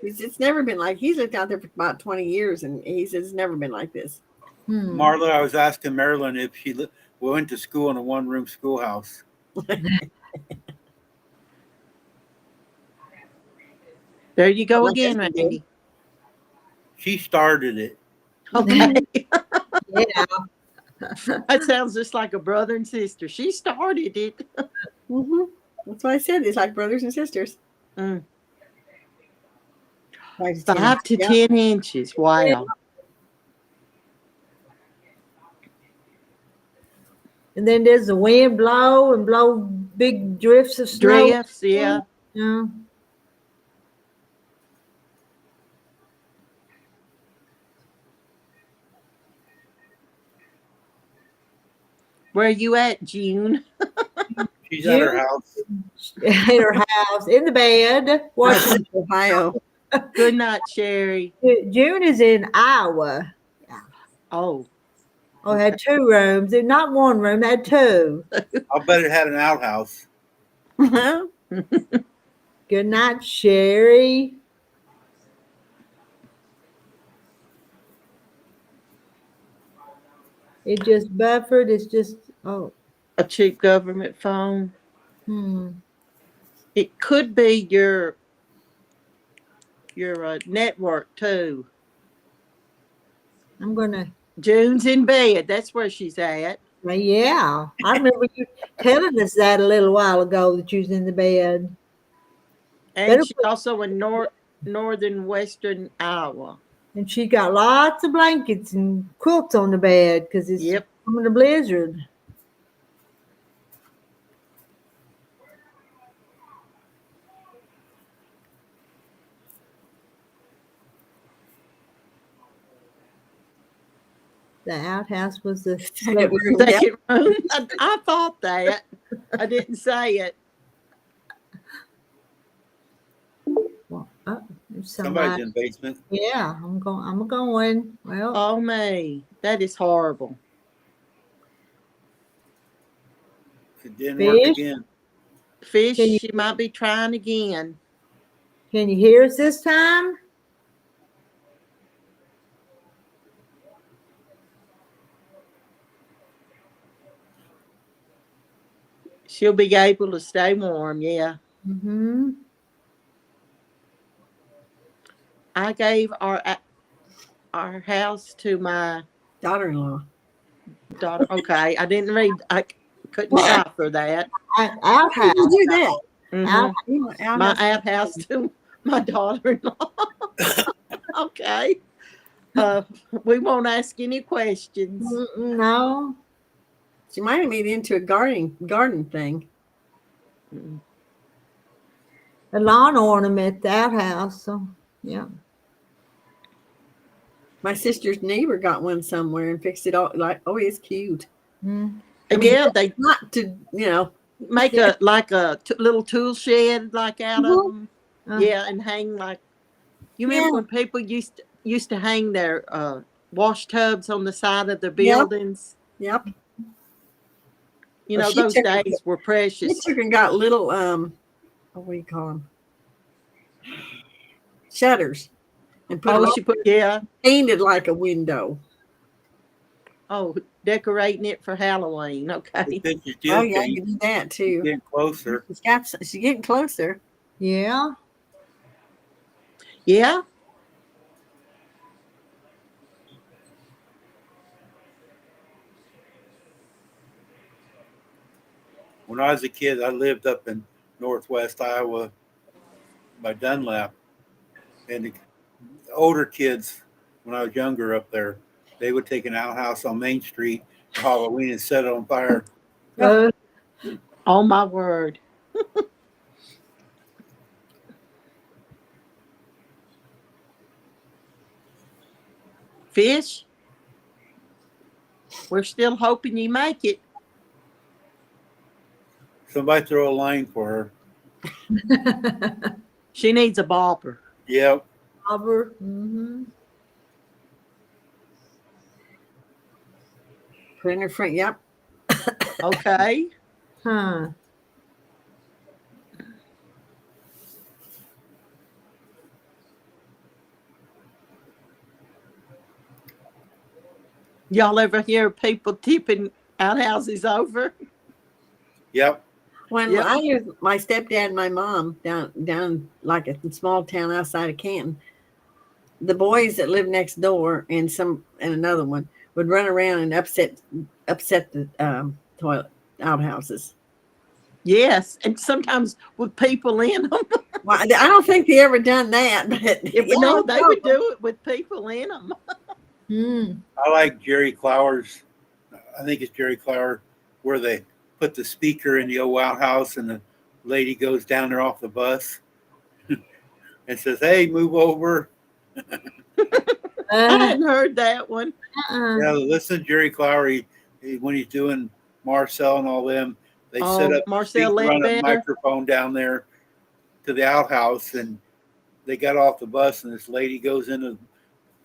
It's never been like, he's lived out there for about 20 years, and he says it's never been like this. Marla, I was asking Marilyn if she went to school in a one-room schoolhouse. There you go again, Randy. She started it. Okay. Yeah. That sounds just like a brother and sister. She started it. That's why I said it's like brothers and sisters. 5 to 10 inches. Wow. And then there's the wind blow big drifts of snow. Drifts, yeah. Yeah. Where are you at, June? She's at her house. In her house, in the bed, watching Ohio. Good night, Sherry. June is in Iowa. Oh. Oh, it had 2 rooms. Not 1 room, it had 2. I'll bet it had an outhouse. Good night, Sherry. It just buffered. It's just, A cheap government phone. It could be your network too. I'm gonna. June's in bed. That's where she's at. Well, yeah, I remember you telling us that a little while ago that you was in the bed. And she's also in northern western Iowa. And she got lots of blankets and quilts on the bed because it's coming a blizzard. The outhouse was the Second room. Second room. I thought that. I didn't say it. Well, there's Somebody's somebody. in the basement. Yeah, I'm going. I'm going. Well, Oh me. That is horrible. It didn't work fish. again. Fish, Can you she might be trying again. can you hear us this time? She'll be able to stay warm, yeah. Mm-hmm. I gave our house to my Daughter-in-law. daughter. Okay, I didn't read. I couldn't cipher that. Outhouse. How did you do that? Mhm. You know, My outhouse. outhouse to my daughter-in-law. Okay. We won't ask any questions. No. She might have made it into a garden thing. Mm. A lawn ornament, the outhouse. So yeah. My sister's neighbor got one somewhere and fixed it all. Like, oh, it's cute. Mm. I mean, Yeah, they not to, make a little tool shed like out of Mhm. them. Uh, Yeah, and hang like you Yeah. remember when people used to hang their wash tubs on the side of their Yep. buildings. Yep. You Well, know, she those took days were She precious. took and got little what do you call them? Shutters, and put Oh, it she put yeah. painted like a window. Oh, decorating it for Halloween. The Okay. picture Oh still yeah, came you can do that too. getting closer. She's getting closer. yeah. Yeah. When I was a kid, I lived up in northwest Iowa by Dunlap, and the older kids, when I was younger up there, they would take an outhouse on Main Street for Halloween and set it on fire. Uh, Oh my word. Fish. We're still hoping you make it. Somebody throw a line for her. She needs a bobber. Yep. Robert. Mm-hmm. Put in her front. Yep. Okay. Huh. Y'all ever hear people tipping outhouses over? Yep. When Yep. I lived, my stepdad and my mom down like a small town outside of Canton, the boys that lived next door and another one would run around and upset the toilet outhouses. Yes, and sometimes with people in them. Well, I don't think they ever done that, but Yeah, but no, they would do it with people in them. Mm. I like Jerry Clower's. I think it's Jerry Clower, where they put the speaker in the old outhouse and the lady goes down there off the bus and says, "Hey, move over." I hadn't heard that one. Yeah, listen, Jerry Clower, when he's doing Marcel and all them, they set Oh, up Marcel speaker on a Ledbetter. microphone down there to the outhouse, and they got off the bus, and this lady goes into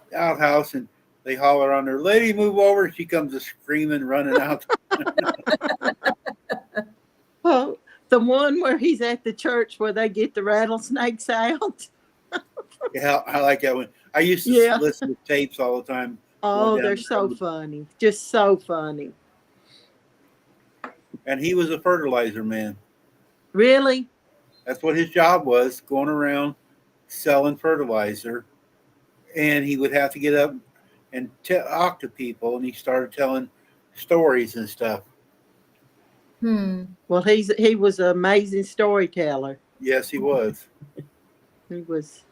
the outhouse, and they holler on her, "Lady, move over!" She comes a screaming, running out. Oh, the one where he's at the church where they get the rattlesnakes out. Yeah, I like that one. I used to Yeah. listen to tapes all the time. Oh, going down they're the so road. funny. Just so funny. And he was a fertilizer man. Really? That's what his job was, going around selling fertilizer. And he would have to get up and talk to people, and he started telling stories and stuff. Hmm. Well, he was an amazing storyteller. Yes, he was. He was.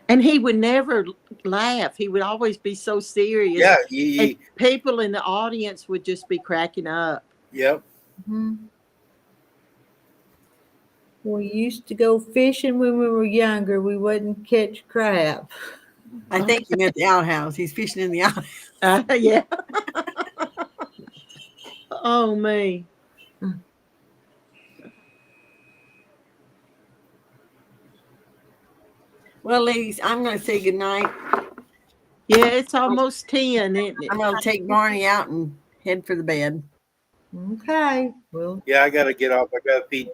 And he would never laugh. He would always be so serious. Yeah, And people in the audience would just be cracking up. yep. Mm-hmm. We used to go fishing when we were younger. We wouldn't catch crab. I think he meant the outhouse. He's fishing in the outhouse. Yeah. Oh, me. Well, ladies, I'm going to say goodnight. Yeah, it's almost 10, isn't it? I'm going to take Barney out and head for the bed. Okay. Well, Yeah, I got to get off. I got to feed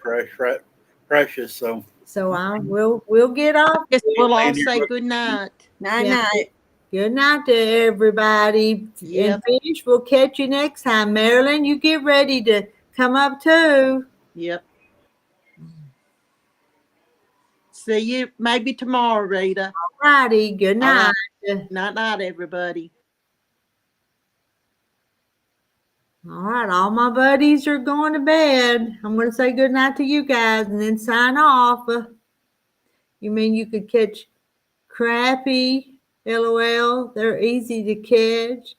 Precious. So so we'll get off. Guess we'll all And you're say looking- good night. Night, Yeah. night. Good night to everybody. Yep. And Fish, we'll catch you next time. Marilyn, you get ready to come up too. Yep. See you maybe tomorrow, Rita. Righty. Good All night. right. Night, everybody. All right, all my buddies are going to bed. I'm going to say good night to you guys and then sign off. You mean you could catch Crappy, LOL? They're easy to catch.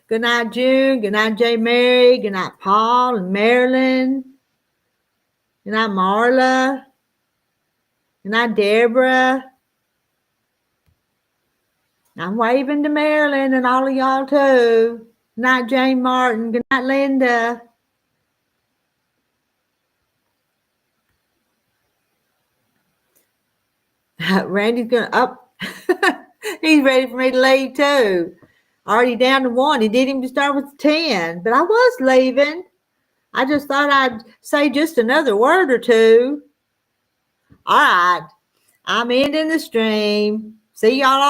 Good night, June. Good night, J. Mary. Good night, Paul and Marilyn. Good night, Marla. Good night, Deborah. I'm waving to Marilyn and all of y'all too. Good night, Jane Martin. Good night, Linda. Randy's gonna up. He's ready for me to leave too. Already down to 1. He did him to start with 10, but I was leaving. I just thought I'd say just another word or two. All right. I'm ending the stream. See y'all